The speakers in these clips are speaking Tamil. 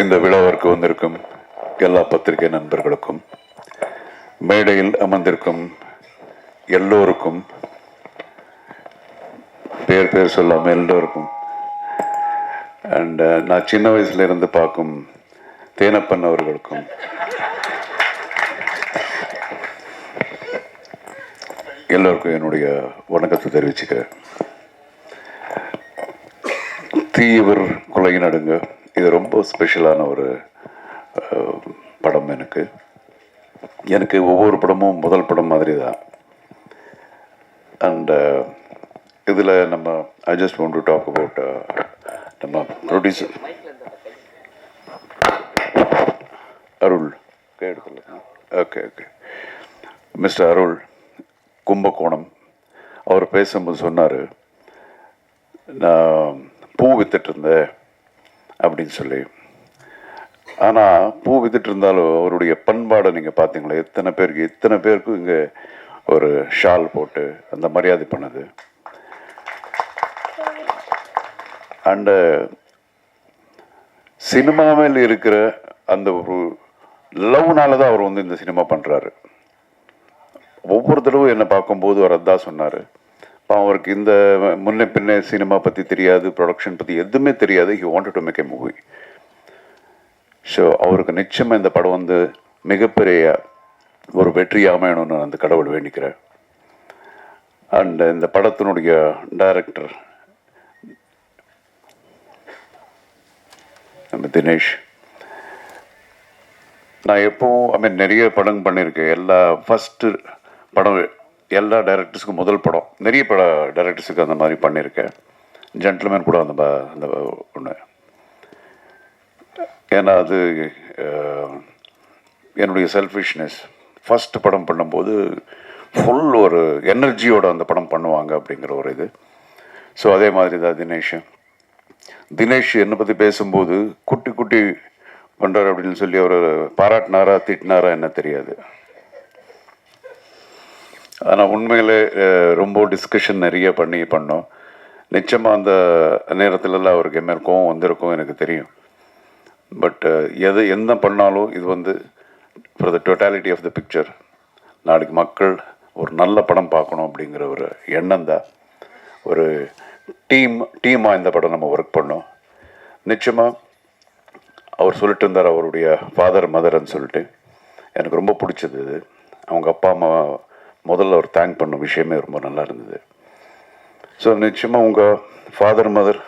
இந்த விழாவிற்கு வந்திருக்கும் எல்லா பத்திரிகை நண்பர்களுக்கும், மேடையில் அமர்ந்திருக்கும் எல்லோருக்கும், பேர் பேர் சொல்லாம எல்லோருக்கும், அண்ட் நான் சின்ன வயசுல இருந்து பார்க்கும் தேனப்பன் அவர்களுக்கும், எல்லோருக்கும் என்னுடைய வணக்கத்தை தெரிவிச்சுக்கிறேன். தீவிர கொலை நடுங்க, இது ரொம்ப ஸ்பெஷலான ஒரு படம். எனக்கு ஒவ்வொரு படமும் முதல் படம் மாதிரி தான். அண்ட் இதில் நம்ம I just want to talk about நம்ம producer Arul. Okay okay mister Arul Kumbakonam. அவர் பேசும்போது சொன்னார், நான் பூ வித்துட்டு இருந்தேன் அப்படின்னு சொல்லி. ஆனால் பூ வித்துட்டு இருந்தாலும் அவருடைய பண்பாடை நீங்கள் பார்த்தீங்களா? எத்தனை பேருக்கு இங்கே ஒரு ஷால் போட்டு அந்த மரியாதை பண்ணது. அண்டு சினிமாவில் இருக்கிற அந்த ஒரு லவ்னால தான் அவர் இந்த சினிமா பண்ணுறாரு. ஒவ்வொரு தடவை என்னை பார்க்கும்போது அவர் அதான் சொன்னார். அவருக்கு இந்த முன்ன பின்ன சினிமா பற்றி தெரியாது, ப்ரொடக்ஷன் பற்றி எதுவுமே தெரியாது. He wanted to make a movie. So அவருக்கு நிச்சயமாக இந்த படம் மிகப்பெரிய ஒரு வெற்றி அமையணும்னு அந்த கடவுள் வேண்டிக்கிறேன். அண்ட் இந்த படத்தினுடைய டைரக்டர் நம்ம தினேஷ். நான் எப்போவும் நிறைய படம் பண்ணியிருக்கேன். ஃபஸ்ட்டு படம் எல்லா டைரக்டர்ஸுக்கும் முதல் படம். நிறைய டைரக்டர்ஸுக்கு அந்த மாதிரி பண்ணியிருக்கேன். ஜென்டில்மேன் கூட அந்த ஒன்று. ஏன்னா அது என்னுடைய செல்ஃபிஷ்னஸ். ஃபஸ்ட்டு படம் பண்ணும்போது ஃபுல் ஒரு எனர்ஜியோட அந்த படம் பண்ணுவாங்க அப்படிங்கிற ஒரு இது. ஸோ அதே மாதிரி தான் தினேஷ் என்னை பற்றி பேசும்போது குட்டி குட்டி பண்ணுறாரு அப்படின்னு சொல்லி அவர் பாராட்டினாரா திட்டினாரா என்ன தெரியாது. ஆனால் உண்மையிலே ரொம்ப டிஸ்கஷன் நிறைய பண்ணோம். நிச்சயமாக அந்த நேரத்துலலாம் அவருக்கு என்ன கோவம் வந்திருக்கும் எனக்கு தெரியும். பட் என்ன பண்ணாலும் இது for the totality of the picture. நாளைக்கு மக்கள் ஒரு நல்ல படம் பார்க்கணும் அப்படிங்கிற ஒரு எண்ணம் தான். ஒரு டீமாக இந்த படம் நம்ம ஒர்க் பண்ணோம். நிச்சயமாக அவர் சொல்லிட்டு இருந்தார் அவருடைய ஃபாதர் மதர்ன்னு சொல்லிட்டு. எனக்கு ரொம்ப பிடிச்சது இது. அவங்க அப்பா அம்மா முதல்ல அவர் தேங்க் பண்ண விஷயமே ரொம்ப நல்லா இருந்தது. ஸோ நிச்சயமாக உங்கள் ஃபாதர் மதர்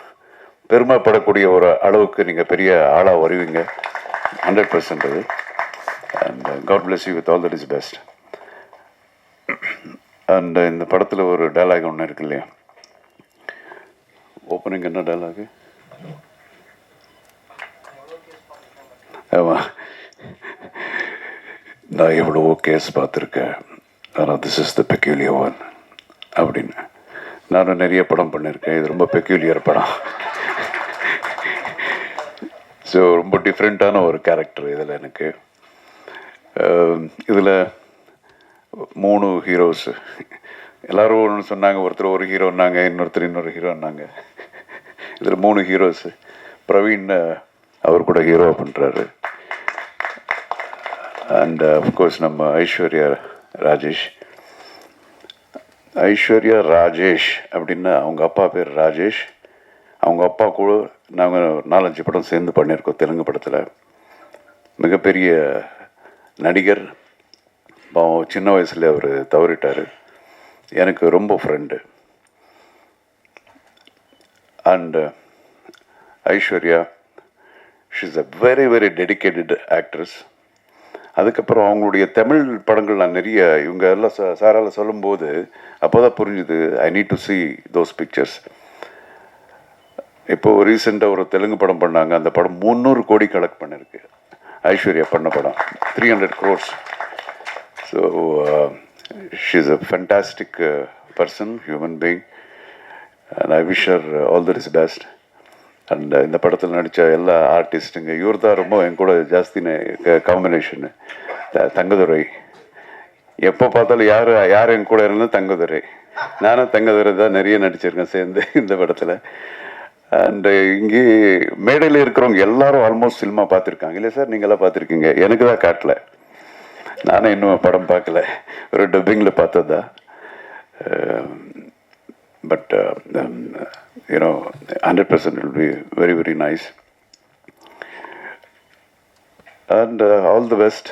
பெருமைப்படக்கூடிய ஒரு அளவுக்கு நீங்கள் பெரிய ஆளாக வருவீங்க 100%. அது and God bless you with all that is best. And இந்த படத்தில் ஒரு டைலாக் ஒன்று இருக்கு இல்லையா? ஓப்பனிங் என்ன டைலாகு? ஆமாம், நான் எவ்வளவோ கேஸ் பார்த்துருக்கேன், ஆனால் this is the peculiar one அப்படின்னு. நானும் நிறைய படம் பண்ணியிருக்கேன். இது ரொம்ப பெக்யூலியர் படம். ஸோ ரொம்ப டிஃப்ரெண்ட்டான ஒரு கேரக்டர் இதில் எனக்கு. இதில் 3 ஹீரோஸ். எல்லோரும் ஒன்று சொன்னாங்க. ஒருத்தர் ஒரு ஹீரோன்னாங்க, இன்னொரு ஹீரோன்னாங்க. இதில் 3 ஹீரோஸ். பிரவீன் அவர் கூட ஹீரோ பண்ணுறாரு. அண்ட் அஃப்கோர்ஸ் நம்ம ஐஸ்வர்யா ராஜேஷ் அப்படின்னா அவங்க அப்பா பேர் ராஜேஷ். அவங்க அப்பா கூட நாங்கள் 4-5 படம் சேர்ந்து பண்ணியிருக்கோம் தெலுங்கு படத்தில். மிகப்பெரிய நடிகர். சின்ன வயசில் அவர் தவறிட்டார். எனக்கு ரொம்ப friend. And Aishwarya, she is a very very dedicated actress. அதுக்கப்புறம் அவங்களுடைய தமிழ் படங்கள் நான் நிறைய இவங்க எல்லாம் சாரால் சொல்லும்போது அப்போ தான் புரிஞ்சுது, I need to C those pictures. இப்போது ரீசெண்டாக ஒரு தெலுங்கு படம் பண்ணாங்க. அந்த படம் 300 கோடி கலெக்ட் பண்ணியிருக்கு. ஐஸ்வர்யா பண்ண படம் 300 crores. So she is a fantastic person, human being. And I wish her all the best. And இந்த படத்தில் நடித்த எல்லா ஆர்டிஸ்ட்டுங்க, இவர் தான் ரொம்ப என் கூட ஜாஸ்தி காம்பினேஷனு. தங்கதுரை. எப்போ பார்த்தாலும் யார் என் கூட இருந்தால் தங்கதுரை. நானும் தங்கதுரை தான் நிறைய நடிச்சிருக்கேன் சேர்ந்து இந்த படத்தில். அண்டு இங்கே மேடையில் இருக்கிறவங்க எல்லாரும் ஆல்மோஸ்ட் சினிமா பார்த்துருக்காங்க இல்லை சார்? நீங்களாம் பார்த்துருக்கீங்க. எனக்கு தான் காட்டல, நானே இன்னும் படம் பார்க்கல, ஒரு டப்பிங்கில் பார்த்ததா. But you know 100% will be very very nice and all the best.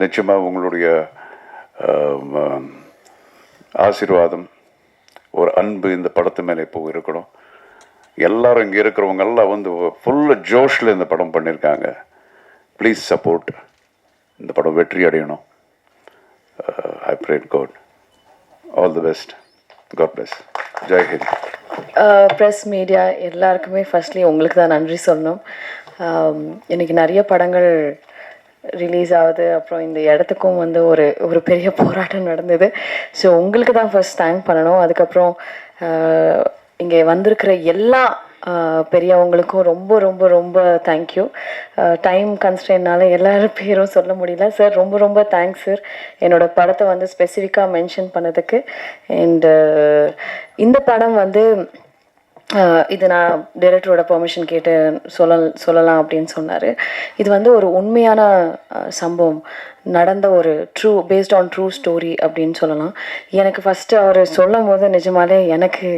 நிச்சயமாக உங்களுடைய ஆசீர்வாதம், ஒரு அன்பு இந்த படத்து மேலே இப்போ இருக்கணும். எல்லாரும் இங்கே இருக்கிறவங்க எல்லாம் வந்து ஃபுல்லு ஜோஷில் இந்த படம் பண்ணியிருக்காங்க. Please support. இந்த படம் வெற்றி அடையணும். I pray God. All the best. God bless. Jai Hind. Press media எல்லாருக்குமே ஃபர்ஸ்ட்லி உங்களுக்கு தான் நன்றி சொல்லணும். இன்றைக்கி நிறைய படங்கள் ரிலீஸ் ஆகுது, அப்புறம் இந்த இடத்துக்கும் வந்து ஒரு பெரிய போராட்டம் நடந்தது. ஸோ உங்களுக்கு தான் ஃபர்ஸ்ட் தேங்க் பண்ணணும். அதுக்கப்புறம் இங்கே வந்திருக்கிற எல்லா பெரியவங்களுக்கும் ரொம்ப ரொம்ப ரொம்ப தேங்க்யூ. டைம் கன்ஸ்ட்ரெயின்னால எல்லாரும் பேரும் சொல்ல முடியல. சார் ரொம்ப ரொம்ப தேங்க்ஸ் சார், என்னோடய படத்தை வந்து ஸ்பெசிஃபிக்காக மென்ஷன் பண்ணதுக்கு. அண்டு இந்த படம் வந்து இது நான் டைரக்டரோட பெர்மிஷன் கேட்டு சொல்லலாம் அப்படின்னு சொன்னார். இது வந்து ஒரு உண்மையான சம்பவம், நடந்த ஒரு பேஸ்ட் ஆன் ட்ரூ ஸ்டோரி அப்படின்னு சொல்லலாம். எனக்கு ஃபஸ்ட்டு அவர் சொல்லும் போது நிஜமாலே எனக்கு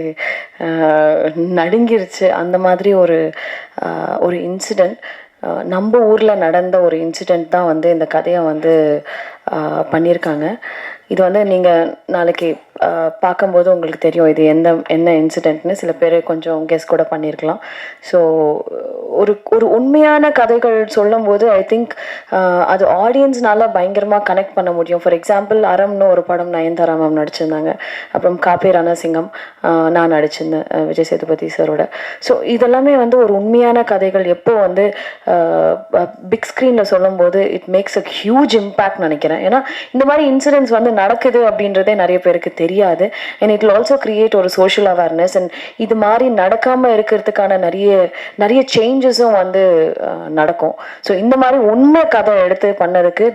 நடுங்கிருச்சு. அந்த மாதிரி ஒரு இன்சிடெண்ட், நம்ம ஊரில் நடந்த ஒரு இன்சிடெண்ட் தான் வந்து இந்த கதையை வந்து பண்ணியிருக்காங்க. இது வந்து நீங்கள் நாளைக்கு பார்க்கும்போது உங்களுக்கு தெரியும் இது என்ன இன்சிடெண்ட்னு. சில பேர் கொஞ்சம் கெஸ் கூட பண்ணியிருக்கலாம். ஸோ ஒரு உண்மையான கதைகள் சொல்லும்போது ஐ திங்க் அது ஆடியன்ஸ்னால பயங்கரமாக கனெக்ட் பண்ண முடியும். ஃபார் எக்ஸாம்பிள் அறம்னு ஒரு படம் நயன்தாரா மேம் நடிச்சிருந்தாங்க, அப்புறம் காப்பே ரணசிங்கம் நான் நடிச்சிருந்தேன் விஜய் சேதுபதி சாரோட. ஸோ இதெல்லாமே வந்து ஒரு உண்மையான கதைகள். எப்போ வந்து பிக் ஸ்க்ரீனில் சொல்லும்போது it makes a huge impact நினைக்கிறேன். ஏன்னா இந்த மாதிரி இன்சிடென்ட்ஸ் வந்து நடக்குது அப்படின்றதே நிறைய பேருக்கு தெரியாது. And it will also create ஒரு சோஷியல் அவேர்னஸ். அண்ட் இது மாதிரி நடக்காமல் இருக்கிறதுக்கான நிறைய சேஞ்சஸும் வந்து நடக்கும். ஸோ இந்த மாதிரி உண்மை கதை எடுத்து பண்ணதுக்கு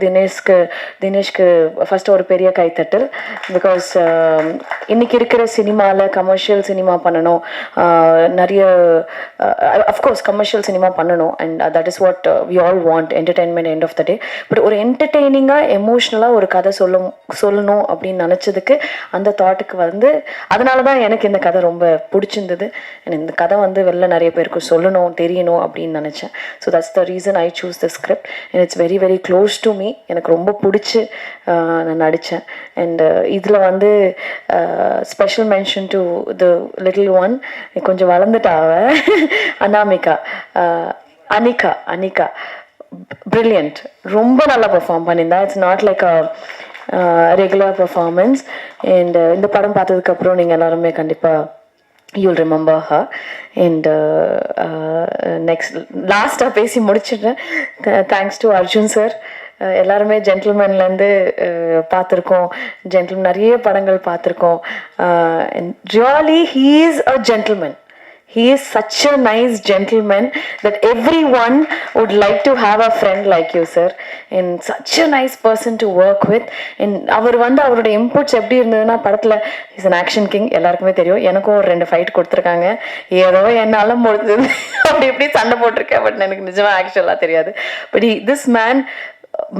தினேஷ்க்கு ஃபர்ஸ்ட் ஒரு பெரிய கைத்தட்டல். பிகாஸ் இன்னைக்கு இருக்கிற சினிமாவில் கமர்ஷியல் சினிமா பண்ணணும், நிறைய அஃப்கோர்ஸ் கமர்ஷியல் சினிமா பண்ணணும். And that is what we all want, entertainment end of the day. But ஒரு என்டர்டெய்னிங்காக எமோஷ்னலாக ஒரு கதை சொல்லணும் அப்படின்னு நினச்சதுக்கு அந்த தாட்டுக்கு வந்து அதனால தான் எனக்கு இந்த கதை ரொம்ப பிடிச்சிருந்தது. இந்த கதை வந்து வெளில நிறைய பேருக்கு சொல்லணும், தெரியணும் அப்படின்னு நினச்சேன். So that's the reason I choose the script. And it's very very close to me. எனக்கு ரொம்ப பிடிச்சி நான் நடித்தேன். அண்ட் இதில் வந்து special mention to the little one, கொஞ்சம் வளர்ந்துட்டாவ, அனாமிகா, அனிகா brilliant, ரொம்ப நல்லா பெர்ஃபார்ம் பண்ணியிருந்தா. It's not like a regular performance. And இந்த படம் பார்த்ததுக்கப்புறம் நீங்கள் எல்லாருமே கண்டிப்பாக you'll remember her. And next லாஸ்ட்டாக பேசி முடிச்சிடுறேன். Thanks to Arjun sir. எல்லாருமே ஜென்டில்மேன்லேருந்து பார்த்துருக்கோம், நிறைய படங்கள் பார்த்துருக்கோம். And really he is a gentleman. He is such a nice gentleman that everyone would like to have a friend like you, sir. And such a nice person to work with. And அவர் வந்து அவரோட இன்புட்ஸ் எப்படி இருந்ததுன்னா, படத்தில் இஸ் an action king, எல்லாருக்குமே தெரியும். எனக்கும் ஒரு 2 ஃபைட் கொடுத்துருக்காங்க. ஏதோ என்னால் முடிஞ்சது அப்படி இப்படி சண்டை போட்டிருக்கேன். பட் எனக்கு நிஜமாக ஆக்சுவலாக தெரியாது. But this man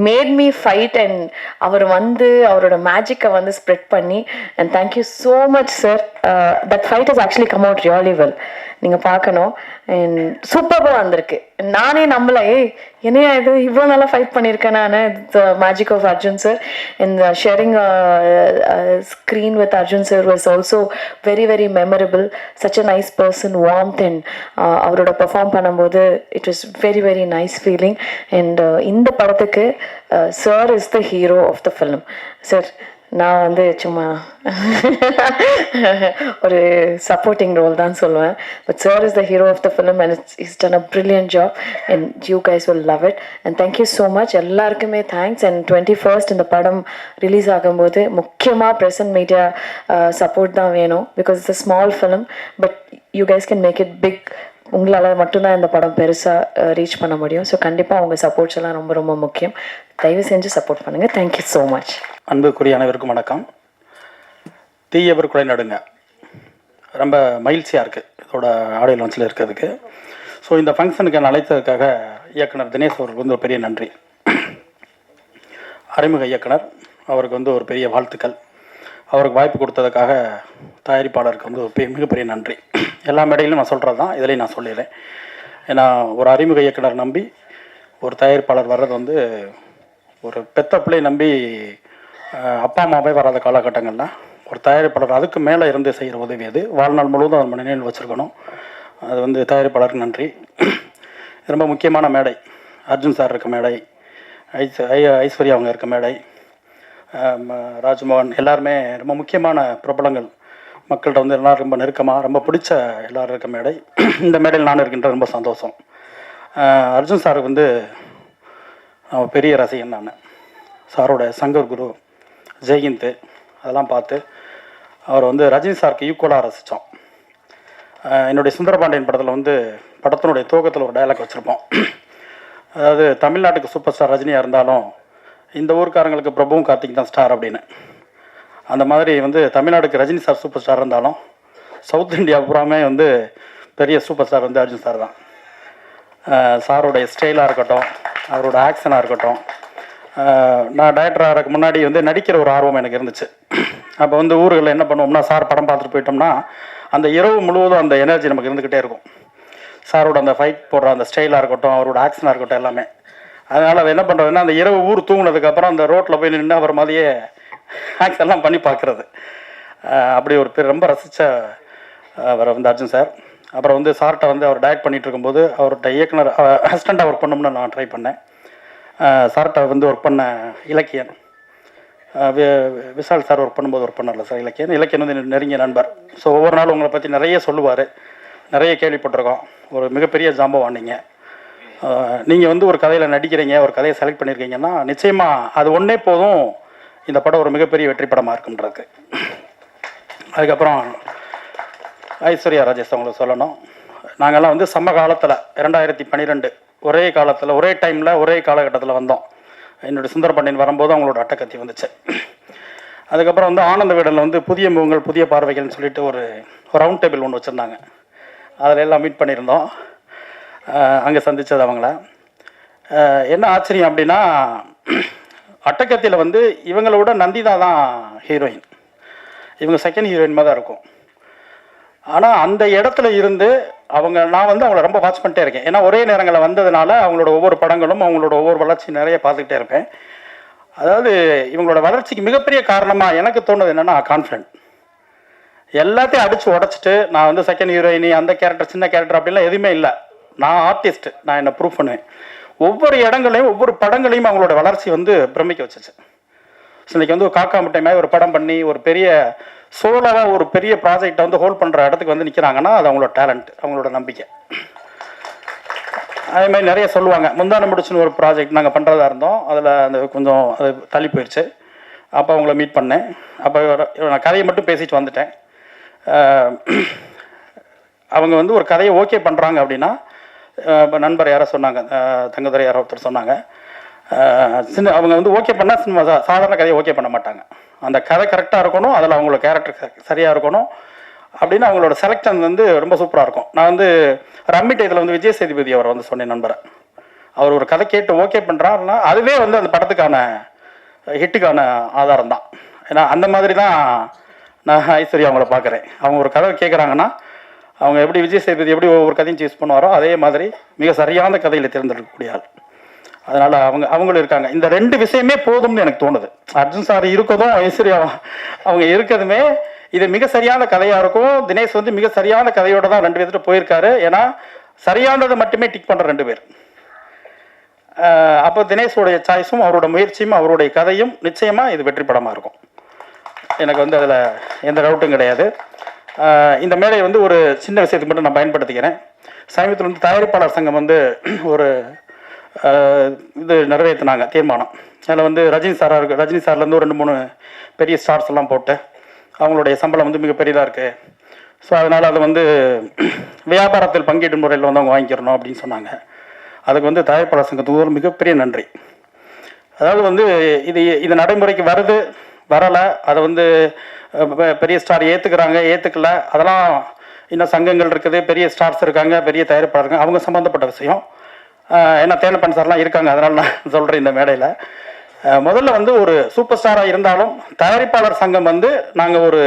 made me fight. And அவர் வந்து அவரோட மேஜிக்கை வந்து ஸ்ப்ரெட் பண்ணி. And thank you so much sir. That fight has actually come out really well. நீங்கள் பார்க்கணும். அண்ட் சூப்பராக வந்திருக்கு. நானே நம்பல, என்னையா இது இவ்வளோ நல்லா ஃபைட் பண்ணியிருக்கேன் நான். The magic of Arjun sir. And sharing screen with Arjun sir was also very very memorable. Such a nice person, warmth. And அவரோட பெர்ஃபார்ம் பண்ணும்போது it was very very nice feeling. And இந்த படத்துக்கு sir is the hero of the film. Sir நான் வந்து சும்மா ஒரு சப்போர்ட்டிங் ரோல் தான் சொல்லுவேன். But sir is the hero of the film. And it's done a brilliant job. And you guys will love it. And thank you so much. எல்லாருக்குமே தேங்க்ஸ். அண்ட் 21st இந்த படம் ரிலீஸ் ஆகும்போது முக்கியமாக ப்ரெஸ் அண்ட் மீடியா சப்போர்ட் தான் வேணும். Because it's a small film, but you guys can make it big. உங்களால் மட்டும்தான் இந்த படம் பெருசாக ரீச் பண்ண முடியும். ஸோ கண்டிப்பாக உங்கள் சப்போர்ட்ஸ் எல்லாம் ரொம்ப ரொம்ப முக்கியம். தயவு செஞ்சு சப்போர்ட் பண்ணுங்கள். Thank you so much. அன்புக்குரிய அனைவருக்கும் வணக்கம். தீயவர் குலை நடுங்க ரொம்ப மகிழ்ச்சியாக இருக்குது இதோட ஆடியோ லான்ச்சில் இருக்கிறதுக்கு. ஸோ இந்த ஃபங்க்ஷனுக்கு என்னை அழைத்ததுக்காக இயக்குனர் தினேஷ் அவருக்கு வந்து ஒரு பெரிய நன்றி. அறிமுக இயக்குனர் அவருக்கு வந்து ஒரு பெரிய வாழ்த்துக்கள். அவருக்கு வாய்ப்பு கொடுத்ததுக்காக தயாரிப்பாளருக்கு வந்து ஒரு மிகப்பெரிய நன்றி. எல்லா மேடையிலும் நான் சொல்கிறது தான், இதுலேயும் நான் சொல்லிடுறேன். ஏன்னா ஒரு அறிமுக இயக்குனர் நம்பி ஒரு தயாரிப்பாளர் வர்றது வந்து ஒரு பெத்த பிள்ளை நம்பி அப்பா அம்மாவே வராத காலகட்டங்களில் ஒரு தயாரிப்பாளர் அதுக்கு மேலே இருந்து செய்கிற உதவி அது வாழ்நாள் முழுவதும் அவர் நினைவில் வச்சுருக்கணும். அது வந்து தயாரிப்பாளருக்கு நன்றி. ரொம்ப முக்கியமான மேடை, அர்ஜுன் சார் இருக்க மேடை, ஐஸ்வர்யா அவங்க இருக்க மேடை, ராஜ்மோகன், எல்லாருமே ரொம்ப முக்கியமான பிரபலங்கள், மக்கள்கிட்ட வந்து எல்லோரும் ரொம்ப நெருக்கமாக ரொம்ப பிடிச்ச எல்லோரும் இருக்க மேடை. இந்த மேடையில் நான் இருக்கின்ற ரொம்ப சந்தோஷம். அர்ஜுன் சாருக்கு வந்து பெரிய ரசிகன் நான். சாரோட சங்கர் குரு, ஜெயஹிந்த் அதெல்லாம் பார்த்து அவர் வந்து ரஜினி சாருக்கு ஈக்குவலாக ரசித்தோம். என்னுடைய சுந்தரபாண்டியன் படத்தில் வந்து படத்தினுடைய துவக்கத்தில் ஒரு டயலாக் வச்சுருப்போம். அதாவது தமிழ்நாட்டுக்கு சூப்பர் ஸ்டார் ரஜினியாக இருந்தாலும் இந்த ஊருக்காரங்களுக்கு பிரபுவும் கார்த்திக் தான் ஸ்டார் அப்படின்னு. அந்த மாதிரி வந்து தமிழ்நாட்டுக்கு ரஜினி சார் சூப்பர் ஸ்டார் இருந்தாலும் சவுத் இந்தியா பூராமே வந்து பெரிய சூப்பர் ஸ்டார் வந்து அர்ஜுன் சார் தான். சாரோடைய ஸ்டைலாக இருக்கட்டும், அவரோட ஆக்ஷனாக இருக்கட்டும். நான் டைரக்டர் ஆகிறதுக்கு முன்னாடி வந்து நடிக்கிற ஒரு ஆர்வம் எனக்கு இருந்துச்சு. அப்போ வந்து ஊர்களில் என்ன பண்ணுவோம்னா, சார் படம் பார்த்துட்டு போயிட்டோம்னா அந்த இரவு முழுவதும் அந்த எனர்ஜி நமக்கு இருந்துக்கிட்டே இருக்கும். சாரோட அந்த ஃபைட் போடுற அந்த ஸ்டைலாக இருக்கட்டும், அவரோட ஆக்ஷனாக இருக்கட்டும் எல்லாமே. அதனால் அதை என்ன பண்ணுறதுன்னா, அந்த இரவு ஊர் தூங்கினதுக்கப்புறம் அந்த ரோட்டில் போய் நின்று அவர் மாதிரியே ஆக்ஷன்லாம் பண்ணி பார்க்குறது. அப்படி ஒரு பேர் ரொம்ப ரசித்த அவர் வந்து அர்ஜுன் சார். அப்புறம் வந்து சார்கிட்ட வந்து அவர் டைரக்ட் பண்ணிகிட்டு இருக்கும்போது அவர்கிட்ட இயக்குனர் அசிஸ்டண்ட்டாக ஒர்க் பண்ணணும்னு நான் ட்ரை பண்ணேன். சார்கிட்ட வந்து ஒர்க் பண்ண இலக்கியன், விஷால் சார் ஒர்க் பண்ணும்போது ஒர்க் பண்ணல சார். இலக்கியன் வந்து நெருங்கிய நண்பர். ஸோ ஒவ்வொரு நாளும் உங்களை பற்றி நிறைய சொல்லுவார், நிறைய கேள்விப்பட்டிருக்கோம். ஒரு மிகப்பெரிய ஜாம்பவான் நீங்கள். நீங்கள் வந்து ஒரு கதையில் நடிக்கிறீங்க, ஒரு கதையை செலக்ட் பண்ணியிருக்கீங்கன்னா நிச்சயமாக அது ஒன்றே போதும் இந்த படம் ஒரு மிகப்பெரிய வெற்றி படமாக இருக்குன்றது. அதுக்கப்புறம் ஐஸ்வர்யா ராஜேஷ் அவங்களுக்கு சொல்லணும். நாங்கள்லாம் வந்து சம காலத்தில் 2012 ஒரே காலத்தில் ஒரே டைமில் ஒரே காலகட்டத்தில் வந்தோம். என்னுடைய சுந்தரபாண்டியன் வரும்போது அவங்களோட அட்டக்கத்தி வந்துச்சு. அதுக்கப்புறம் வந்து ஆனந்த வீடலில் வந்து புதிய முகங்கள் புதிய பார்வைகள்னு சொல்லிட்டு ஒரு ரவுண்ட் டேபிள் ஒன்று வச்சுருந்தாங்க. அதில் எல்லாம் மீட் பண்ணியிருந்தோம். அங்கே சந்தித்தது அவங்கள. என்ன ஆச்சரியம் அப்படின்னா, அட்டக்கத்தியில் வந்து இவங்களோட நந்திதா தான் ஹீரோயின், இவங்க செகண்ட் ஹீரோயின் மாதிரி தான் இருக்கும். ஆனால் அந்த இடத்துல இருந்து நான் வந்து அவங்கள ரொம்ப வாட்ச் பண்ணிட்டே இருக்கேன். ஏன்னா ஒரே நேரங்களில் வந்ததுனால அவங்களோட ஒவ்வொரு படங்களும் அவங்களோட ஒவ்வொரு வளர்ச்சி நிறைய பார்த்துக்கிட்டே இருப்பேன். அதாவது இவங்களோட வளர்ச்சிக்கு மிகப்பெரிய காரணமாக எனக்கு தோணுது என்னென்னா கான்ஃபிடென்ட். எல்லாத்தையும் அடித்து உடச்சிட்டு நான் வந்து செகண்ட் ஹீரோயினி அந்த கேரக்டர் சின்ன கேரக்டர் அப்படிலாம் எதுவுமே இல்லை. நான் ஆர்டிஸ்ட், நான் என்னை ப்ரூவ் பண்ணுவேன். ஒவ்வொரு இடங்களையும் ஒவ்வொரு படங்களையும் அவங்களோட வளர்ச்சி வந்து பிரமிக்க வச்சிச்சு. ஸோ இன்றைக்கி வந்து ஒரு காக்கா முட்டை மாதிரி ஒரு படம் பண்ணி ஒரு பெரிய சோலாக ஒரு பெரிய ப்ராஜெக்டை வந்து ஹோல்ட் பண்ணுற இடத்துக்கு வந்து நிற்கிறாங்கன்னா அது அவங்களோட டேலண்ட், அவங்களோட நம்பிக்கை. அதே மாதிரி நிறைய சொல்லுவாங்க. முந்தான முடிச்சுன்னு ஒரு ப்ராஜெக்ட் நாங்கள் பண்ணுறதா இருந்தோம், அதில் அந்த கொஞ்சம் அது தள்ளி போயிடுச்சு. அப்போ அவங்கள மீட் பண்ணேன். அப்போ நான் கதையை மட்டும் பேசிட்டு வந்துட்டேன். அவங்க வந்து ஒரு கதையை ஓகே பண்ணுறாங்க அப்படின்னா, இப்போ நண்பர் யாரோ சொன்னாங்க, தங்கதுரை யாரோ ஒருத்தர் சொன்னாங்க, அவங்க வந்து ஓகே பண்ணால் சினிமா சாதாரண கதையை ஓகே பண்ண மாட்டாங்க. அந்த கதை கரெக்டாக இருக்கணும், அதில் அவங்களோட கேரக்டர் சரியாக இருக்கணும் அப்படின்னு அவங்களோட செலக்ஷன் வந்து ரொம்ப சூப்பராக இருக்கும். நான் வந்து ரம்மி டயத்தில் வந்து விஜய் சேதுபதி அவர் வந்து சொன்னேன் நண்பரை. அவர் ஒரு கதை கேட்டு ஓகே பண்ணுறாருன்னா அதுவே வந்து அந்த படத்துக்கான ஹிட்டுக்கான ஆதாரம் தான். ஏன்னா அந்த மாதிரி தான் நான் ஐஸ்வர்யா அவங்கள பார்க்குறேன். அவங்க ஒரு கதை கேட்குறாங்கன்னா அவங்க எப்படி விஜய் சேதுபதி எப்படி ஒவ்வொரு கதையும் சூஸ் பண்ணுவாரோ அதே மாதிரி மிக சரியான கதையில் தேர்ந்தெடுக்கக்கூடிய ஆள். அதனால் அவங்களும் இருக்காங்க. இந்த ரெண்டு விஷயமே போதும்னு எனக்கு தோணுது. அர்ஜுன் சார் இருக்கதும் ஐஸ்வர்யா அவங்க இருக்கிறதுமே இது மிக சரியான கதையாக இருக்கும். தினேஷ் வந்து மிக சரியான கதையோடு தான் ரெண்டு பேர்கிட்ட போயிருக்காரு. ஏன்னா சரியானதை மட்டுமே டிக் பண்ணுற ரெண்டு பேர். அப்போ தினேஷோடைய சாய்ஸும் அவரோட முயற்சியும் அவருடைய கதையும் நிச்சயமாக இது வெற்றி படமாக இருக்கும். எனக்கு வந்து அதில் எந்த டவுட்டும் கிடையாது. இந்த மேடையை வந்து ஒரு சின்ன விஷயத்துக்கு மட்டும் நான் பயன்படுத்திக்கிறேன். சமீபத்தில் வந்து தயாரிப்பாளர் சங்கம் வந்து ஒரு இது நிறைவேற்றினாங்க தீர்மானம். அதில் வந்து ரஜினி சார்லேருந்து ஒரு 2-3 பெரிய ஸ்டார்ஸ் எல்லாம் போட்டு அவங்களுடைய சம்பளம் வந்து மிக பெரியதாக இருக்குது. ஸோ அதனால் அதை வந்து வியாபாரத்தில் பங்கீட்டு முறையில் வந்து அவங்க வாங்கிக்கிறணும் அப்படின்னு சொன்னாங்க. அதுக்கு வந்து தயாரிப்பாளர் சங்கத்துக்கு ஒரு மிகப்பெரிய நன்றி. அதாவது வந்து இது நடைமுறைக்கு வருது வரலை, அதை வந்து பெரிய ஸ்டார் ஏற்றுக்கிறாங்க ஏற்றுக்கல அதெல்லாம் இன்னும் சங்கங்கள் இருக்குது, பெரிய ஸ்டார்ஸ் இருக்காங்க, பெரிய தயாரிப்பாளர் இருக்காங்க, அவங்க சம்மந்தப்பட்ட விஷயம். ஏன்னா தேனப்பன் சார்லாம் இருக்காங்க, அதனால் நான் சொல்கிறேன் இந்த மேடையில். முதல்ல வந்து ஒரு சூப்பர் ஸ்டாராக இருந்தாலும் தயாரிப்பாளர் சங்கம் வந்து நாங்கள் ஒரு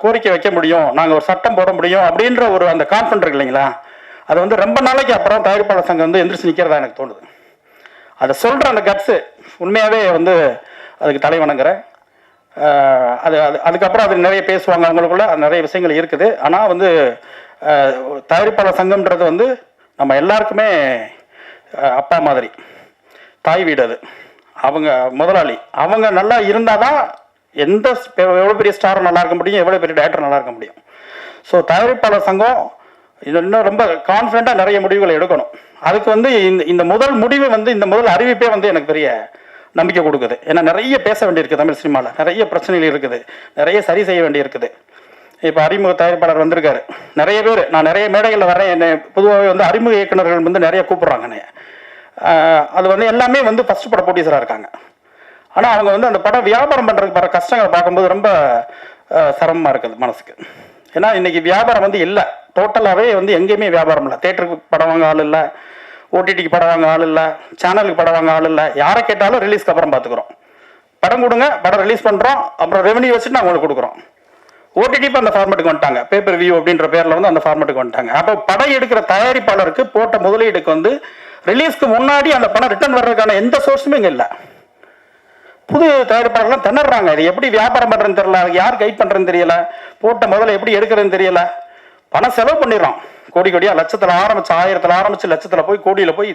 கோரிக்கை வைக்க முடியும், நாங்கள் ஒரு சட்டம் போட முடியும் அப்படின்ற ஒரு அந்த கான்ஃபிடன்ட் இருக்கு இல்லைங்களா, அது வந்து ரொம்ப நாளைக்கு அப்புறம் தயாரிப்பாளர் சங்கம் வந்து எந்திரிச்சு நிற்கிறதா எனக்கு தோணுது. அதை சொல்கிற அந்த கட்ஸு உண்மையாகவே வந்து அதுக்கு தலை வணங்குறேன். அதுக்கப்புறம் அது நிறைய பேசுவாங்க, அவங்களுக்குள்ள நிறைய விஷயங்கள் இருக்குது. ஆனால் வந்து தயாரிப்பாளர் சங்கம்ன்றது வந்து நம்ம எல்லாருக்குமே அப்பா மாதிரி, தாய் வீடு. அது அவங்க முதலாளி, அவங்க நல்லா இருந்தால் தான் எவ்வளோ பெரிய ஸ்டாரும் நல்லா இருக்க முடியும், எவ்வளோ பெரிய டேரக்டர் நல்லா இருக்க முடியும். ஸோ தயாரிப்பாளர் சங்கம் இது இன்னும் ரொம்ப கான்ஃபிடண்ட்டாக நிறைய முடிவுகளை எடுக்கணும். அதுக்கு வந்து இந்த முதல் முடிவு வந்து இந்த முதல் அறிவிப்பே வந்து எனக்கு பெரிய நம்பிக்கை கொடுக்குது. ஏன்னா நிறைய பேச வேண்டியிருக்குது, தமிழ் சினிமாவில் நிறைய பிரச்சனைகள் இருக்குது, நிறைய சரி செய்ய வேண்டியிருக்குது. இப்போ அறிமுக தயாரிப்பாளர் வந்திருக்காரு, நிறைய பேர், நான் நிறைய மேடைகளில் வரேன், என்னை பொதுவாகவே வந்து அறிமுக இயக்குநர்கள் வந்து நிறைய கூப்பிட்றாங்க. அது வந்து எல்லாமே வந்து ஃபஸ்ட் பட ப்ரொடியூசராக இருக்காங்க. ஆனால் அவங்க வந்து அந்த படம் வியாபாரம் பண்ணுறதுக்கு வர கஷ்டங்களை பார்க்கும்போது ரொம்ப சிரமமாக இருக்குது மனசுக்கு. ஏன்னா இன்றைக்கி வியாபாரம் வந்து இல்லை, டோட்டலாகவே வந்து எங்கேயுமே வியாபாரம் இல்லை. தேட்டருக்கு படம் வாங்க ஆள் இல்லை, ஓடிடிக்கு படம் வாங்க ஆள் இல்லை, சேனலுக்கு படம் வாங்க ஆள் இல்லை. யாரை கேட்டாலும் ரிலீஸ்க்கு அப்புறம் பார்த்துக்குறோம், படம் கொடுங்க, படம் ரிலீஸ் பண்ணுறோம், அப்புறம் ரெவன்யூ வச்சுட்டு நான் உங்களுக்கு கொடுக்குறோம். ஓடிடி இப்போ அந்த ஃபார்மேட்டுக்கு வந்துட்டாங்க, பேப்பர் வியூ அப்படின்ற பேரில் வந்து அந்த ஃபார்மேட்டுக்கு வந்துட்டாங்க. அப்போ படம் எடுக்கிற தயாரிப்பாளருக்கு போட்ட முதலீடுக்கு வந்து ரிலீஸ்க்கு முன்னாடி அந்த படம் ரிட்டர்ன் வர்றதுக்கான எந்த சோர்ஸுமே இங்கே இல்லை. புது தயாரிப்பாளர்லாம் திணறாங்க, இது எப்படி வியாபாரம் பண்ணுறதுன்னு தெரியல, அதுக்கு யார் கைட் பண்ணுறதுன்னு தெரியல, போட்ட முதல்ல எப்படி எடுக்கிறதுன்னு தெரியல. பணம் செலவு பண்ணிடுறோம், கோடி கோடியாக, லட்சத்தில் ஆரம்பிச்சு 1000ல் ஆரம்பிச்சு லட்சத்தில் போய் கோடியில் போய்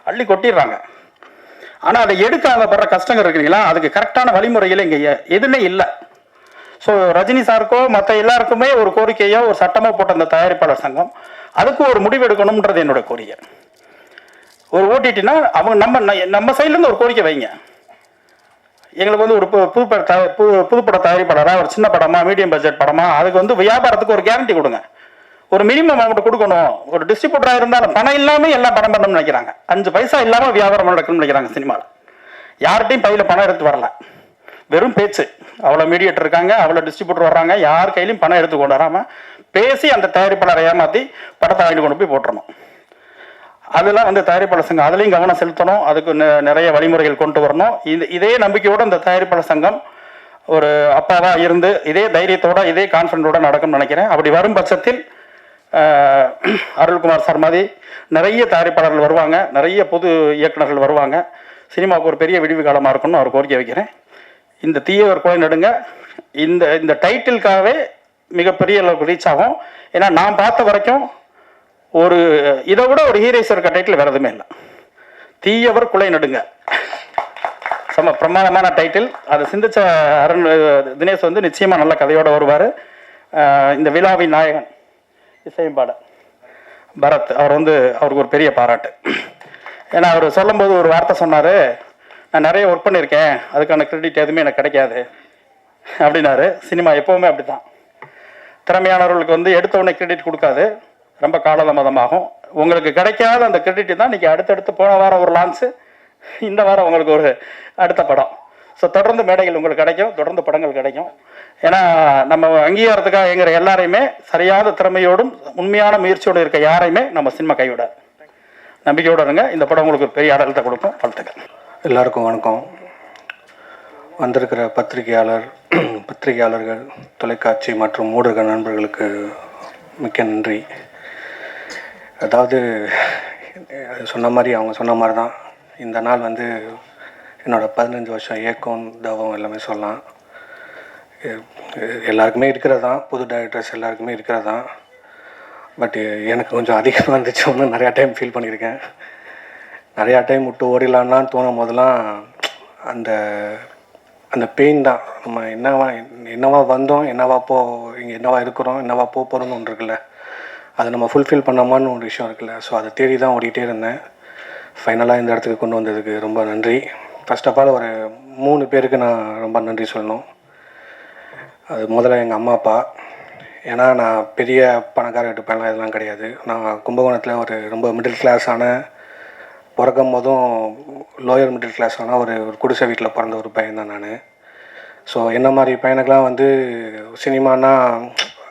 அள்ளி கொட்டிடுறாங்க. ஆனால் அதை எடுக்காத படுற கஷ்டங்கள் இருக்குங்களா, அதுக்கு கரெக்டான வழிமுறைகள் இங்கே எதுவுமே இல்லை. ஸோ ரஜினி சாருக்கோ மற்ற எல்லாருக்குமே ஒரு கோரிக்கையோ ஒரு சட்டமோ போட்ட அந்த தயாரிப்பாளர் சங்கம் அதுக்கு ஒரு முடிவு எடுக்கணும்ன்றது என்னோட கோரிக்கை. ஒரு ஓடிடினா அவங்க நம்ம சைட்லேருந்து ஒரு கோரிக்கை வைங்க. எங்களுக்கு வந்து ஒரு புதுப்பட தயாரிப்பாளராக ஒரு சின்ன படமா, மீடியம் பட்ஜெட் படமா, அதுக்கு வந்து வியாபாரத்துக்கு ஒரு கேரண்டி கொடுங்க, ஒரு மினிமம் அமௌண்ட் கொடுக்கணும். ஒரு டிஸ்ட்ரிபியூட்டராக இருந்தாலும் பணம் இல்லாமல் எல்லாம் படம் பண்ணணும்னு நினைக்கிறாங்க, 5 பைசா இல்லாமல் வியாபாரம் நடக்கணும்னு நினைக்கிறாங்க. சினிமாவில் யார்கிட்டையும் பையில் பணம் எடுத்து வரல, வெறும் பேச்சு. அவ்வளோ மீடியேட்டர் இருக்காங்க, அவ்வளோ டிஸ்ட்ரிபியூட்டர் வர்றாங்க, யார் கையிலையும் பணம் எடுத்து கொண்டு வராமல் பேசி அந்த தயாரிப்பாளரை ஏமாற்றி படத்தை வாங்கிட்டு கொண்டு போய் போட்டுறணும். அதெல்லாம் வந்து தயாரிப்பாளர் சங்கம் அதுலேயும் கவனம் செலுத்தணும், அதுக்கு நிறைய வழிமுறைகள் கொண்டு வரணும். இதே நம்பிக்கையோடு இந்த தயாரிப்பாளர் சங்கம் ஒரு அப்பாவாக இருந்து இதே தைரியத்தோட இதே கான்ஃபிடண்டோட நடக்கும்னு நினைக்கிறேன். அப்படி வரும் பட்சத்தில் அருள்குமார் சார் மாதிரி நிறைய தயாரிப்பாளர்கள் வருவாங்க, நிறைய பொது இயக்குநர்கள் வருவாங்க. சினிமாவுக்கு ஒரு பெரிய விடிவு காலமாக இருக்கும்னு அவர் கோரிக்கை வைக்கிறேன். இந்த தீயவர் கொலை நடுங்க இந்த டைட்டிலுக்காகவே மிகப்பெரிய அளவுக்கு ரீச் ஆகும். ஏன்னா நான் பார்த்த வரைக்கும் ஒரு இதை விட ஒரு ஹீரோஸர் இருக்க டைட்டில் வேறு எதுவுமே இல்லை. தீயவர் குலை நடுங்க செம்ம பிரமாதமான டைட்டில். அதை சிந்திச்ச தினேஷ் வந்து நிச்சயமாக நல்ல கதையோடு வருவார். இந்த விழாவின் நாயகன் இசையம்பாட பரத் அவர் வந்து அவருக்கு ஒரு பெரிய பாராட்டு. ஏன்னா அவர் சொல்லும்போது ஒரு வார்த்தை சொன்னார், நான் நிறைய ஒர்க் பண்ணியிருக்கேன், அதுக்கான கிரெடிட் எதுவுமே எனக்கு கிடைக்காது அப்படின்னாரு. சினிமா எப்போவுமே அப்படி தான், திறமையானவர்களுக்கு வந்து எடுத்த உடனே கிரெடிட் கொடுக்காது, ரொம்ப காலதாமதமாகும். உங்களுக்கு கிடைக்காத அந்த கிரெடிட் தான் இன்றைக்கி அடுத்தடுத்து போன வாரம் ஒரு லான்ச்சு, இந்த வாரம் உங்களுக்கு ஒரு அடுத்த படம். ஸோ தொடர்ந்து மேடைகள் உங்களுக்கு கிடைக்கும், தொடர்ந்து படங்கள் கிடைக்கும். ஏன்னா நம்ம அங்கீகாரத்துக்காக எங்கிற எல்லாரையுமே சரியான திறமையோடும் உண்மையான முயற்சியோடு இருக்க யாரையுமே நம்ம சினிமா கைவிடாது. நம்பிக்கையோடு இருங்க, இந்த படம் உங்களுக்கு பெரிய அடலத்தை கொடுக்கும். வாழ்த்துக்கள். எல்லாருக்கும் வணக்கம். வந்திருக்கிற பத்திரிகையாளர்கள், தொலைக்காட்சி மற்றும் ஊடக நண்பர்களுக்கு மிக்க நன்றி. அதாவது சொன்ன மாதிரி அவங்க சொன்ன மாதிரி தான் இந்த நாள் வந்து என்னோடய 15 வருஷம் இயக்கம் தவம் எல்லாமே சொல்லலாம். எல்லாருக்குமே இருக்கிறது தான், புது டைரக்டர்ஸ் எல்லாருக்குமே இருக்கிறது தான். பட் எனக்கு கொஞ்சம் அதிகமாக இருந்துச்சு, ஒன்று நிறையா டைம் ஃபீல் பண்ணியிருக்கேன். நிறையா டைம் விட்டு ஓடிடலான்னு தோணும் போதெல்லாம் அந்த அந்த பெயின் தான். நம்ம என்னவா வந்தோம், இங்கே என்னவா இருக்கிறோம், என்னவா போகிறோன்னு ஒன்று இருக்குல்ல, அதை நம்ம ஃபுல்ஃபில் பண்ணாமான்னு ஒரு விஷயம் இருக்குல்ல. ஸோ அதை தேடி தான் ஓடிட்டே இருந்தேன். ஃபைனலாக இந்த இடத்துக்கு கொண்டு வந்ததுக்கு ரொம்ப நன்றி. ஃபர்ஸ்ட் ஆஃப் ஆல் ஒரு 3 பேருக்கு நான் ரொம்ப நன்றி சொல்லணும். அது முதல்ல எங்கள் அம்மா அப்பா. ஏன்னா நான் பெரிய பணக்கார எடுப்பேன்லாம் இதெல்லாம் கிடையாது. நான் கும்பகோணத்தில் ஒரு ரொம்ப மிடில் கிளாஸான, பிறக்கும் போதும் லோயர் மிடில் கிளாஸான ஒரு குடிசை வீட்டில் பிறந்த ஒரு பையன் தான் நான். ஸோ என்ன மாதிரி பையனுக்கெலாம் வந்து சினிமானா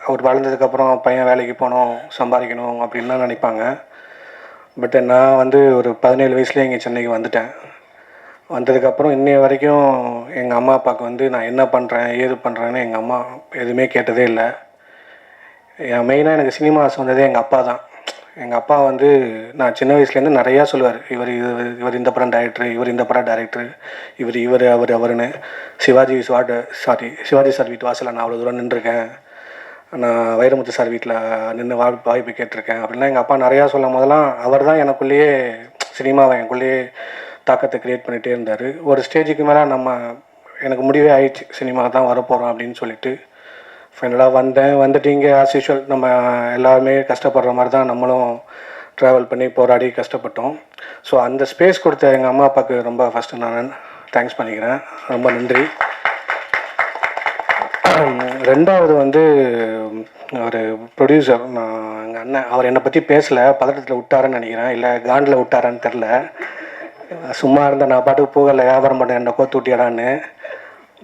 அவர் வளர்ந்ததுக்கப்புறம் பையன் வேலைக்கு போகணும் சம்பாதிக்கணும் அப்படின்னு தான் நினைப்பாங்க. பட் நான் வந்து ஒரு 17 வயசுலேயே இங்கே சென்னைக்கு வந்துட்டேன். வந்ததுக்கப்புறம் இன்னைய வரைக்கும் எங்கள் அம்மா அப்பாவுக்கு வந்து நான் என்ன பண்ணுறேன் ஏது பண்ணுறேன்னு எங்கள் அம்மா எதுவுமே கேட்டதே இல்லை. மெயினாக எனக்கு சினிமா ஆசை வந்ததே எங்கள் அப்பா தான். எங்கள் அப்பா வந்து நான் சின்ன வயசுலேருந்து நிறையா சொல்லுவார், இவர் இந்த படம் டைரக்டர், இவர் இந்த படம் டைரக்டர், அவருன்னு. சிவாஜி சார் வீட்டு வாசலில் நான் அவ்வளோ தூரம் நின்றுருக்கேன், நான் வைரமுத்து சார் வீட்டில் நின்று வாய்ப்பு கேட்டிருக்கேன் அப்படின்லாம் எங்கள் அப்பா நிறையா சொல்லும் போதெல்லாம் அவர் தான் எனக்குள்ளேயே சினிமாவை எனக்குள்ளேயே தாக்கத்தை க்ரியேட் பண்ணிகிட்டே இருந்தார். ஒரு ஸ்டேஜுக்கு மேலே எனக்கு முடிவே ஆயிடுச்சு, சினிமா தான் வரப்போகிறோம் அப்படின்னு சொல்லிட்டு ஃபைனலாக வந்துட்டு இங்கே ஆஸ் யூஷுவல் நம்ம எல்லாருமே கஷ்டப்படுற மாதிரி தான் நம்மளும் ட்ராவல் பண்ணி போராடி கஷ்டப்பட்டோம். ஸோ அந்த ஸ்பேஸ் கொடுத்த எங்கள் அம்மா அப்பாவுக்கு ரொம்ப ஃபஸ்ட்டு நான் தேங்க்ஸ் பண்ணிக்கிறேன், ரொம்ப நன்றி. ரெண்டாவது வந்து ஒரு ப்ரொடியூசர், எங்கள் அண்ணன், அவர் என்னை பற்றி பேசலை, பதட்டத்தில் விட்டாருன்னு நினைக்கிறேன், இல்லை காண்டில் விட்டாரான்னு தெரில. சும்மா இருந்த நான் பாட்டுக்கு போகலை, வியாபாரம் பண்ண என்னை கோத்து விட்டியடான்னு.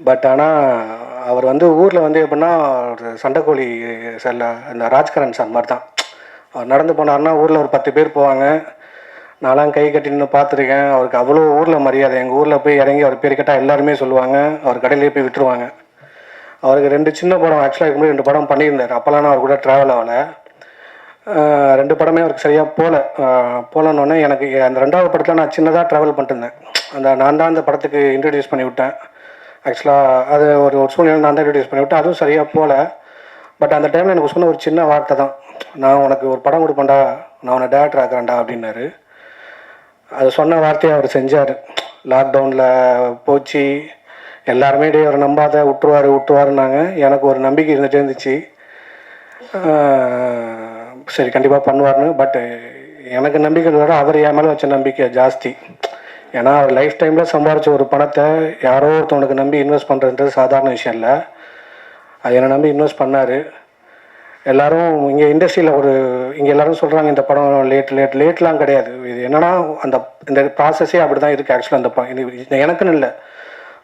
பட் ஆனால் அவர் வந்து ஊரில் வந்து எப்படின்னா ஒரு சண்டைக்கோழி செல்ல இந்த ராஜ்கரன் சார் மாதிரி தான். அவர் நடந்து போனார்னா ஊரில் ஒரு 10 பேர் போவாங்க. நான்லாம் கை கட்டி நின்று பார்த்துருக்கேன். அவருக்கு அவ்வளோ ஊரில் மரியாதை. எங்கள் ஊரில் போய் இறங்கி அவர் பேர் கேட்டால் எல்லாருமே சொல்லுவாங்க, அவர் கடையிலே போய் விட்டுருவாங்க. அவருக்கு 2 சின்ன படம் ஆக்சுவலாக இருக்கும்போது 2 படம் பண்ணியிருந்தார். அப்போல்லாம் நான் அவர் கூட ட்ராவல் ஆகலை. 2 படமே அவருக்கு சரியாக போகலன்னொன்னே எனக்கு அந்த 2வது படத்தில் நான் சின்னதாக ட்ராவல் பண்ணிட்டுருந்தேன். நான் தான் அந்த படத்துக்கு இன்ட்ரடியூஸ் பண்ணி விட்டேன். ஆக்சுவலாக அது ஒரு சூழ்நிலை நான் தான் இன்ட்ரடியூஸ் பண்ணி விட்டேன், அதுவும் சரியாக போகல. பட் அந்த டைமில் எனக்கு சொன்ன ஒரு சின்ன வார்த்தை தான், நான் உனக்கு ஒரு படம் கொடுப்பேன்டா, நான் உன்னை டேரக்டர் ஆக்குறேன்டா அப்படின்னாரு. அது சொன்ன வார்த்தையை அவர் செஞ்சார். லாக்டவுனில் போச்சு, எல்லாருமே டே அவரை நம்பாத விட்டுருவாருன்னாங்க. எனக்கு ஒரு நம்பிக்கை இருந்துகிட்டே இருந்துச்சு, சரி கண்டிப்பாக பண்ணுவார்னு. பட்டு எனக்கு நம்பிக்கை விட அவர் என் மேலே வச்ச நம்பிக்கை ஜாஸ்தி. ஏன்னா அவர் லைஃப் டைமில் சம்பாதிச்ச ஒரு பணத்தை யாரோ ஒருத்தவனுக்கு நம்பி இன்வெஸ்ட் பண்ணுறதுன்றது சாதாரண விஷயம் இல்லை. அது என்னை நம்பி இன்வெஸ்ட் பண்ணார். எல்லோரும் இங்கே இண்டஸ்ட்ரியில் இங்கே எல்லோரும் சொல்கிறாங்க இந்த படம் லேட்லாம் கிடையாது. இது என்னென்னா இந்த ப்ராசஸே அப்படி தான் இருக்குது. ஆக்சுவலாக இது எனக்குன்னு இல்லை,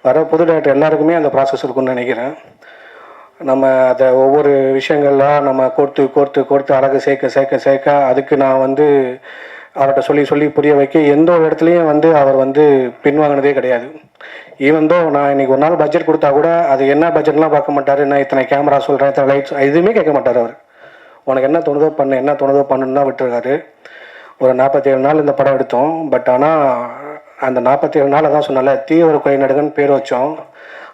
வர புது டேரக்டர் எல்லாருக்குமே அந்த ப்ராசஸ் இருக்குன்னு நினைக்கிறேன். நம்ம அதை ஒவ்வொரு விஷயங்கள்லாம் நம்ம கோர்த்து அழகு சேர்க்க அதுக்கு நான் வந்து அவர்கிட்ட சொல்லி புரிய வைக்க எந்த ஒரு இடத்துலையும் வந்து அவர் வந்து பின்வாங்கினதே கிடையாது. ஈவன் தோ நான் இன்றைக்கி ஒரு நாள் பட்ஜெட் கொடுத்தா கூட அது என்ன பட்ஜெட்லாம் பார்க்க மாட்டார், நான் இத்தனை கேமரா சொல்கிறேன், இத்தனை லைட்ஸ் எதுவுமே கேட்க மாட்டார். அவர் உனக்கு என்ன தோணுதோ பண்ணுன்னு தான் விட்டுருக்காரு. ஒரு 47 நாள் இந்த படம் எடுத்தோம். பட் ஆனால் அந்த 47 நாள் தான் சொன்னால தீவிர கொலை நடுகன்னு பேர் வச்சோம்.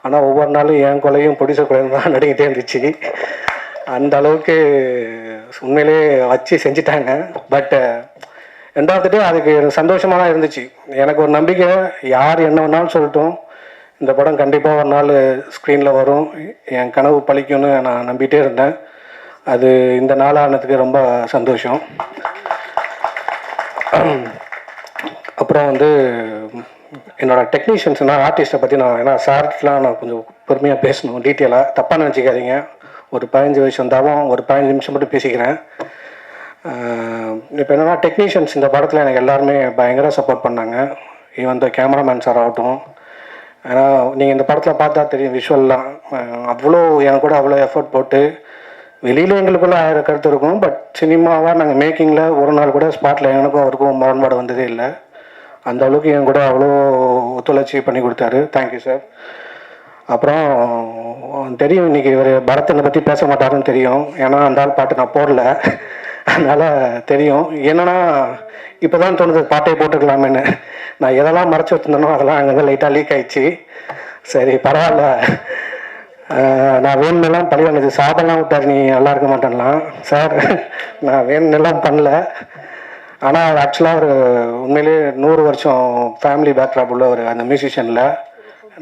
ஆனால் ஒவ்வொரு நாளும் என் கொலையும் ப்ரொடியூசர் கொலையும் தான் நடிக்கிட்டே இருந்துச்சு. அந்த அளவுக்கு உண்மையிலே வச்சு செஞ்சிட்டாங்க. பட் 2வது டே அதுக்கு சந்தோஷமாக தான் இருந்துச்சு. எனக்கு ஒரு நம்பிக்கை, யார் என்ன வேணாலும் சொல்லட்டும், இந்த படம் கண்டிப்பாக ஒரு நாள் ஸ்க்ரீனில் வரும், என் கனவு பழிக்கும்னு நான் நம்பிகிட்டே இருந்தேன். அது இந்த நாளானதுக்கு ரொம்ப சந்தோஷம். அப்புறம் வந்து என்னோடய டெக்னீஷியன்ஸ், நான் ஆர்டிஸ்ட்டை பற்றி ஏன்னா சார்ட்லாம் நான் கொஞ்சம் பொறுமையாக பேசணும், டீட்டெயிலாக தப்பாக நினச்சிக்காதீங்க. ஒரு 15 வயசு வந்தாலும் ஒரு 15 நிமிஷம் மட்டும் பேசிக்கிறேன். இப்போ என்னென்னா டெக்னீஷியன்ஸ் இந்த படத்தில் எனக்கு எல்லாருமே பயங்கர சப்போர்ட் பண்ணாங்க. ஈவன் கேமராமேன் சார் ஆகட்டும். ஏன்னா நீங்கள் இந்த படத்தில் பார்த்தா தெரியும், விஷுவல்லாம் எனக்கு கூட அவ்வளோ எஃபர்ட் போட்டு, வெளியில் எங்களுக்குள்ள 1000 கருத்து இருக்கும். பட் சினிமாவாக நாங்கள் மேக்கிங்கில் ஒரு நாள் கூட ஸ்பாட்டில் எனக்கும் அவருக்கும் முரண்பாடு வந்ததே இல்லை. அந்த அளவுக்கு என் கூட அவ்வளோ ஒத்துழைச்சி பண்ணி கொடுத்தாரு. Thank you sir. அப்புறம் தெரியும் இன்றைக்கி இவர் பரதனை பற்றி பேச மாட்டாருன்னு தெரியும், ஏன்னா அந்த ஆள் பாட்டு நான் போடல, அதனால் தெரியும். என்னென்னா இப்போ தான் தோணுது பாட்டே போட்டுக்கலாமேன்னு. நான் எதெல்லாம் மறைச்சி வச்சுருந்தேனோ அதெல்லாம் அங்கங்கே லைட்டாக லீக் ஆகிடுச்சு. சரி பரவாயில்ல, நான் வேணுமெல்லாம் பழி வாங்கிது. சாதெல்லாம் விட்டார், நீ நல்லா இருக்க மாட்டேன்லாம் சார், நான் வேணுமெல்லாம் பண்ணல. ஆனால் ஆக்சுவலாக ஒரு உண்மையிலே 100 வருஷம் ஃபேமிலி பேக்ராப் உள்ளவர் அந்த மியூசிஷியனில்.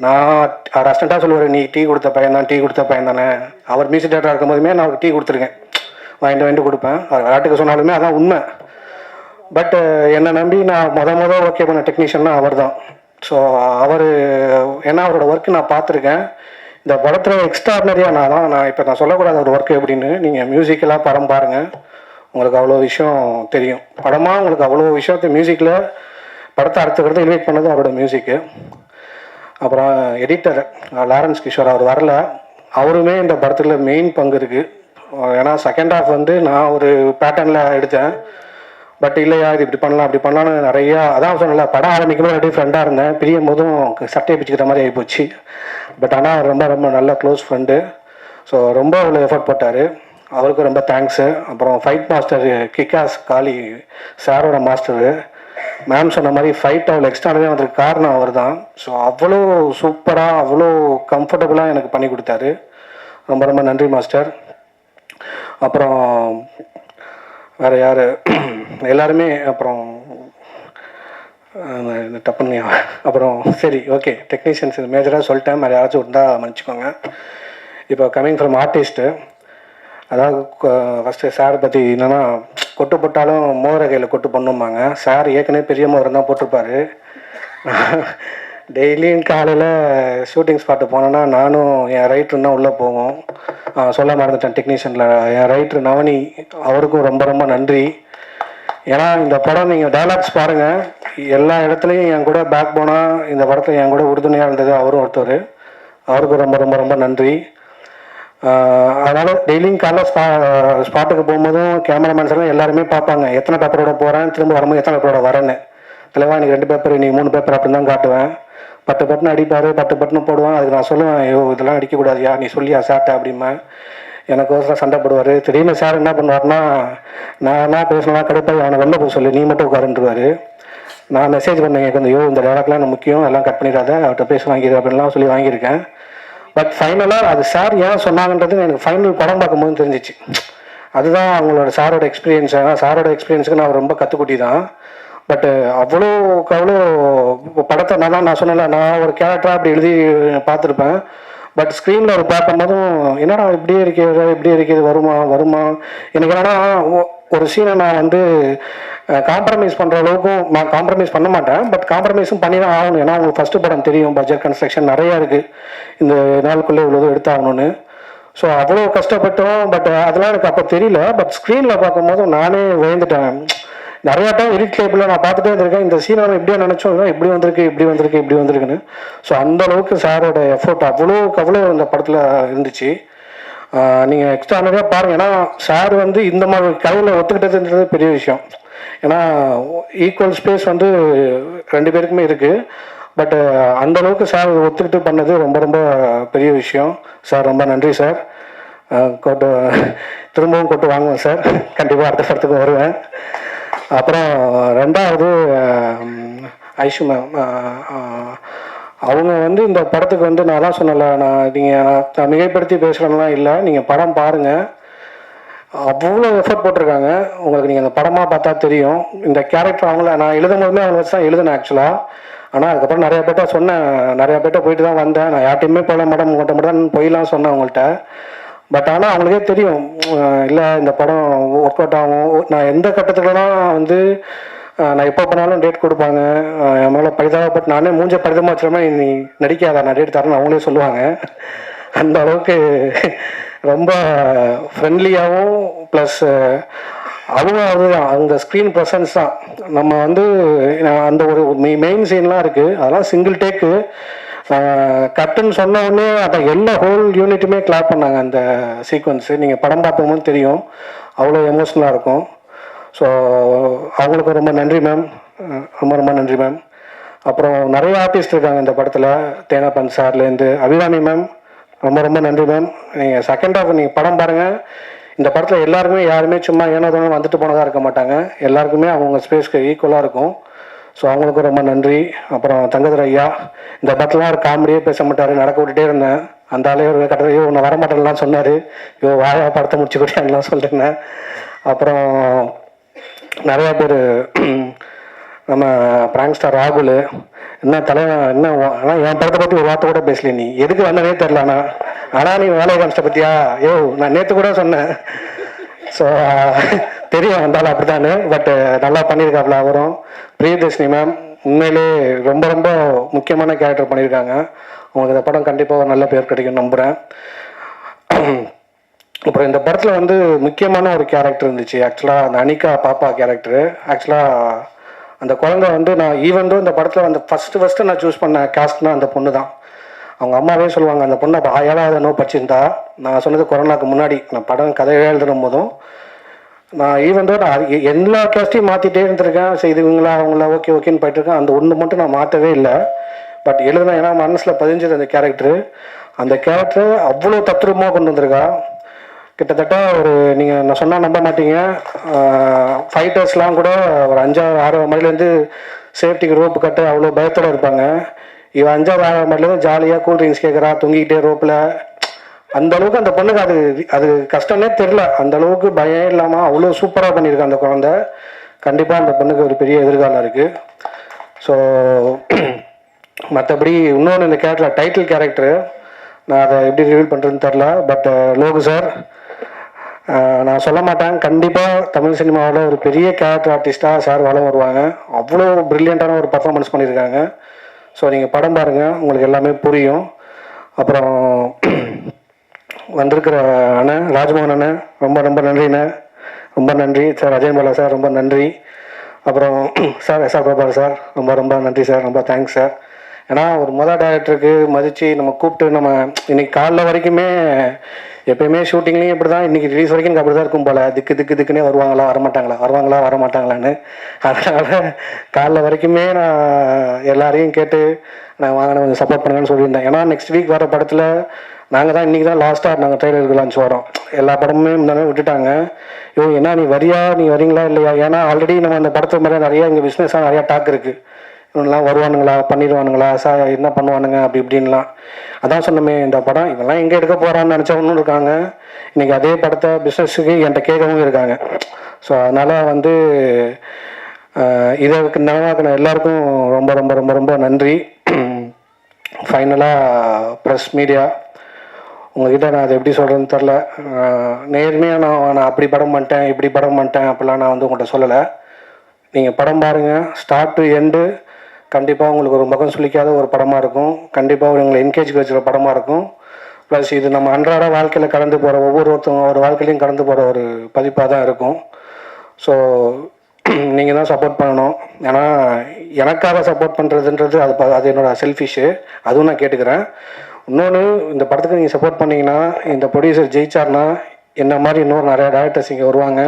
நான் அவர் அஸ்டண்ட்டாக சொல்லுவார், நீ டீ கொடுத்த பையன் தானே. அவர் மியூசிக் டேரக்டராக இருக்கும் போதுமே நான் அவருக்கு டீ கொடுத்துருக்கேன், வாங்கிட்டு கொடுப்பேன். அவர் விளையாட்டுக்கு சொன்னாலுமே அதான் உண்மை. பட் என்னை நம்பி நான் மொதல் ஓகே பண்ண டெக்னீஷியன்னா அவர் தான். ஸோ ஏன்னா அவரோட ஒர்க்கு நான் பார்த்துருக்கேன். இந்த படத்தில் எக்ஸ்ட்ராடினரியாக நான் சொல்லக்கூடாது அவர் ஒர்க்கு எப்படின்னு. நீங்கள் மியூசிக்கெல்லாம் படம் பாருங்கள், உங்களுக்கு அவ்வளோ விஷயம் தெரியும். படமாக உங்களுக்கு அவ்வளோ விஷயத்தை மியூசிக்கில் படத்தை அடுத்த எலிவேட் பண்ணது அவரோட மியூசிக்கு. அப்புறம் எடிட்டர் லாரன்ஸ் கிஷோர், அவர் வரல. அவருமே இந்த படத்தில் மெயின் பங்கு இருக்குது. ஏன்னா செகண்ட் ஹாஃப் வந்து நான் ஒரு பேட்டர்னில் எடுத்தேன். பட் இல்லையா இது இப்படி பண்ணலாம் அப்படி பண்ணலான்னு நிறையா, அதான் சொன்னல படம் ஆரம்பிக்கும்போது ரெடி ஃப்ரெண்டாக இருந்தேன், பிரியும் போதும் சட்டையை பிடிச்சிக்கிற மாதிரி ஆகிப்போச்சு. பட் ஆனால் ரொம்ப ரொம்ப நல்ல க்ளோஸ் ஃப்ரெண்டு. ஸோ ரொம்ப அவ்வளோ எஃபர்ட் போட்டார், அவருக்கு ரொம்ப தேங்க்ஸு. அப்புறம் ஃபைட் மாஸ்டர் கிக்காஸ் காளி சாரோட மாஸ்டரு, மேம் சொன்ன மாதிரி ஃபைட் அவ்வளோ எக்ஸ்ட்ரானவே வந்ததுக்கு காரணம் அவர் தான். ஸோ அவ்வளோ சூப்பராக அவ்வளோ கம்ஃபர்டபுளாக எனக்கு பண்ணி கொடுத்தாரு. ரொம்ப ரொம்ப நன்றி மாஸ்டர். அப்புறம் வேறு யார் எல்லாருமே, அப்புறம் டப்புன்னு அப்புறம் சரி ஓகே டெக்னீஷியன்ஸ் மேஜராக சொல்லிட்டேன், வேறு யாராச்சும் இருந்தால் மன்னிச்சிக்கோங்க. இப்போ கம்மிங் ஃப்ரம் ஆர்டிஸ்ட்டு, அதாவது ஃபஸ்ட்டு சார் பற்றி என்னென்னா, கொட்டு போட்டாலும் மோதிர கையில் கொட்டு பண்ணும்பாங்க. சார் ஏற்கனவே பெரிய மோதிரம் தான் போட்டிருப்பாரு. டெய்லியும் காலையில் ஷூட்டிங் ஸ்பாட்டு போனேன்னா நானும் என் ரைட்டரும் தான் உள்ளே போவோம். சொல்ல மறந்துட்டேன் டெக்னீஷியனில், என் ரைட்ரு நவனி, அவருக்கும் ரொம்ப ரொம்ப நன்றி. ஏன்னா இந்த படம் நீங்கள் டைலாக்ஸ் பாருங்கள், எல்லா இடத்துலையும் என் கூட பேக் போனால் இந்த படத்தில் என் கூட உறுதுணையாக இருந்தது அவரும் ஒருத்தர். அவருக்கும் ரொம்ப ரொம்ப ரொம்ப நன்றி. அதனால் டெய்லியும் காலைல ஸ்பாட்டுக்கு போகும்போதும் கேமராமேன்ஸ் எல்லாம் எல்லாருமே பார்ப்பாங்க, எத்தனை பேப்பரோட போகிறேன், திரும்ப வரும்போது எத்தனை பேப்பரோட வரேன்னு. தலைவா எனக்கு 2 பேப்பர், நீ 3 பேப்பர் அப்படின்னு தான் காட்டுவேன். 10 பட்டன் அடிப்பார், 10 பட்டன் போடுவேன். அதுக்கு நான் சொல்லுவேன், ஐயோ இதெல்லாம் அடிக்கக்கூடாதுயா, நீ சொல்லியா சாட்டை அப்படிம்பேன். எனக்கோசரம் சண்டை போடுவார். திடீர்னு சார் என்ன பண்ணுவார்னா, நான் என்ன பேசலாம் கடுப்பாக அவனை வெளில போக சொல்லி நீ மட்டும் உட்காருன்றுவார். நான் மெசேஜ் பண்ணேன் கொஞ்சம், ஐயோ இந்த டேரக்ட்லாம் எனக்கு முக்கியம், எல்லாம் கட் பண்ணிடாத, அவர்கிட்ட பேச வாங்கிடு அப்படின்லாம் சொல்லி வாங்கியிருக்கேன். பட் ஃபைனலாக அது சார் ஏன் சொன்னாங்கன்றது எனக்கு ஃபைனல் படம் பார்க்கும்போது தெரிஞ்சிச்சு. அதுதான் அவங்களோட சாரோட எக்ஸ்பீரியன்ஸ். ஏன்னா சாரோட எக்ஸ்பீரியன்ஸுக்கு நான் ரொம்ப கற்றுக்குட்டி தான். பட்டு அவ்வளோக்கு அவ்வளோ படத்தை நான் சொன்னல, நான் ஒரு கேரக்டராக அப்படி எழுதி பார்த்துருப்பேன். பட் ஸ்க்ரீனில் ஒரு பார்க்கும்போதும் என்னடா இப்படியே இருக்கிறது வருமா எனக்கு என்னன்னா, ஒரு சீனை நான் வந்து காம்ப்ரமைஸ் பண்ணுற அளவுக்கும் நான் காம்ப்ரமைஸ் பண்ண மாட்டேன். பட் காம்ப்ரமைஸும் பண்ணி தான் ஆகணும். ஏன்னா உங்களுக்கு ஃபஸ்ட்டு படம் தெரியும், பட்ஜெட் கன்ஸ்ட்ரக்ஷன் நிறையா இருக்குது, இந்த நாளுக்குள்ளே இவ்வளோ எடுத்தாகணும்னு. ஸோ அவ்வளோ கஷ்டப்பட்டோம். பட் அதெல்லாம் எனக்கு அப்போ தெரியல. பட் ஸ்க்ரீனில் பார்க்கும்போதும் நானே விழுந்துட்டேன். நிறையா டைம் எடிட் டேபிளில் நான் பார்த்துட்டே இருந்திருக்கேன், இந்த சீனை நம்ம இப்படியே நினச்சோம், இப்படி வந்திருக்குன்னு. ஸோ அந்த அளவுக்கு சாரோட எஃபோர்ட் அவ்வளோக்கு அவ்வளோ இந்த படத்தில் இருந்துச்சு. நீங்கள் எக்ஸ்ட்ரானரியாக பாருங்கள். ஏன்னா சார் வந்து இந்த மாதிரி கதையில் ஒத்துக்கிட்டதுன்றது பெரிய விஷயம். ஏன்னா ஈக்குவல் ஸ்பேஸ் வந்து 2 பேருக்குமே இருக்குது. பட் அந்த அளவுக்கு சார் ஒத்துக்கிட்டு பண்ணது ரொம்ப ரொம்ப பெரிய விஷயம். சார் ரொம்ப நன்றி சார். திரும்பவும் கொட்டு வாங்குவேன் சார், கண்டிப்பாக அடுத்த படத்துக்கு வருவேன். அப்புறம் 2வது ஐஷு மேம், அவங்க வந்து இந்த படத்துக்கு வந்து நான் தான் சொன்னல, நான் மிகைப்படுத்தி பேசுகிறேன்லாம் இல்லை, நீங்கள் படம் பாருங்கள், அவ்வளோ எஃபர்ட் போட்டிருக்காங்க. உங்களுக்கு நீங்கள் இந்த படமாக பார்த்தா தெரியும். இந்த கேரக்டர் அவங்கள நான் எழுதும் போதுமே அவங்க வச்சு தான் எழுதினேன் ஆக்சுவலாக. ஆனால் அதுக்கப்புறம் நிறையா பேர்ட்ட சொன்னேன், நிறையா பேர்ட்ட போயிட்டு தான் வந்தேன். நான் யார்ட்டையுமே போகல மேடம், உங்கள்கிட்ட மட்டும் தான் போயிடலாம் சொன்னேன் அவங்கள்ட்ட. பட் ஆனால் அவங்களுக்கே தெரியும், இல்லை இந்த படம் ஒர்க் அவுட் ஆகும். நான் எந்த கட்டத்துலலாம் வந்து நான் எப்போ பண்ணாலும் டேட் கொடுப்பாங்க, என் மேலே பரிதாபப்பட்டு நானே மூஞ்ச பரிதமாக வச்சுருமே, நீ நடிக்காத நான் டேட் தரேன்னு அவங்களே சொல்லுவாங்க. அந்த அளவுக்கு ரொம்ப ஃப்ரெண்ட்லியாகவும் ப்ளஸ் அதுதான் அந்த ஸ்க்ரீன் ப்ரெசன்ஸ் தான். நம்ம வந்து அந்த ஒரு மெயின் சீன்லாம் இருக்குது, அதெல்லாம் சிங்கிள் டேக்கு. கட்டுன்னு சொன்ன உடனே அதை எல்லா ஹோல் யூனிட்டுமே கிளாப் பண்ணாங்க அந்த சீக்வன்ஸு. நீங்கள் படம் பார்க்கும்போது தெரியும், அவ்வளோ எமோஷ்னலாக இருக்கும். ஸோ அவங்களுக்கு ரொம்ப நன்றி மேம், ரொம்ப ரொம்ப நன்றி மேம். அப்புறம் நிறைய ஆர்டிஸ்ட் இருக்காங்க இந்த படத்தில், தேனாப்பன் சார்லேருந்து அபிராமி மேம், ரொம்ப ரொம்ப நன்றி மேம். நீங்கள் செகண்ட் ஹாஃப் நீங்கள் படம் பாருங்கள், இந்த படத்தில் எல்லாருமே யாருமே சும்மா ஏனோதானோ வந்துட்டு போனதாக இருக்க மாட்டாங்க, எல்லாருக்குமே அவங்க ஸ்பேஸ்க்கு ஈக்குவலாக இருக்கும். ஸோ அவங்களுக்கும் ரொம்ப நன்றி. அப்புறம் தங்கதுரை ஐயா, இந்த படத்துலாம் ஒரு காமெடியே பேச மாட்டார், நடக்க விட்டுட்டே இருந்தேன். அந்த ஆளே ஒரு கட்டத்தையோ ஒன்று வரமாட்டேன்லாம் சொன்னார், ஐயோ வாயா படத்தை முடிச்சு கொடுத்தாங்கலாம் சொல்லிட்டேன். அப்புறம் நிறையா பேர், நம்ம பிராங்க் ஸ்டார் ராகுல், என்ன தலைவன் என்ன, ஆனால் என் படத்தை பற்றி ஒரு வார்த்தை கூட பேசல, நீ எதுக்கு வந்தனே தெரில, ஆனால் நீ வேலையை காமிச்சிட்ட பற்றியா, ஐயோ நான் நேற்று கூட சொன்னேன். ஸோ தெரியும் வந்தாலும் அப்படி தானே, பட்டு நல்லா பண்ணியிருக்காப்புல அவரும். பிரியதர்ஷினி மேம் உண்மையிலே ரொம்ப ரொம்ப முக்கியமான கேரக்டர் பண்ணியிருக்காங்க. உங்களுக்கு இந்த படம் கண்டிப்பாக ஒரு நல்ல பேர் கிடைக்கும்னு நம்புகிறேன். அப்புறம் இந்த படத்தில் வந்து முக்கியமான ஒரு கேரக்டர் இருந்துச்சு ஆக்சுவலாக, அந்த அனிகா பாப்பா கேரக்டரு. ஆக்சுவலாக அந்த குழந்தை வந்து நான் ஈவன் இந்த படத்தில் வந்து ஃபஸ்ட்டு நான் சூஸ் பண்ண காஸ்ட்னா அந்த பொண்ணு தான். அவங்க அம்மாவே சொல்லுவாங்க, அந்த பொண்ணை 7வது படிச்சிருந்தா. நான் சொன்னது கொரோனாக்கு முன்னாடி நான் படம் கதையை எழுதும் போதும் நான் ஈவன் நான் எல்லா கேஸ்ட்டையும் மாற்றிட்டே இருந்திருக்கேன். சரி இது இவங்களா அவங்களா ஓகேன்னு போயிட்டுருக்கேன். அந்த ஒன்று மட்டும் நான் மாற்றவே இல்லை. பட் எழுதுனா ஏன்னா மனசில் பதிஞ்சது அந்த கேரக்டரு. அந்த கேரக்டர் அவ்வளோ தத்ரூபமாக கொண்டு வந்திருக்கா. கிட்டத்தட்ட ஒரு நீங்கள் நான் சொன்னால் நம்ப மாட்டீங்க, ஃபைட்டர்ஸ்லாம் கூட ஒரு 5-6 மணிலேருந்து சேஃப்டிக்கு ரோப்பு கட்ட அவ்வளோ பயத்தோடு இருப்பாங்க. இவன் 5-6 மணிலேருந்து ஜாலியாக கூல்ட்ரிங்க்ஸ் கேட்குறா, தொங்கிக்கிட்டே ரோப்பில். அந்த அளவுக்கு அந்த பொண்ணுக்கு அது கஷ்டமே தெரில. அந்த அளவுக்கு பயம் இல்லாமல் அவ்வளோ சூப்பராக பண்ணியிருக்கான் அந்த குழந்தை. கண்டிப்பாக அந்த பொண்ணுக்கு ஒரு பெரிய எதிர்காலம் இருக்குது. ஸோ மற்றபடி இன்னொன்று இந்த கேரக்டர் டைட்டில் கேரக்டரு நான் அதை எப்படி ரிவீல் பண்ணுறதுன்னு தெரில. பட் லோகு சார் நான் சொல்ல மாட்டேன், கண்டிப்பாக தமிழ் சினிமாவில் ஒரு பெரிய கேரக்டர் ஆர்டிஸ்ட்டாக சார் வளம் வருவாங்க. அவ்வளோ ப்ரில்லியண்ட்டான ஒரு பர்ஃபார்மன்ஸ் பண்ணியிருக்காங்க. ஸோ நீங்கள் படம் பாருங்கள், உங்களுக்கு எல்லாமே புரியும். அப்புறம் வந்திருக்கிற அண்ணன் ராஜ்மோகன் அண்ணன் ரொம்ப நன்றிண்ணே, ரொம்ப நன்றி சார். அஜய் பாலா சார் ரொம்ப நன்றி. அப்புறம் சார் எஸ்ஆர் பிரபாகர் சார் ரொம்ப நன்றி சார், ரொம்ப தேங்க்ஸ் சார். ஏன்னா ஒரு டைரக்டருக்கு மதித்து நம்ம கூப்பிட்டு நம்ம இன்றைக்கி காலைல வரைக்குமே எப்போயுமே ஷூட்டிங்லேயும் இப்படி தான், இன்றைக்கி ரிலீஸ் வரைக்கும் எனக்கு அப்படி தான் இருக்கும் போல். திக்குன்னே வருவாங்களா வரமாட்டாங்களான்னு. அதனால் காலைல வரைக்குமே நான் எல்லாரையும் கேட்டு நான் வாங்கின கொஞ்சம் சப்போர்ட் பண்ணுங்கன்னு சொல்லியிருந்தேன். ஏன்னா நெக்ஸ்ட் வீக் வர படத்தில் நாங்கள் தான் இன்றைக்கி தான் லாஸ்ட்டாக நாங்கள் ட்ரெய்லருக்கு லான்ச் வரோம். எல்லா படமுமே முன்னாடி விட்டுட்டாங்க. என்ன நீ வரீங்களா இல்லையா? ஏன்னா ஆல்ரெடி நம்ம அந்த படத்து மாதிரி நிறையா இங்கே பிஸ்னஸாக நிறையா டாக் இருக்குது. இவங்கெல்லாம் வருவானுங்களா, பண்ணிடுவானுங்களா, என்ன பண்ணுவானுங்க அப்படி இப்படின்லாம். அதான் சொன்னமே, இந்த படம் இவெல்லாம் எங்கே எடுக்க போகிறான்னு நினச்சவனும் இருக்காங்க. இன்றைக்கி அதே படத்தை பிஸ்னஸுக்கு என்கிட்ட கேட்கவும் இருக்காங்க. ஸோ அதனால் வந்து இதை நனவாக்கின எல்லாருக்கும் ரொம்ப நன்றி. ஃபைனலாக ப்ரெஸ் மீடியா உங்கள்கிட்ட நான் அதை எப்படி சொல்கிறேன்னு தெரில. நேர்மையாக நான் அப்படி படம் பண்ணிட்டேன் இப்படி படம் பண்ணிட்டேன் அப்படிலாம் நான் வந்து உங்கள்கிட்ட சொல்லலை. நீங்கள் படம் பாருங்கள், ஸ்டார்ட் டு எண்டு கண்டிப்பாக உங்களுக்கு ஒரு முகம் சுளிக்காத ஒரு படமாக இருக்கும். கண்டிப்பாக உங்களை என்கேஜ் வச்சுற படமாக இருக்கும். ப்ளஸ் இது நம்ம அன்றாட வாழ்க்கையில் கடந்து போகிற ஒவ்வொருத்தவங்க ஒரு வாழ்க்கையிலையும் கடந்து போகிற ஒரு பதிப்பாக தான் இருக்கும். ஸோ நீங்கள் தான் சப்போர்ட் பண்ணணும். ஏன்னா எனக்காக சப்போர்ட் பண்ணுறதுன்றது அது என்னோடய செல்ஃபிஷு, அதுவும் நான் கேட்டுக்கிறேன். இன்னொன்று, இந்த படத்துக்கு நீங்கள் சப்போர்ட் பண்ணிங்கன்னா, இந்த ப்ரொடியூசர் ஜெயிச்சார்னா என்ன மாதிரி இன்னொரு நிறையா டேரக்டர்ஸ் இங்கே வருவாங்க,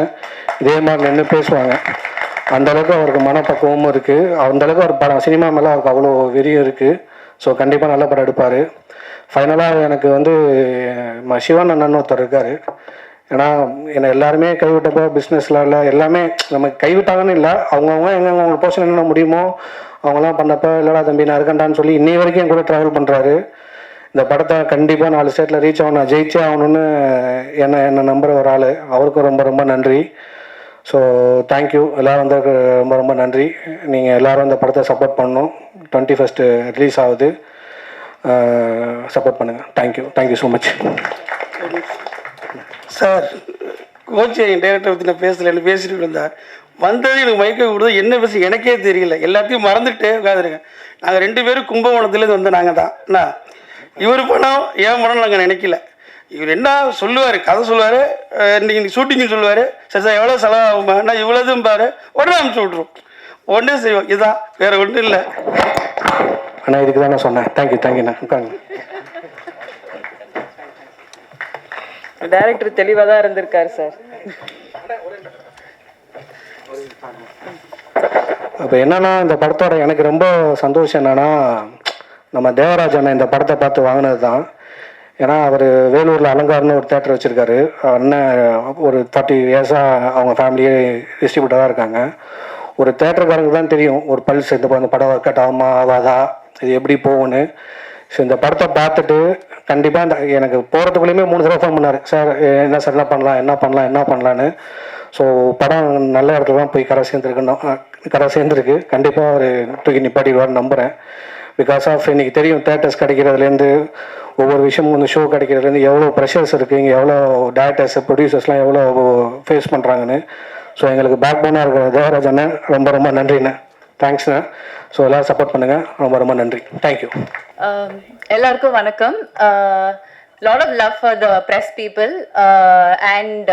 இதே மாதிரி நின்று பேசுவாங்க. அந்தளவுக்கு அவருக்கு மனப்பக்குவமும் இருக்குது. அந்தளவுக்கு அவர் படம் சினிமா மேலே அவருக்கு அவ்வளோ வெறியும் இருக்குது. ஸோ கண்டிப்பாக நல்ல படம் எடுப்பார். ஃபைனலாக எனக்கு வந்து சிவன் அண்ணன் ஒருத்தர் இருக்கார். ஏன்னா என்னை எல்லாருமே கைவிட்டப்போ பிஸ்னஸில் இல்லை எல்லாமே நம்ம கைவிட்டாங்கன்னு இல்லை, அவங்கவுங்க எங்கெங்க போர்ஷன் என்ன முடியுமோ அவங்களாம் பண்ணப்போ இல்லைடா தம்பி நான் இருக்கண்டான்னு சொல்லி இன்னை வரைக்கும் என் கூட ட்ராவல் பண்ணுறாரு. இந்த படத்தை கண்டிப்பாக 4 ஸ்டேட்டில் ரீச் ஆகணும், நான் ஜெயிச்சே ஆகணும்னு என்னை நம்புகிற ஒரு ஆள். அவருக்கும் ரொம்ப நன்றி. ஸோ தேங்க்யூ எல்லோரும் வந்து ரொம்ப நன்றி. நீங்கள் எல்லோரும் இந்த படத்தை சப்போர்ட் பண்ணணும். 21st ரிலீஸ் ஆகுது, சப்போர்ட் பண்ணுங்கள். Thank you so much sir. கோச்சி என் டைரக்டரை பற்றி நான் பேசலைன்னு பேசிட்டு இருந்தார். வந்தது எனக்கு மயக்க விடுறது என்ன பேச எனக்கே தெரியல. எல்லாத்தையும் மறந்துட்டே உட்காந்துருக்கேன். நாங்கள் 2 பேரும் கும்பகோணத்துலேருந்து வந்து நாங்கள் தான் என்ன இவர் படம் ஏன் படம் நாங்கள் நினைக்கல. இவர் என்ன சொல்லுவார், கதை சொல்லுவார், இன்றைக்கி ஷூட்டிங்கு சொல்லுவார். சரி எவ்வளோ செலவாகுமா, நான் இவ்வளோதும் பாரு உடனே அனுப்பிச்சி விட்ருவோம், உடனே செய்வோம். இதுதான், வேறு ஒன்றும் இல்லை. ஆனால் இதுக்கு தான் நான் சொன்னேன். தேங்க்யூண்ணா. உட்காங்க. டைரக்டர் தெளிவாக தான் இருந்திருக்காரு சார். இப்போ என்னன்னா, இந்த படத்தோட எனக்கு ரொம்ப சந்தோஷம் என்னன்னா, நம்ம தேவராஜ் அண்ணன் இந்த படத்தை பார்த்து வாங்கினது தான். ஏன்னா அவர் வேலூரில் அலங்காரன்னு ஒரு தேட்டர் வச்சுருக்காரு. அண்ணன் ஒரு 30 இயர்ஸாக அவங்க ஃபேமிலியே டிஸ்ட்ரிபியூட்டராக இருக்காங்க. ஒரு தேட்டருக்காரங்க தான் தெரியும் ஒரு பல்ஸ், இந்த படம் ஒர்க் அவுட் ஆகுமா ஆகாதா, இது எப்படி போகும்னு. ஸோ இந்த படத்தை பார்த்துட்டு கண்டிப்பாக எனக்கு போகிறதுக்குள்ளேயுமே 3 தடவை ஃபோன் பண்ணார். சார் என்ன சார் என்ன பண்ணலான்னு. ஸோ படம் நல்ல இடத்துல தான் போய் கரை சேர்ந்துருக்கு. கண்டிப்பாக அவர் தூக்கி நிப்பாட்டிடுவார்னு நம்புகிறேன். பிகாஸ் ஆஃப் இன்றைக்கி தெரியும் தேட்டர்ஸ் கிடைக்கிறதுலேருந்து ஒவ்வொரு விஷயமும் வந்து ஷோ கிடைக்கிறதுலேருந்து எவ்வளோ ப்ரெஷர்ஸ் இருக்குது, இங்கே எவ்வளோ டேரக்டர்ஸ் ப்ரொடியூசர்ஸ்லாம் எவ்வளோ ஃபேஸ் பண்ணுறாங்கன்னு. ஸோ எங்களுக்கு பேக் போனாக இருக்கிற தேவராஜ் அண்ணன் ரொம்ப நன்றிண்ணே. தேங்க்ஸ்ண்ணே. ஸோ எல்லோரும் சப்போர்ட் பண்ணுங்கள். ரொம்ப நன்றி. தேங்க்யூ. எல்லாருக்கும் வணக்கம். lot of love for the press people and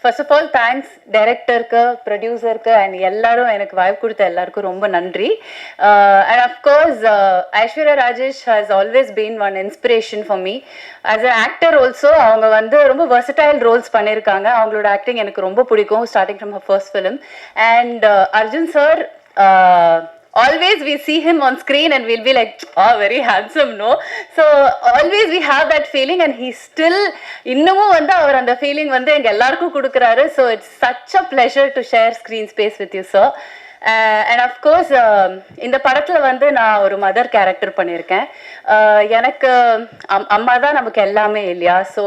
first of all thanks director ku producer ku and ellarum enak vibe kudutha ellarku romba nandri and of course Aishwarya Rajesh has always been one inspiration for me as an actor also avanga vandu romba versatile roles pannirukanga avangaloda acting enakku romba pidikum starting from her first film and Arjun sir always we see him on screen and we'll be like, oh, very handsome, no? So always we have that feeling and he still இன்னமும் வந்து அவர் அந்த ஃபீலிங் வந்து எங்க எல்லாருக்கும் கொடுக்குறாரு. So it's such a pleasure to share screen space with you, sir. And of course இந்த படத்துல வந்து நான் ஒரு மதர் கேரக்டர் பண்ணியிருக்கேன். எனக்கு அம்மா தான் நமக்கு எல்லாமே இல்லையா. ஸோ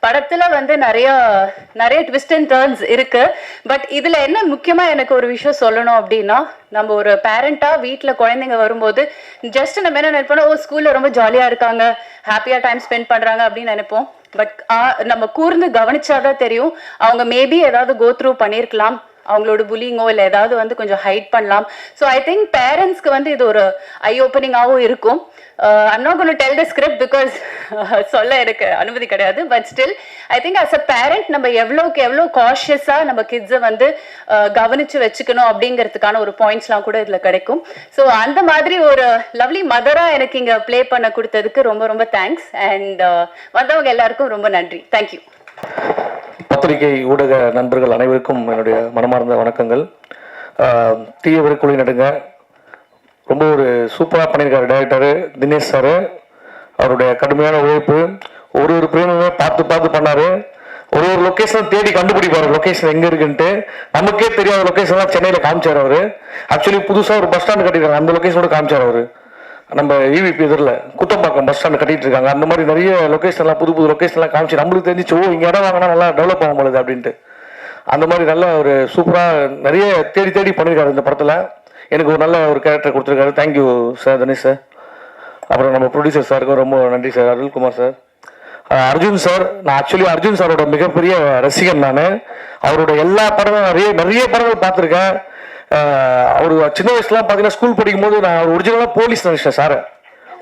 படத்துல வந்து நிறைய ட்விஸ்ட் அண்ட் டர்ன்ஸ் இருக்கு. பட் இதுல என்ன முக்கியமா எனக்கு ஒரு விஷயம் சொல்லணும் அப்படின்னா, நம்ம ஒரு பேரண்டா வீட்டில் குழந்தைங்க வரும்போது ஜஸ்ட் நம்ம என்ன நினைப்போம், ஓ ஸ்கூல்ல ரொம்ப ஜாலியா இருக்காங்க, ஹாப்பியா டைம் ஸ்பெண்ட் பண்றாங்க அப்படின்னு நினைப்போம். பட் நம்ம கூர்ந்து கவனிச்சாதான் தெரியும் அவங்க மேபி ஏதாவது கோ த்ரூ பண்ணியிருக்கலாம், அவங்களோட புல்லிங்கோ இல்லை ஏதாவது வந்து கொஞ்சம் ஹைட் பண்ணலாம். ஸோ ஐ திங்க் பேரண்ட்ஸ்க்கு வந்து இது ஒரு ஐ ஓப்பனிங்காகவும் இருக்கும். I'm not gonna tell the script because சொல்ல எனக்கு அனுமதி கிடையாது. But still I think as a parent நம்ம எவ்வளோக்கு எவ்வளோ காஷியஸாக நம்ம கிட்ஸை வந்து கவனித்து வச்சுக்கணும் அப்படிங்கிறதுக்கான ஒரு பாயிண்ட்ஸ்லாம் கூட இதில் கிடைக்கும். ஸோ அந்த மாதிரி ஒரு லவ்லி மதராக எனக்கு இங்கே ப்ளே பண்ண கொடுத்ததுக்கு ரொம்ப ரொம்ப தேங்க்ஸ். அண்ட் வந்தவங்க எல்லாருக்கும் ரொம்ப நன்றி. தேங்க்யூ. பத்திரிகை ஊடக நண்பர்கள் அனைவருக்கும் என்னுடைய மனமார்ந்த வணக்கங்கள். தீயவர் குழி நடுங்க ரொம்ப ஒரு சூப்பராக பண்ணியிருக்காரு டைரக்டரு தினேஷ் சார். அவருடைய கடுமையான உழைப்பு, ஒரு பிரேமுமே பார்த்து பண்ணார். ஒரு லொக்கேஷன் தேடி கண்டுபிடிப்பார், லொக்கேஷன் எங்கே இருக்குன்ட்டு. நமக்கே தெரியாத லொக்கேஷன்லாம் சென்னையில் காமிச்சார் அவர். ஆக்சுவலி புதுசாக ஒரு பஸ் ஸ்டாண்டு கட்டியிருக்காங்க, அந்த லொக்கேஷனோட காமிச்சார் அவர். நம்ம இவிபி எதிரில் குத்தம்பாக்கம் பஸ் ஸ்டாண்டு கட்டிட்டு இருக்காங்க. அந்த மாதிரி நிறைய லொக்கேஷன்லாம் புது லொக்கேஷன்லாம் காமிச்சு நம்மளுக்கு தெரிஞ்சிச்சு, ஓ இங்கே இடம் வாங்கினா நல்லா டெவலப் ஆகும் போகுது அப்படின்ட்டு. அந்த மாதிரி நல்ல ஒரு சூப்பராக நிறைய தேடி பண்ணியிருக்காரு இந்த படத்தில். எனக்கு ஒரு நல்ல ஒரு கேரக்டர் கொடுத்துருக்காரு. Thank you sir Tanishq sir. அப்புறம் நம்ம ப்ரொடியூசர் சாருக்கும் ரொம்ப நன்றி sir, Arulkumar sir. Arjun sir, நான் ஆக்சுவலி அர்ஜுன் சாரோட மிகப்பெரிய ரசிகன் நான். அவரோட எல்லா படமும் நிறைய படங்கள் பார்த்துருக்கேன். அவர் சின்ன வயசுலாம் பார்த்தீங்கன்னா ஸ்கூல் படிக்கும் போது நான் ஒரு ஒரிஜினலாக போலீஸ் நினைச்சேன் சார்.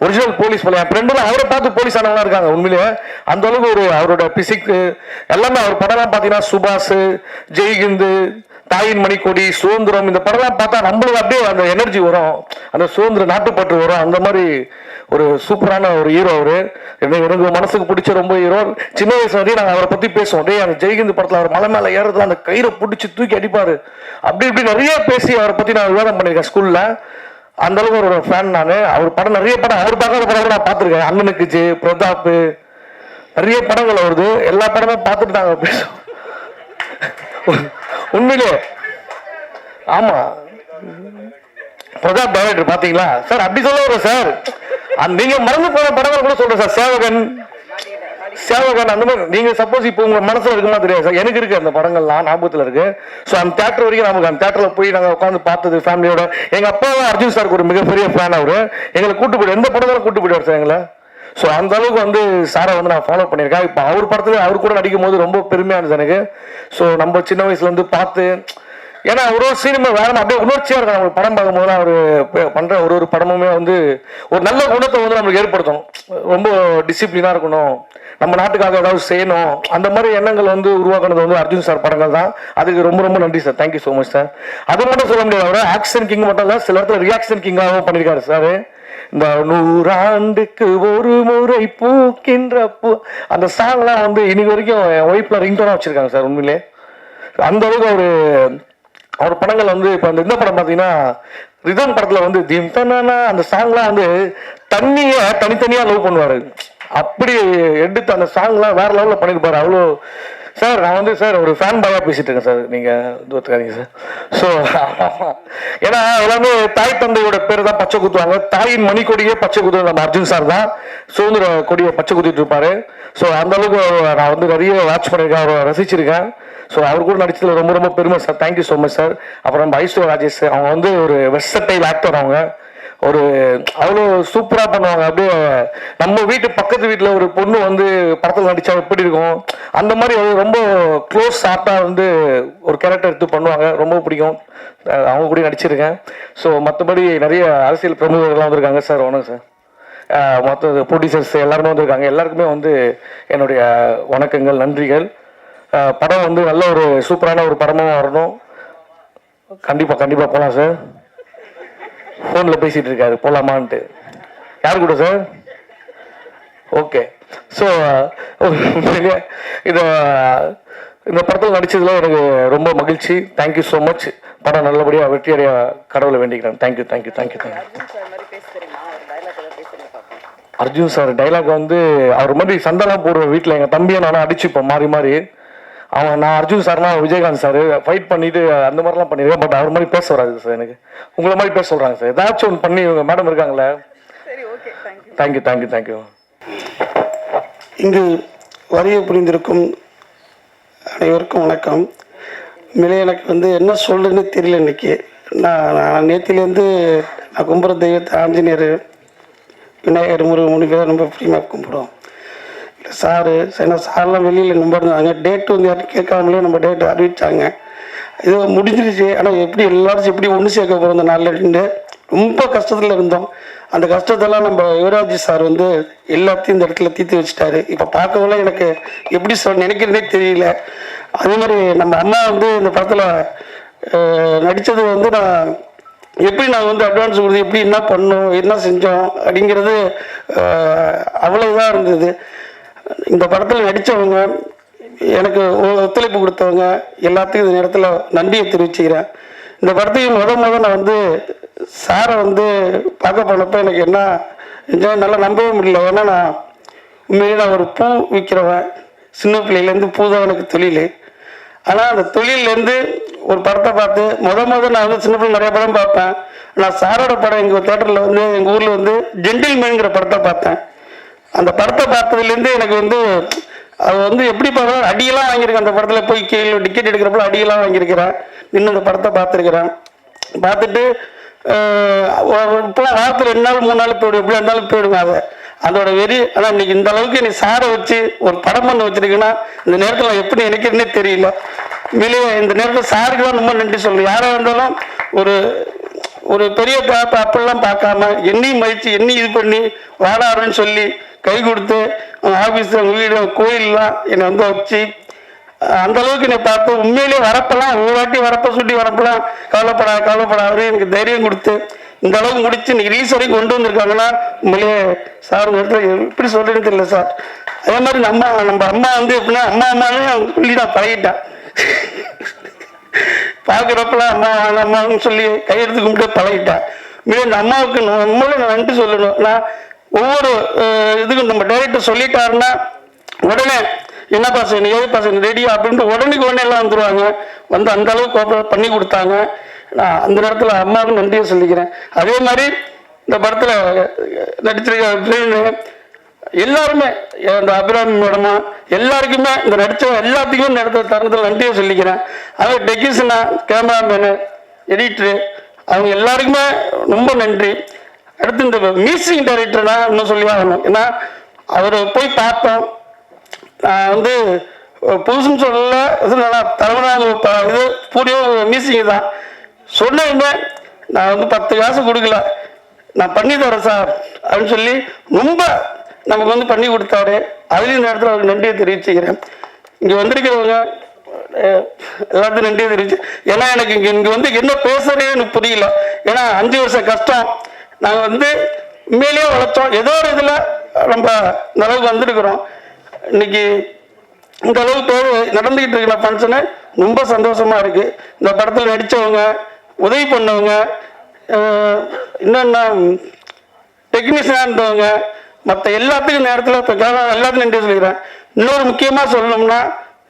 ஒரிஜினல் போலீஸ் போல என் ஃப்ரெண்டெல்லாம் அவரை பார்த்து போலீஸ் ஆனவங்களாம் இருக்காங்க. உண்மையிலேயே அந்த அளவுக்கு ஒரு அவரோட பிசிக்கு எல்லாமே அவர் படம்லாம் பார்த்தீங்கன்னா சுபாஷ், ஜெய்ஹிந்து, தாயின் மணிக்கொடி, சுதந்திரம், இந்த படம்லாம் பார்த்தா நம்மளுக்கு அப்படியே அந்த எனர்ஜி வரும், அந்த சுதந்திர நாட்டுப்பற்று வரும். அந்த மாதிரி ஒரு சூப்பரான ஒரு ஹீரோ அவரு. எனக்கு மனசுக்கு பிடிச்ச ரொம்ப ஹீரோ. சின்ன வயசு வரையும் நாங்கள் அவரை பற்றி பேசுவோம். டே அந்த ஜெய்ஹிந்த் படத்தில் அவர் மலை மேலே ஏறதுல அந்த கயிறை பிடிச்சி தூக்கி அடிப்பார். அப்படி இப்படி நிறைய பேசி அவரை பற்றி நான் விவாதம் பண்ணியிருக்கேன் ஸ்கூலில். அந்த அளவுக்கு ஒரு ஃபேன் நான். அவர் படம் நிறைய படம் அவர் பார்க்காத படம் கூட நான் பார்த்துருக்கேன். அண்ணனுக்கு ஜே, பிரதாப், நிறைய படங்கள் வருது. எல்லா படமும் பார்த்துட்டு நாங்கள் பேசுவோம். உண்மையிலே ஆமா, பிரதாப் டைரக்டர் பாத்தீங்களா சார்? அப்படி சொல்ல வரும் சார். நீங்க மறந்து போன படங்கள் கூட சொல்றேன் சார். சேவகன் அந்த மாதிரி நீங்க சப்போஸ் இப்போ உங்க மனசுல இருக்குமா தெரியாது சார். எனக்கு இருக்கு அந்த படங்கள்லாம் ஞாபகத்துல இருக்கு. ஸோ அந்த தேட்டர் வரைக்கும் நமக்கு அந்த தேட்டர்ல போய் நாங்கள் உட்காந்து பார்த்தது ஃபேமிலியோட. எங்க அப்பா அர்ஜுன் சாருக்கு ஒரு மிகப்பெரிய ஃபேன். அவரு எங்களை கூட்டு போயிடு, எந்த படங்களும் கூட்டு போயிடுவார் சார் எங்களை. ஸோ அந்த அளவுக்கு வந்து சாரை வந்து நான் ஃபாலோ பண்ணியிருக்கேன். இப்போ அவர் படத்துல அவர் கூட நடிக்கும் போது ரொம்ப பெருமையா இருந்துச்சு எனக்கு. ஸோ நம்ம சின்ன வயசுல இருந்து பார்த்து, ஏன்னா ஒரு சினிமா வேற அப்படியே உணர்ச்சியா இருக்கும். நம்மளுக்கு படம் பார்க்கும்போது அவர் பண்ற ஒரு படமுமே வந்து ஒரு நல்ல குணத்தை வந்து நம்மளுக்கு ஏற்படுத்தணும். ரொம்ப டிசிப்ளினா இருக்கணும், நம்ம நாட்டுக்காக ஏதாவது செய்யணும், அந்த மாதிரி எண்ணங்கள் வந்து உருவாக்குனது வந்து அர்ஜுன் சார் படங்கள் தான். அதுக்கு ரொம்ப ரொம்ப நன்றி sir. Thank you so much sir. அது மட்டும் சொல்ல முடியாது, அவர் ஆக்ஷன் கிங் மட்டும் இல்லை, சில இடத்துல ரியாக்ஷன் கிங்காகவும் பண்ணியிருக்காரு சார். இந்த 100 ஆண்டுக்கு ஒரு முறை பூக்கின்ற பூ அந்த சாங்லாம் வந்து இன்னைக்கு வரைக்கும் என் ஒய்ஃப்ல ரிங்டோனா வச்சிருக்காங்க சார். உண்மையிலே அந்த அளவுக்கு அவர் படங்கள் வந்து இப்போ இந்த படம் பார்த்தீங்கன்னா ரிதம் படத்தில் வந்து தீம் தன்னா அந்த சாங்லாம் வந்து தண்ணியை தனித்தனியாக லவ் பண்ணுவார். அப்படி எடுத்து அந்த சாங்லாம் வேற லெவலில் பண்ணியிருப்பாரு. அவ்வளோ சார் நான் வந்து சார் ஒரு ஃபேன் பாயாக பேசிட்டு இருக்கேன் சார். நீங்கள் தூத்துக்காதீங்க சார். ஸோ ஏன்னா எல்லாமே தாய் தந்தையோட பேர் தான் பச்சை குத்துவாங்க. தாயின் மணிக்கொடியே பச்சை குத்துவது நம்ம அர்ஜுன் சார் தான். சுதந்திர கொடியை பச்சை குத்திட்டு இருப்பாரு. ஸோ அந்த அளவுக்கு நான் வந்து நிறைய வாட்ச் பண்ணியிருக்கேன், அவரை ரசிச்சிருக்கேன். ஸோ அவர் கூட நடிச்சதுல ரொம்ப ரொம்ப பெருமை sir. Thank you so much sir. அப்புறம் நம்ம ஐஸ்வர்யா ராஜேஷ், அவங்க வந்து ஒரு வெர்சடைல் ஆக்டர். அவங்க ஒரு அவ்வளோ சூப்பராக பண்ணுவாங்க. அப்படியே நம்ம வீட்டு பக்கத்து வீட்டில் ஒரு பொண்ணு வந்து படத்தில் நடித்தா எப்படி இருக்கும் அந்த மாதிரி ரொம்ப க்ளோஸ் ஆர்ட்டாக வந்து ஒரு கேரக்டர் எடுத்து பண்ணுவாங்க. ரொம்ப பிடிக்கும். அவங்க கூட நடிச்சிருக்கேன். ஸோ மற்றபடி நிறைய அரசியல் பிரமுகர்கள்லாம் வந்திருக்காங்க சார். வணக்கம் சார். மொத்த ப்ரொடியூசர்ஸ் எல்லாருமே வந்திருக்காங்க. எல்லாருக்குமே வந்து என்னுடைய வணக்கங்கள், நன்றிகள். படம் வந்து நல்ல ஒரு சூப்பரான ஒரு படமாக வரணும். கண்டிப்பாக போகலாம் சார். ஃபோனில் பேசிகிட்டு இருக்காரு போகலாமான்ட்டு. யார் கூட சார்? ஓகே. ஸோ இந்த படத்தில் நடித்ததில் எனக்கு ரொம்ப மகிழ்ச்சி. Thank you so much. படம் நல்லபடியாக வெற்றியடைய கடவுளை வேண்டிக்கிறேன். தேங்க்யூ. அர்ஜுன் சார் டைலாக் வந்து அவர் மாதிரி சண்டெல்லாம் போடுற வீட்டில் எங்கள் தம்பியை நானும் அடிச்சுப்போம் மாறி. நான் அர்ஜுன் சார்னா விஜயகாந்த் சார் ஃபைட் பண்ணிட்டு அந்த மாதிரிலாம் பண்ணியிருக்கேன். பட் அவர் மாதிரி பேச வராது சார். எனக்கு உங்களை மாதிரி பேச சொல்கிறாங்க சார். ஏதாச்சும் ஒன்று பண்ணி இவங்க மேடம் இருக்காங்களே. தேங்க்யூ. இங்கு வருகை புரிந்திருக்கும் அனைவருக்கும் வணக்கம். உண்மையிலே எனக்கு வந்து என்ன சொல்றதுன்னு தெரியல. இன்னைக்கு நான் நேற்றுலேருந்து நான் கும்புற தெய்வத்தை ஆஞ்சநேயர், விநாயகர், முருகன் 3 பேரை ரொம்ப பிரியமாக கும்பிடுவோம். இல்லை சாரு ஏன்னா சார்லாம் வெளியில் நம்ப இருந்தாங்க. டேட்டு வந்து யாரும் கேட்காமலே நம்ம டேட்டு அறிவித்தாங்க. இது முடிஞ்சிருச்சு. ஆனால் எப்படி எல்லாரும் எப்படி ஒன்று சேர்க்க போகிறோம் இந்த நாளில் ரொம்ப கஷ்டத்தில் இருந்தோம். அந்த கஷ்டத்தெல்லாம் நம்ம யுவராஜ் சார் வந்து எல்லாத்தையும் இந்த இடத்துல தீர்த்து வச்சுட்டாரு. இப்போ பார்க்கவே எனக்கு எப்படி நினைக்கிறதே தெரியல. அதே மாதிரி நம்ம அண்ணா வந்து இந்த படத்தில் நடித்தது வந்து நான் வந்து அட்வான்ஸ் கொடுத்து எப்படி என்ன பண்ணோம் என்ன செஞ்சோம் அப்படிங்கிறது அவ்வளோதான் இருந்தது. இந்த படத்தில் நடித்தவங்க, எனக்கு ஒத்துழைப்பு கொடுத்தவங்க எல்லாத்துக்கும் இந்த நேரத்தில் நன்றியை தெரிவிச்சுக்கிறேன். இந்த படத்தையும் நான் வந்து சாரை வந்து பார்க்க போனப்போ எனக்கு என்ன நல்லா நம்பவே முடியல. ஏன்னா நான் உண்மையிலே ஒரு பூ விற்கிறவன். சின்ன பிள்ளையிலேருந்து பூ தான் எனக்கு தொழில். ஆனால் அந்த தொழிலேருந்து ஒரு படத்தை பார்த்து நான் வந்து சின்ன பிள்ளை நிறைய படம் பார்ப்பேன். நான் சாரோட படம் எங்கள் தேட்டரில் வந்து எங்கள் ஊரில் வந்து ஜென்டில்மேன்ங்கிற படத்தை பார்த்தேன். அந்த படத்தை பார்த்ததுலேருந்து எனக்கு வந்து அது வந்து எப்படி பார்த்தா அடியெல்லாம் வாங்கியிருக்கேன். அந்த படத்தில் போய் கீழே டிக்கெட் எடுக்கிறப்போ அடியெல்லாம் வாங்கியிருக்கிறேன். இன்னும் அந்த படத்தை பார்த்துருக்கிறேன். பார்த்துட்டு இப்போலாம் வாரத்தில் 2 நாள் 3 நாள் போய்டும், எப்படி இருந்தாலும் போயிடுங்க அதை அதோட வெறி. ஆனால் இன்னைக்கு இந்த அளவுக்கு நீ சாரை வச்சு ஒரு படம் பண்ண வச்சிருக்கேன்னா இந்த நேரத்தில் நான் எப்படி நினைக்கிறேன்னே தெரியல. உண்மையிலேயே இந்த நேரத்தில் சாருக்கு தான் ரொம்ப நன்றி சொல்லணும். யாராக இருந்தாலும் ஒரு பெரிய அப்படிலாம் பார்க்காம என்னையும் மதித்து என்னையும் இது பண்ணி வாடாருன்னு சொல்லி கை கொடுத்து அவங்க ஆஃபீஸு, அவங்க வீடு, கோயிலெலாம் என்னை வந்து வச்சு அந்த அளவுக்கு என்னை பார்த்து உண்மையிலேயே வரப்பெல்லாம் ஒரு வாட்டி சுட்டி வரப்பெல்லாம் கவலைப்படாது எனக்கு தைரியம் கொடுத்து இந்த அளவுக்கு முடிச்சு இன்னைக்கு ரிலீஸ் வரைக்கும் கொண்டு வந்திருக்காங்கன்னா உண்மையிலேயே சார் எப்படி சொல்றேன்னு தெரியல சார். அதே மாதிரி நம்ம அம்மா வந்து எப்படின்னா அம்மாவே சொல்லி நான் பழகிட்டேன். பார்க்குறப்பெல்லாம் அம்மான்னு சொல்லி கையெடுத்து கும்பிட்டு பழகிட்டேன். இந்த அம்மாவுக்கு நம்மளும் நான் நன்றி சொல்லணும். நான் ஒவ்வொரு இதுக்கும் நம்ம டைரக்டர் சொல்லிட்டாருன்னா உடனே என்ன பாசன் ஏது பாசன் ரெடியா அப்படின்ட்டு உடனே எல்லாம் வந்துடுவாங்க. வந்து அந்த அளவுக்கு கோஆப்ரேட் பண்ணி கொடுத்தாங்க. நான் அந்த நேரத்தில் அம்மாவுக்கு நன்றியை சொல்லிக்கிறேன். அதே மாதிரி இந்த படத்தில் நடிச்சிருக்க எல்லாருமே இந்த அபிராமி மேடமா எல்லாருக்குமே இந்த நடித்த எல்லாத்துக்குமே இந்த இடத்துல தருணத்தில் நன்றியை சொல்லிக்கிறேன். அதே டெக்னீஷியனா, கேமராமேனு, எடிட்டரு அவங்க எல்லாருக்குமே ரொம்ப நன்றி. அடுத்து இந்த மியூசிக் டைரக்டர்னா இன்னும் சொல்லி ஆகணும். ஏன்னா அவர் போய் பார்த்தோம். நான் வந்து புதுசுன்னு சொல்லல, தலைவனாக இது பூரிய மியூசிக் தான் சொன்னேன். நான் வந்து 10 காசு கொடுக்கல, நான் பண்ணி தரேன் சார் அப்படின்னு சொல்லி ரொம்ப நமக்கு வந்து பண்ணி கொடுத்தாரு. அதுலேயும் இந்த இடத்துல அவருக்கு நன்றியை தெரிவிச்சுக்கிறேன். இங்கே வந்திருக்கிறவங்க எல்லாத்தையும் நன்றியை தெரிவிச்சு. ஏன்னா எனக்கு இங்கே வந்து என்ன பேசுறதே எனக்கு புரியல. ஏன்னா 5 வருஷம் கஷ்டம் நாங்கள் வந்து உண்மையிலேயே வளர்த்தோம். ஏதோ ஒரு இதில் நம்ம இந்த அளவுக்கு வந்திருக்கிறோம். இன்னைக்கு இந்த அளவுக்கு நடந்துக்கிட்டு இருக்கிற ஃபங்க்ஷனு ரொம்ப சந்தோஷமாக இருக்குது. இந்த படத்தில் நடித்தவங்க, உதவி பண்ணவங்க, இன்னொன்னா டெக்னீஷியனாக இருந்தவங்க, மற்ற எல்லாத்துக்கும் நேரத்தில் இப்போ எல்லாத்தையும் நன்றி சொல்லிக்கிறேன். இன்னொரு முக்கியமாக சொல்லணும்னா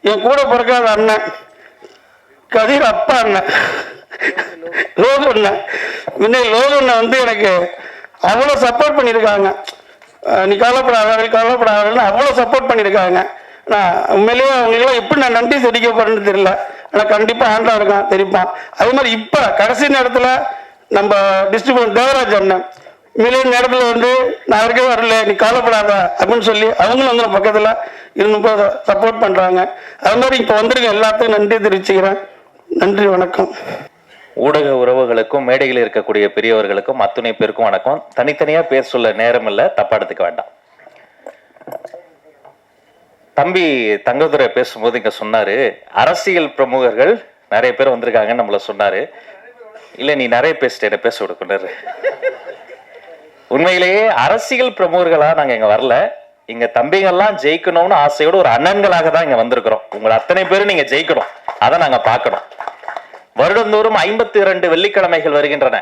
என் கூட பிறக்காத அண்ணன் கதிர் அப்பா அண்ணன் லோகண்ணன். லோகண்ணன் வந்து எனக்கு அவ்வளோ சப்போர்ட் பண்ணியிருக்காங்க. நீ கவலைப்படாதன்னு அவ்வளோ சப்போர்ட் பண்ணியிருக்காங்க. நான் உண்மையிலேயே அவங்களுக்கெல்லாம் எப்படி நான் நன்றி தெரிவிக்க போறேன்னு தெரியல. ஆனால் கண்டிப்பாக ஹேண்டாக இருக்கான் தெரிவிப்பான். அதே மாதிரி இப்போ கடைசி நேரத்தில் நம்ம டிஸ்ட்ரிபியூட்டர் தேவராஜ் அண்ணன் உண்மையிலேயே நேரத்தில் வந்து நான் இருக்கவே வரல, நீ கவலைப்படாத அப்படின்னு சொல்லி அவங்களும் வந்து பக்கத்தில் ரொம்ப சப்போர்ட் பண்ணுறாங்க. அது மாதிரி இப்போ வந்திருக்க எல்லாத்துக்கும் நன்றி தெரிவிச்சுக்கிறேன். நன்றி, வணக்கம். ஊடக உறவுகளுக்கும் மேடையில் இருக்கக்கூடிய பெரியவர்களுக்கும் அத்துணை பேருக்கும் வணக்கம். தனித்தனியாக பேர் சொல்ல நேரம் இல்லை, தப்பா எடுத்துக்க வேண்டாம். தம்பி தங்கதுரை பேசும்போது இங்கே சொன்னார், அரசியல் பிரமுகர்கள் நிறைய பேர் வந்திருக்காங்கன்னு நம்மளை சொன்னார். இல்லை, நீ நிறைய பேசிட்டு என்ன பேச விடுக்குறாரு. உண்மையிலேயே அரசியல் பிரமுகர்களாக நாங்கள் இங்கே வரல. இங்க தம்பிங்கெல்லாம் ஜெயிக்கணும்னு ஆசையோடு ஒரு அண்ணன்களாக தான் இங்க வந்திருக்கிறோம். உங்களை அத்தனை பேரும் நீங்க ஜெயிக்கணும், அதை நாங்க பார்க்கணும். வருடந்தோறும் 52 வெள்ளிக்கிழமைகள் வருகின்றன.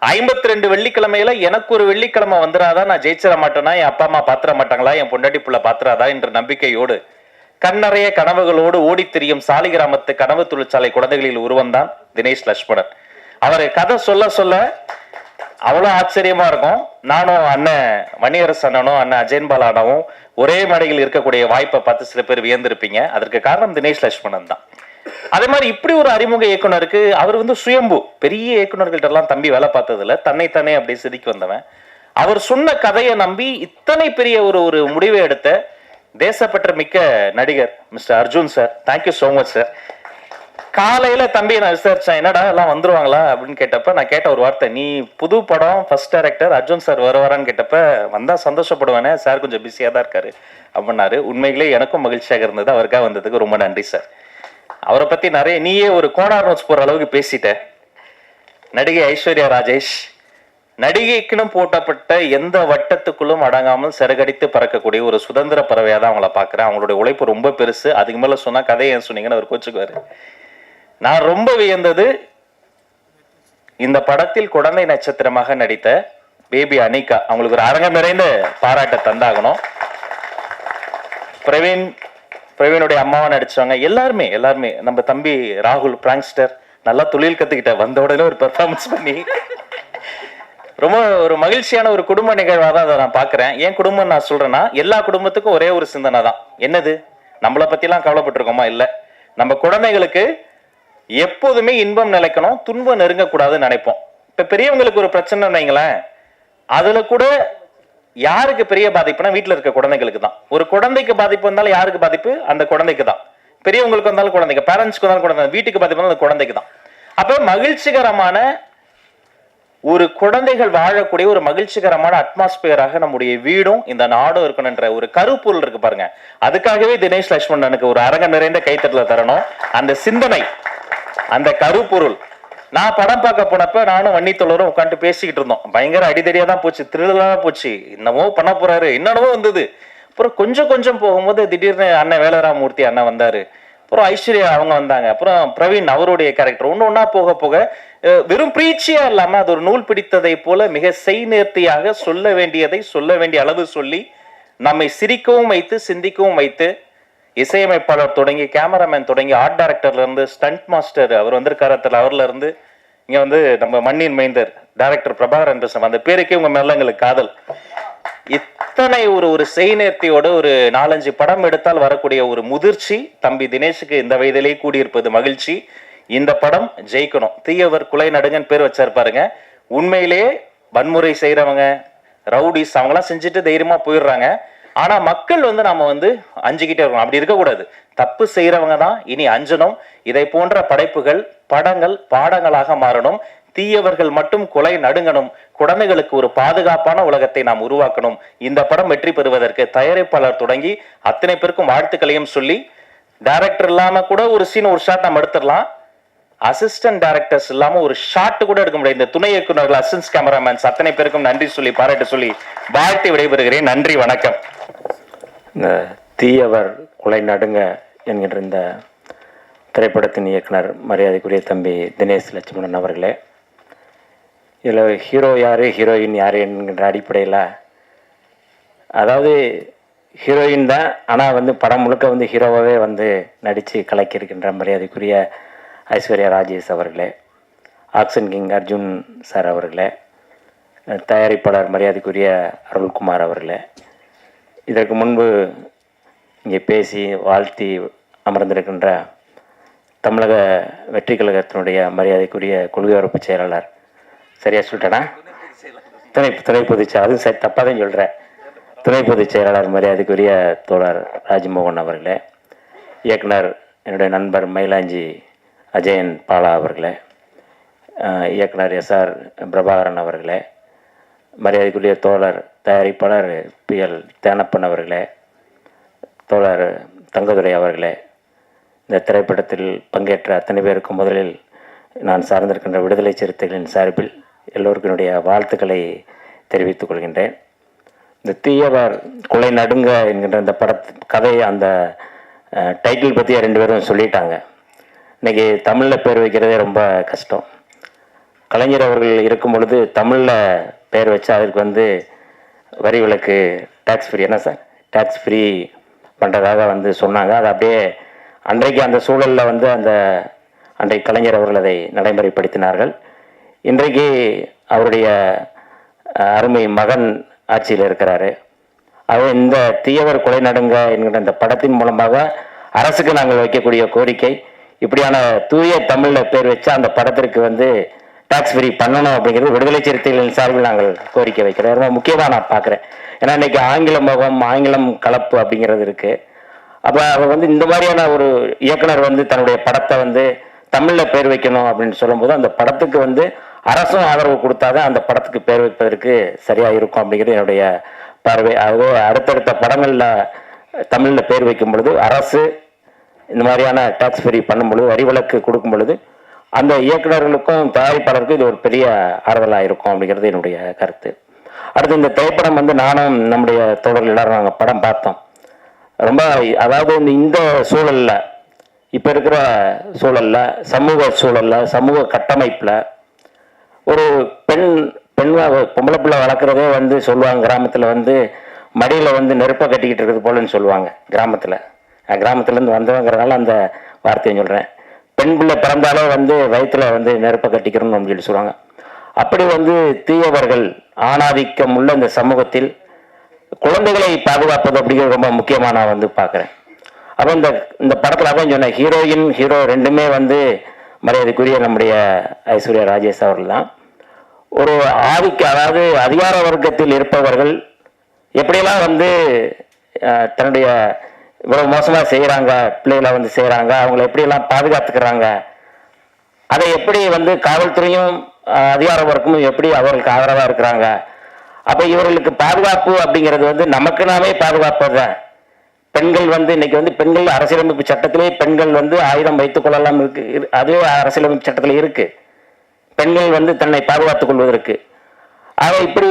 52 வெள்ளிக்கிழமையில எனக்கு ஒரு வெள்ளிக்கிழமை வந்துடாதான் நான் ஜெயிச்சிட மாட்டேனா, என் அப்பா அம்மா பாத்திர மாட்டாங்களா, என் பொண்டாட்டி புள்ள பாத்திராதா என்ற நம்பிக்கையோடு கண்ணறைய கனவுகளோடு ஓடி திரியும் சாலிகிராமத்து கனவு தொழிற்சாலை குழந்தைகளில் உருவந்தான் தினேஷ் லட்சுமணன். அவர் கதை சொல்ல சொல்ல அவ்வளோ ஆச்சரியமா இருக்கும். நானும் அண்ணன் மணியரசு அண்ணனும் அண்ணன் அஜயன்பால் அண்ணாவும் ஒரே மேடையில் இருக்கக்கூடிய வாய்ப்பை பார்த்து சில பேர் வியந்திருப்பீங்க. அதற்கு காரணம் தினேஷ் லட்சுமணன் தான். அதே மாதிரி இப்படி ஒரு அறிமுக இயக்குனருக்கு அவர் சுயம்பு, பெரிய இயக்குனர்கள்ட்ட எல்லாம் தம்பி வேலை பார்த்ததுல தன்னைத்தானே அப்படி செதுக்கி வந்தவன். அவர் சொன்ன கதையை நம்பி இத்தனை பெரிய ஒரு முடிவை எடுத்த தேசப்பற்ற மிக்க நடிகர் mister Arjun sir, thank you so much sir. காலையில தம்பி நான் விசாரிச்சேன், என்னடா எல்லாம் வந்துருவாங்களா அப்படின்னு கேட்டப்ப நான் கேட்ட ஒரு வார்த்தை, நீ புது படம் ஃபர்ஸ்ட் டைரக்டர் அர்ஜுன் சார் வருவாரான்னு கேட்டப்ப வந்தா சந்தோஷப்படுவேனே சார், கொஞ்சம் பிஸியா தான் இருக்காரு அப்படின்னாரு. உண்மையிலே எனக்கும் மகிழ்ச்சியாக இருந்தது. அவருக்காக வந்ததுக்கு ரொம்ப நன்றி சார். அவரை பத்தி நிறைய நீயே ஒரு கோனார் நோட்ஸ் போற அளவுக்கு பேசிட்ட. நடிகை ஐஸ்வர்யா ராஜேஷ் நடிகைக்குன்னு போட்டப்பட்ட எந்த வட்டத்துக்குள்ளும் அடங்காமல் சிறகடித்து பறக்கக்கூடிய ஒரு சுதந்திர பறவையா தான் அவங்கள பாக்குறேன். அவங்களுடைய உழைப்பு ரொம்ப பெருசு. அதுக்கு மேல சொன்னா கதையை ஏன் சொன்னீங்கன்னு அவர் கோச்சுக்குவாரு. நான் ரொம்ப வியந்தது, இந்த படத்தில் குழந்தை நட்சத்திரமாக நடித்த பேபி அனிகா, அவங்களுக்கு ஒரு அரங்கம் நிறைந்த பாராட்ட தந்தாகணும். பிரவீனுடைய அம்மாவா நடிச்சவங்க எல்லாருமே நம்ம தம்பி ராகுல் பிராங்ஸ்டர் நல்லா தொழில் கத்துக்கிட்ட, வந்த உடனே ஒரு பெர்ஃபார்மன்ஸ் பண்ணி ரொம்ப ஒரு மகிழ்ச்சியான ஒரு குடும்ப நிகழ்வாக தான் அதை நான் பார்க்குறேன். ஏன் குடும்பம் நான் சொல்றேன்னா, எல்லா குடும்பத்துக்கும் ஒரே ஒரு சிந்தனை தான். என்னது, நம்மளை பற்றிலாம் கவலைப்பட்டிருக்கோமா? இல்லை, நம்ம குழந்தைகளுக்கு எப்போதுமே இன்பம் நிலைக்கணும், துன்பம் நெருங்கக்கூடாதுன்னு நினைப்போம். இப்போ பெரியவங்களுக்கு ஒரு பிரச்சனை வைங்களேன், அதில் கூட யாருக்கு பெரிய பாதிப்புனா வீட்டில் இருக்க குழந்தைகளுக்கு தான். ஒரு குழந்தைக்கு பாதிப்பு வந்தாலும் யாருக்கு பாதிப்பு? அந்த குழந்தைக்கு தான். பெரியவங்களுக்கு வந்தாலும் குழந்தைக்கு, பேரண்ட்ஸ்க்கு வந்தாலும் குழந்தை, வீட்டுக்கு பாதிப்பு வந்தாலும் அந்த குழந்தைக்கு தான். அப்போ மகிழ்ச்சிகரமான ஒரு குழந்தைகள் வாழக்கூடிய ஒரு மகிழ்ச்சிகரமான அட்மாஸ்பியராக நம்முடைய வீடும் இந்த நாடும் இருக்கணும்ன்ற ஒரு கருப்பொருள் இருக்கு பாருங்க. அதுக்காகவே தினேஷ் லட்சுமணனுக்கு ஒரு அரங்கம் நிறைந்த கைத்தட்டல தரணும். அந்த சிந்தனை, அந்த கருப்பொருள். நான் படம் பார்க்க போனப்ப நானும் வன்னித்தோழரும் உட்காந்து பேசிக்கிட்டு இருந்தோம். பயங்கர அடிதடியா தான் போச்சு, திருவிழா போச்சு, என்னமோ பண்ண போறாரு, என்னென்னமோ வந்தது. அப்புறம் கொஞ்சம் கொஞ்சம் போகும்போது திடீர்னு அண்ணன் வேலராமூர்த்தி அண்ணன் வந்தாரு, அப்புறம் ஐஸ்வர்யா அவங்க வந்தாங்க, அப்புறம் பிரவீன் அவருடைய கேரக்டர், ஒன்னா போக போக வெறும் பிரீச்சியா இல்லாம அது ஒரு நூல் பிடித்ததை போல மிக செய்நேர்த்தியாக சொல்ல வேண்டியதை சொல்ல வேண்டிய அளவு சொல்லி நம்மை சிரிக்கவும் வைத்து சிந்திக்கவும் வைத்து, இசையமைப்பாளர் தொடங்கி கேமராமேன் தொடங்கி ஆர்ட் டைரக்டர்ல இருந்து ஸ்டண்ட் மாஸ்டர் அவர் வந்திருக்காரத்தில், அவர்ல இருந்து இங்க நம்ம மண்ணின் மைந்தர் டைரக்டர் பிரபாகரன் பேசுறோம். அந்த பேருக்கே உங்க மேல எங்களுக்கு காதல். இத்தனை ஒரு செய்நேர்த்தியோட ஒரு 4-5 படம் எடுத்தால் வரக்கூடிய ஒரு முதிர்ச்சி தம்பி தினேஷுக்கு இந்த வயதிலே கூடியிருப்பது மகிழ்ச்சி. இந்த படம் ஜெயிக்கணும். தீயவர் குலை நடுங்கன்னு பேர் வச்சிருப்பாருங்க. உண்மையிலேயே வன்முறை செய்யறவங்க, ரவுடிஸ் அவங்களாம் செஞ்சுட்டு தைரியமா போயிடுறாங்க. ஆனா மக்கள் நாம அஞ்சுக்கிட்டே இருக்கணும். அப்படி இருக்கக்கூடாது. தப்பு செய்யறவங்க தான் இனி அஞ்சணும். இதை போன்ற படைப்புகள், படங்கள் பாடங்களாக மாறணும். தீயவர்கள் மட்டும் கொலை நடுங்கணும். குழந்தைகளுக்கு ஒரு பாதுகாப்பான உலகத்தை நாம் உருவாக்கணும். இந்த படம் வெற்றி பெறுவதற்கு தயாரிப்பாளர் தொடங்கி அத்தனை பேருக்கும் வாழ்த்துக்களையும் சொல்லி, டைரக்டர் இல்லாம கூட ஒரு சீன் ஒரு ஷாட் நம்ம எடுத்துடலாம். அசிஸ்டன்ட் டைரக்டர்ஸ் இல்லாம ஒரு ஷாட் கூட எடுக்க முடியாது. இந்த துணை இயக்குநர்கள், அசிஸ்டன்ட் கேமராமேன்ஸ் அத்தனை பேருக்கும் நன்றி சொல்லி பாராட்டு சொல்லி வாழ்த்து விடைபெறுகிறேன். நன்றி, வணக்கம். இந்த தீயவர் குலை நடுங்க என்கின்ற இந்த திரைப்படத்தின் இயக்குனர் மரியாதைக்குரிய தம்பி தினேஷ் லட்சுமணன் அவர்களே, இதில் ஹீரோ யார், ஹீரோயின் யார் என்கின்ற அடிப்படையில், அதாவது ஹீரோயின் தான், ஆனால் படம் முழுக்க ஹீரோவாகவே நடித்து கலக்கியிருக்கின்ற மரியாதைக்குரிய ஐஸ்வர்யா ராஜேஷ் அவர்களே, ஆக்ஷன் கிங் அர்ஜுன் சார் அவர்களே, தயாரிப்பாளர் மரியாதைக்குரிய அருள்குமார் அவர்களே, இதற்கு முன்பு இங்கே பேசி வாழ்த்தி அமர்ந்திருக்கின்ற தமிழக வெற்றி கழகத்தினுடைய மரியாதைக்குரிய கொள்கை உறுப்பு செயலாளர், சரியா சொல்லிட்டேனா, துணை பொதுச் செயலாளர், அதுவும் சரி தப்பாக தான் சொல்கிறேன், துணை பொதுச் செயலாளர் மரியாதைக்குரிய தோழர் ராஜ்மோகன் அவர்களே, இயக்குனர் என்னுடைய நண்பர் மயிலாஞ்சி அஜயன் பாலா அவர்களே, இயக்குனர் எஸ்ஆர் பிரபாகரன் அவர்களே, மரியாதைக்குரிய தோழர் தயாரிப்பாளர் PL தேனப்பன் அவர்களே, தோழர் தங்கதுரை அவர்களே, இந்த திரைப்படத்தில் பங்கேற்ற அத்தனை பேருக்கும் முதலில் நான் சார்ந்திருக்கின்ற விடுதலை சிறுத்தைகளின் சார்பில் எல்லோருக்கும் என்னுடைய வாழ்த்துக்களை தெரிவித்துக் கொள்கின்றேன். இந்த தீயவர் கொலை நடுங்க என்கின்ற இந்த கதை, அந்த டைட்டில் பற்றி 2 பேரும் சொல்லிட்டாங்க. இன்றைக்கி தமிழில் பேர் வைக்கிறதே ரொம்ப கஷ்டம். கலைஞர் அவர்கள் இருக்கும் பொழுது தமிழில் பேர் வச்சு அதற்கு வந்து வரி விலக்கு டேக்ஸ் ஃப்ரீ, என்ன சார் டேக்ஸ் ஃப்ரீ பண்ணுறதாக வந்து சொன்னாங்க. அது அப்படியே அன்றைக்கு அந்த சூழலில் வந்து அன்றைக்கு கலைஞர் அவர்கள் அதை நடைமுறைப்படுத்தினார்கள். இன்றைக்கு அவருடைய அருமை மகன் ஆட்சியில் இருக்கிறாரு. அது இந்த தீயவர் கொலை நடுங்க என்கிற இந்த படத்தின் மூலமாக அரசுக்கு நாங்கள் வைக்கக்கூடிய கோரிக்கை, இப்படியான தூய தமிழில் பேர் வச்சு அந்த படத்திற்கு வந்து டாக்ஸ் ஃப்ரீ பண்ணணும் அப்படிங்கிறது விடுதலை சிறுத்தைகளின் சார்பில் நாங்கள் கோரிக்கை வைக்கிறோம். ரொம்ப முக்கியமாக நான் பார்க்குறேன். ஏன்னா இன்றைக்கி ஆங்கில முகம், ஆங்கிலம் கலப்பு அப்படிங்கிறது இருக்குது. அப்போ அவர் வந்து இந்த மாதிரியான ஒரு இயக்குனர் வந்து தன்னுடைய படத்தை வந்து தமிழில் பேர் வைக்கணும் அப்படின்னு சொல்லும்போது அந்த படத்துக்கு வந்து அரசும் ஆதரவு கொடுத்தாதான் அந்த படத்துக்கு பேர் வைப்பதற்கு சரியாக இருக்கும் அப்படிங்கிறது என்னுடைய பார்வை. ஆகவே அடுத்தடுத்த படங்களில் தமிழில் பேர் வைக்கும் பொழுது அரசு இந்த மாதிரியான டாக்ஸ் ஃப்ரீ பண்ணும் பொழுது, வரி விலக்கு கொடுக்கும் பொழுது அந்த இயக்குநர்களுக்கும் தயாரிப்பாளருக்கும் இது ஒரு பெரிய ஆறுதலாக இருக்கும் அப்படிங்கிறது என்னுடைய கருத்து. அடுத்து இந்த திரைப்படம் வந்து நானும் நம்முடைய தோழர்கள் எல்லாரும் நாங்கள் படம் பார்த்தோம். ரொம்ப அதாவது இந்த சூழலில், இப்போ இருக்கிற சூழலில், சமூக சூழலில், சமூக கட்டமைப்பில் ஒரு பொம்பளை பிள்ளை வளர்க்குறதே வந்து சொல்லுவாங்க கிராமத்தில் வந்து மடியில் வந்து நெருப்பை கட்டிக்கிட்டு இருக்குது போலன்னு சொல்லுவாங்க. கிராமத்துலேருந்து வந்தவங்கிறனால அந்த வார்த்தையை சொல்கிறேன். பெண் பிள்ளை பிறந்தாலே வந்து வயிற்றுல வந்து நெருப்பை கட்டிக்கிறோம்னு அப்படின்னு சொல்லுவாங்க. அப்படி வந்து தீயவர்கள் ஆணாதிக்கம் உள்ள இந்த சமூகத்தில் குழந்தைகளை பாதுகாப்பது அப்படிங்கிறது ரொம்ப முக்கியமாக நான் வந்து பார்க்குறேன். அப்போ இந்த படத்தில் தான் சொன்னேன், ஹீரோயின் ஹீரோ 2மே வந்து மரியாதைக்குரிய நம்முடைய ஐஸ்வர்யா ராஜேஷ் அவர்கள் தான். ஒரு அதாவது அதிகார வர்க்கத்தில் இருப்பவர்கள் எப்படியெல்லாம் வந்து தன்னுடைய இவ்வளவு மோசமாக செய்கிறாங்க, பிள்ளைகளை வந்து செய்கிறாங்க, அவங்கள எப்படியெல்லாம் பாதுகாத்துக்கிறாங்க, அதை எப்படி வந்து காவல்துறையும் அதிகார வர்க்கமும் எப்படி அவர்களுக்கு ஆதரவாக இருக்கிறாங்க. அப்போ இவர்களுக்கு பாதுகாப்பு அப்படிங்கிறது வந்து நமக்கு நாமே பாதுகாப்பது. பெண்கள் வந்து இன்னைக்கு வந்து பெண்கள் அரசியலமைப்பு சட்டத்திலே பெண்கள் வந்து ஆயுதம் வைத்துக் கொள்ளலாம் இருக்கு, அதுவே அரசியலமைப்பு சட்டத்தில் இருக்கு, பெண்கள் வந்து தன்னை பாதுகாத்துக் கொள்வதற்கு. இப்படி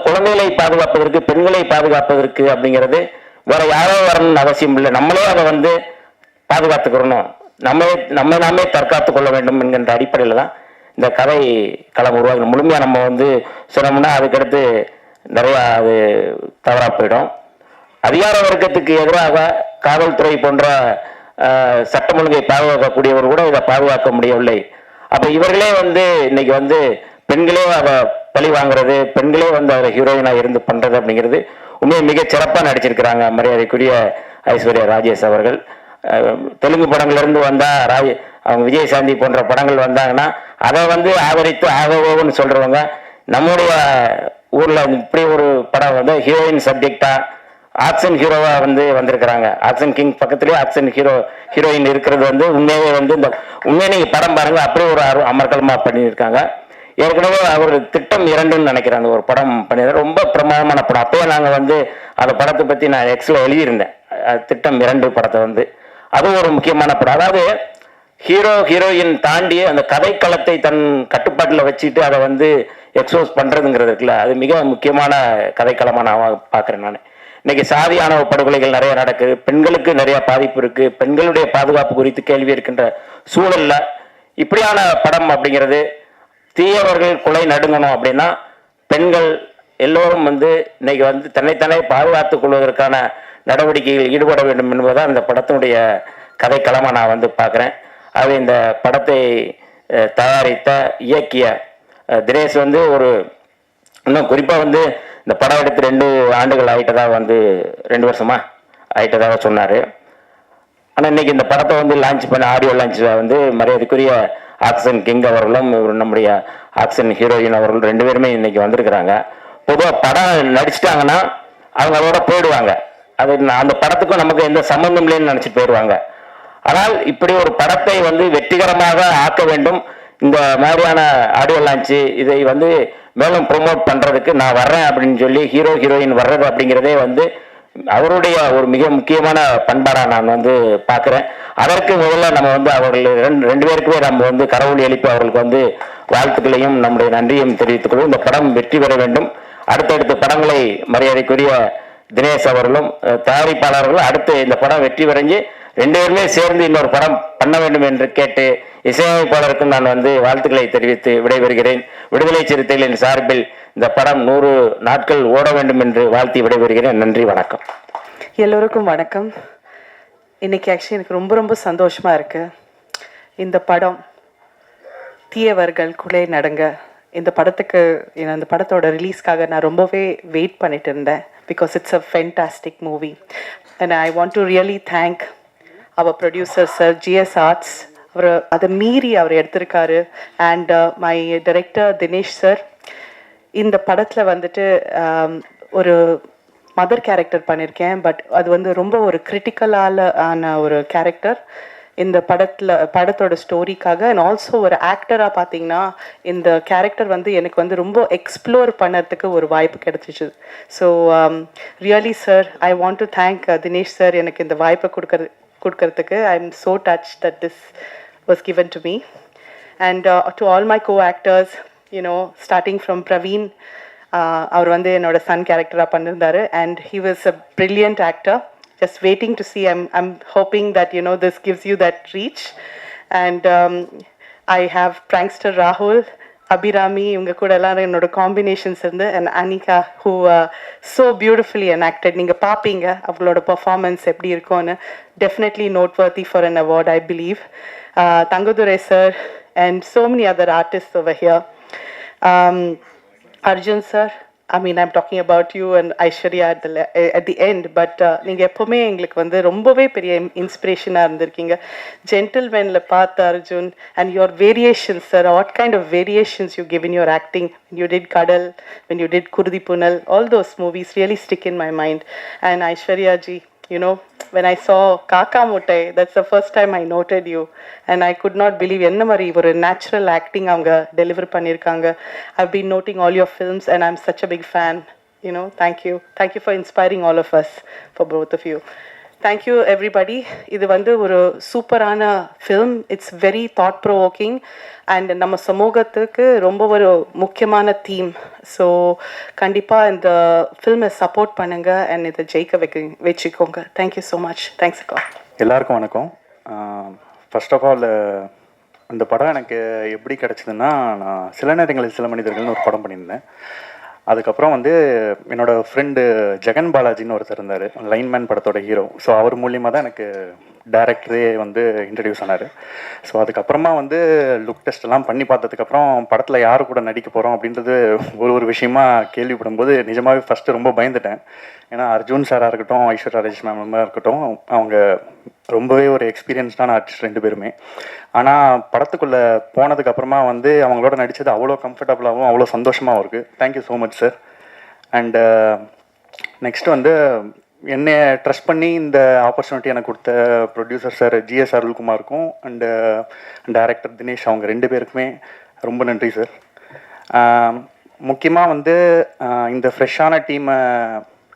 குழந்தைகளை பாதுகாப்பதற்கு, பெண்களை பாதுகாப்பதற்கு அப்படிங்கிறது வேற யாரோ வரணும்னு அவசியம் இல்லை. நம்மளே அதை வந்து பாதுகாத்துக்கிறணும், நம்ம நாமே தற்காத்து கொள்ள வேண்டும் என்கின்ற அடிப்படையில் தான் இந்த கதை களம் உருவாக்கணும். முழுமையாக நம்ம வந்து சொன்னோம்னா அதுக்கடுத்து நிறையா அது தவறாக போயிடும். அதிகார வர்க்கத்துக்கு எதிராக காவல்துறை போன்ற சட்டம் ஒழுங்கை பாதுகாக்கக்கூடியவர் கூட இதை பாதுகாக்க முடியவில்லை. அப்போ இவர்களே வந்து இன்னைக்கு வந்து பெண்களே அதை பழி வாங்குறது, பெண்களே வந்து அதை ஹீரோயினாக இருந்து பண்ணுறது அப்படிங்கிறது உண்மையை மிக சிறப்பாக நடிச்சிருக்கிறாங்க மரியாதைக்குரிய ஐஸ்வர்யா ராஜேஷ் அவர்கள். தெலுங்கு படங்கள்லேருந்து வந்தால் அவங்க விஜயசாந்தி போன்ற படங்கள் வந்தாங்கன்னா அதை வந்து ஆதரித்து ஆகவோன்னு சொல்கிறவங்க நம்முடைய ஊரில் இப்படி ஒரு படம் வந்து ஹீரோயின் சப்ஜெக்டாக ஆக்ஷன் ஹீரோவா வந்து வந்திருக்கிறாங்க. ஆக்ஷன் கிங் பக்கத்துலேயே ஆக்ஷன் ஹீரோயின் இருக்கிறது வந்து உண்மையே வந்து இந்த உண்மையை நீங்கள் படம் பாருங்க, அப்படியே ஒரு அமர்க்கலமாக பண்ணியிருக்காங்க. ஏற்கனவே அவர் திட்டம் 2ன்னு நினைக்கிறேன் அந்த ஒரு படம் பண்ணியிருந்தார், ரொம்ப பிரமாதமான படம். அப்போயே நாங்கள் வந்து அந்த படத்தை பற்றி நான் எக்ஸில் எழுதியிருந்தேன், திட்டம் 2 படத்தை வந்து. அதுவும் ஒரு முக்கியமான படம். அதாவது ஹீரோயின் தாண்டி அந்த கதைக்களத்தை தன் கட்டுப்பாட்டில் வச்சுட்டு அதை வந்து எக்ஸ்போஸ் பண்ணுறதுங்கிறது இருக்குல்ல, அது மிக முக்கியமான கதைக்களமாக நான் பார்க்குறேன். நான் இன்னைக்கு சாதி ஆணவ படுகொலைகள் நிறைய நடக்குது, பெண்களுக்கு நிறைய பாதிப்பு இருக்கு, பெண்களுடைய பாதுகாப்பு குறித்து கேள்வி இருக்கின்ற சூழல்ல இப்படியான படம் அப்படிங்கிறது, தீயவர்கள் கொலை நடுங்கணும் அப்படின்னா பெண்கள் எல்லோரும் வந்து இன்னைக்கு வந்து தன்னைத்தானே பாதுகாத்துக் கொள்வதற்கான நடவடிக்கைகள் ஈடுபட வேண்டும் என்பதுதான் இந்த படத்தினுடைய கதைக்களமாக நான் வந்து பார்க்குறேன். அது இந்த படத்தை தயாரித்த இயக்கிய தினேஷ் வந்து ஒரு இன்னும் குறிப்பாக வந்து இந்த படம் எடுத்து 2 ஆண்டுகள் ஆகிட்டதாக வந்து 2 வருஷமா ஆகிட்டதாக சொன்னார். ஆனால் இன்னைக்கு இந்த படத்தை வந்து லான்ச் பண்ண ஆடியோ லான்ச்சில் வந்து மரியாதைக்குரிய ஆக்ஷன் கிங் அவர்களும் நம்முடைய ஆக்ஷன் ஹீரோயின் அவர்கள் 2 பேருமே இன்னைக்கு வந்திருக்கிறாங்க. பொதுவாக படம் நடிச்சிட்டாங்கன்னா அவங்க அதோட போயிடுவாங்க, அது அந்த படத்துக்கும் நமக்கு எந்த சம்பந்தம் இல்லைன்னு நினச்சிட்டு போயிடுவாங்க. ஆனால் இப்படி ஒரு படத்தை வந்து வெற்றிகரமாக ஆக்க வேண்டும், இந்த மாதிரியான ஆடியோ லான்ச்சு இதை வந்து மேலும் ப்ரொமோட் பண்ணுறதுக்கு நான் வர்றேன் அப்படின்னு சொல்லி ஹீரோ ஹீரோயின் வர்றது அப்படிங்கிறதே வந்து அவருடைய ஒரு மிக முக்கியமான பண்பாடாக நான் வந்து பார்க்குறேன். அதற்கு முதல்ல நம்ம வந்து அவர்கள் ரெண்டு பேருக்குமே நம்ம வந்து கடவுள் எழுப்பி அவர்களுக்கு வந்து வாழ்த்துக்களையும் நம்முடைய நன்றியும் தெரிவித்துக் கொள்வோம். இந்த படம் வெற்றி பெற வேண்டும். அடுத்தடுத்த படங்களை மரியாதைக்குரிய தினேஷ் அவர்களும் தயாரிப்பாளர்களும் அடுத்து இந்த படம் வெற்றி பெறஞ்சு 2 பேருமே சேர்ந்து இன்னொரு படம் பண்ண வேண்டும் என்று கேட்டு இசையமைப்பாளருக்கும் நான் வந்து வாழ்த்துக்களை தெரிவித்து விடைபெறுகிறேன். விடுதலை சிறுத்தைகளின் சார்பில் இந்த படம் 100 நாட்கள் ஓட வேண்டும் என்று வாழ்த்தி விடைபெறுகிறேன். நன்றி, வணக்கம். எல்லோருக்கும் வணக்கம். இன்னைக்கு ஆக்சுவலி எனக்கு ரொம்ப ரொம்ப சந்தோஷமாக இருக்குது. இந்த படம் தீயவர்கள் குலை நடுங்க இந்த படத்துக்கு இந்த படத்தோட ரிலீஸ்க்காக நான் ரொம்பவே வெயிட் பண்ணிட்டு இருந்தேன். Because it's a fantastic movie and I want to really thank our producer sir GS Arts. அவர் அதை மீறி அவர் எடுத்திருக்காரு. And my director Dinesh sir. இந்த படத்தில் வந்துட்டு ஒரு மதர் கேரக்டர் பண்ணியிருக்கேன். பட் அது வந்து ரொம்ப ஒரு ஆன ஒரு கேரக்டர் இந்த படத்தோட ஸ்டோரிக்காக. அண்ட் ஆல்சோ ஒரு ஆக்டராக பார்த்தீங்கன்னா இந்த கேரக்டர் வந்து எனக்கு வந்து ரொம்ப எக்ஸ்ப்ளோர் பண்ணுறதுக்கு ஒரு வாய்ப்பு கிடைச்சிச்சு. So really sir, I want to thank Dinesh sir எனக்கு இந்த வாய்ப்பை கொடுக்கறதுக்கு. I am so touch that this was given to me. And to all my co-actors, starting from Praveen, அவர் வந்து என்னோட சன் கேரக்டராக பண்ணியிருந்தாரு. And he was a brilliant actor. Just waiting to see. I'm hoping that this gives you that reach. And I have prankster Rahul, Abhirami, இவங்க கூட எல்லாம் என்னோட காம்பினேஷன்ஸ் இருந்து, and Anika who so beautifully enacted. நீங்க பாப்பீங்க அவங்களோட பெர்ஃபார்மன்ஸ் எப்படி இருக்கும்னு. Definitely noteworthy for an award, I believe. Tangudurai sir and so many other artists over here. Arjun sir, I mean, I'm talking about you and Aishwarya at the end, but நீங்கள் எப்போவுமே எங்களுக்கு வந்து ரொம்பவே பெரிய இன்ஸ்பிரேஷனாக இருந்திருக்கீங்க. ஜென்டில்மேனில் பார்த்த Arjun and your variations, sir, what kind of variations you give in your acting. When you did Kadal, when you did Kurdi Punal, all those movies really stick in my mind. And Aishwarya ji, when I saw Kaka Muttai, that's the first time I noted you. And I could not believe என்ன மாதிரி ஒரு natural acting அவங்க deliver பண்ணியிருக்காங்க. I've been noting all your films and I'm such a big fan. Thank you. Thank you for inspiring all of us, for both of you. Thank you everybody. இது வந்து ஒரு சூப்பரான film. It's very thought provoking and நம்ம சமூகத்துக்கு ரொம்ப ஒரு முக்கியமான தீம். ஸோ கண்டிப்பாக இந்த ஃபில்மை சப்போர்ட் பண்ணுங்கள் அண்ட் இதை ஜெயிக்க வச்சுக்கோங்க. Thank you so much. தேங்க்ஸ் அக்கா. எல்லாருக்கும் வணக்கம். ஃபர்ஸ்ட் ஆஃப் ஆல் இந்த படம் எனக்கு எப்படி கிடச்சிதுன்னா, நான் சில நேரங்களில் சில மனிதர்கள்னு ஒரு படம் பண்ணியிருந்தேன். அதுக்கப்புறம் வந்து என்னோடய ஃப்ரெண்டு ஜெகன் பாலாஜின்னு ஒருத்தர் இருந்தார், லைன்மேன் படத்தோட ஹீரோ. ஸோ அவர் மூலியமாக தான் எனக்கு டேரக்டரே வந்து இன்ட்ரடியூஸ் ஆனார். ஸோ அதுக்கப்புறமா வந்து லுக் டெஸ்ட்லாம் பண்ணி பார்த்ததுக்கப்புறம் படத்தில் யார் கூட நடிக்க போகிறோம் அப்படின்றது ஒரு விஷயமா கேள்விப்படும்போது நிஜமாகவே ஃபஸ்ட்டு ரொம்ப பயந்துட்டேன். ஏன்னா அர்ஜுன் சாராக இருக்கட்டும், ஐஸ்வர்யா ராஜேஷ் மேமாக இருக்கட்டும், அவங்க ரொம்பவே ஒரு எக்ஸ்பீரியன்ஸ்டான ஆர்டிஸ்ட் 2 பேருமே. ஆனால் படத்துக்குள்ளே போனதுக்கப்புறமா வந்து அவங்களோட நடித்தது அவ்வளோ கம்ஃபர்டபுளாகவும் அவ்வளோ சந்தோஷமாகவும் இருக்குது. Thank you so much sir. And next வந்து என்னை ட்ரஸ்ட் பண்ணி இந்த ஆப்பர்ச்சுனிட்டி எனக்கு கொடுத்த ப்ரொடியூசர் சார் GS அருள்குமாருக்கும் அண்டு டைரக்டர் தினேஷ், அவங்க 2 பேருக்குமே ரொம்ப நன்றி சார். முக்கியமாக வந்து இந்த ஃப்ரெஷ்ஷான டீமை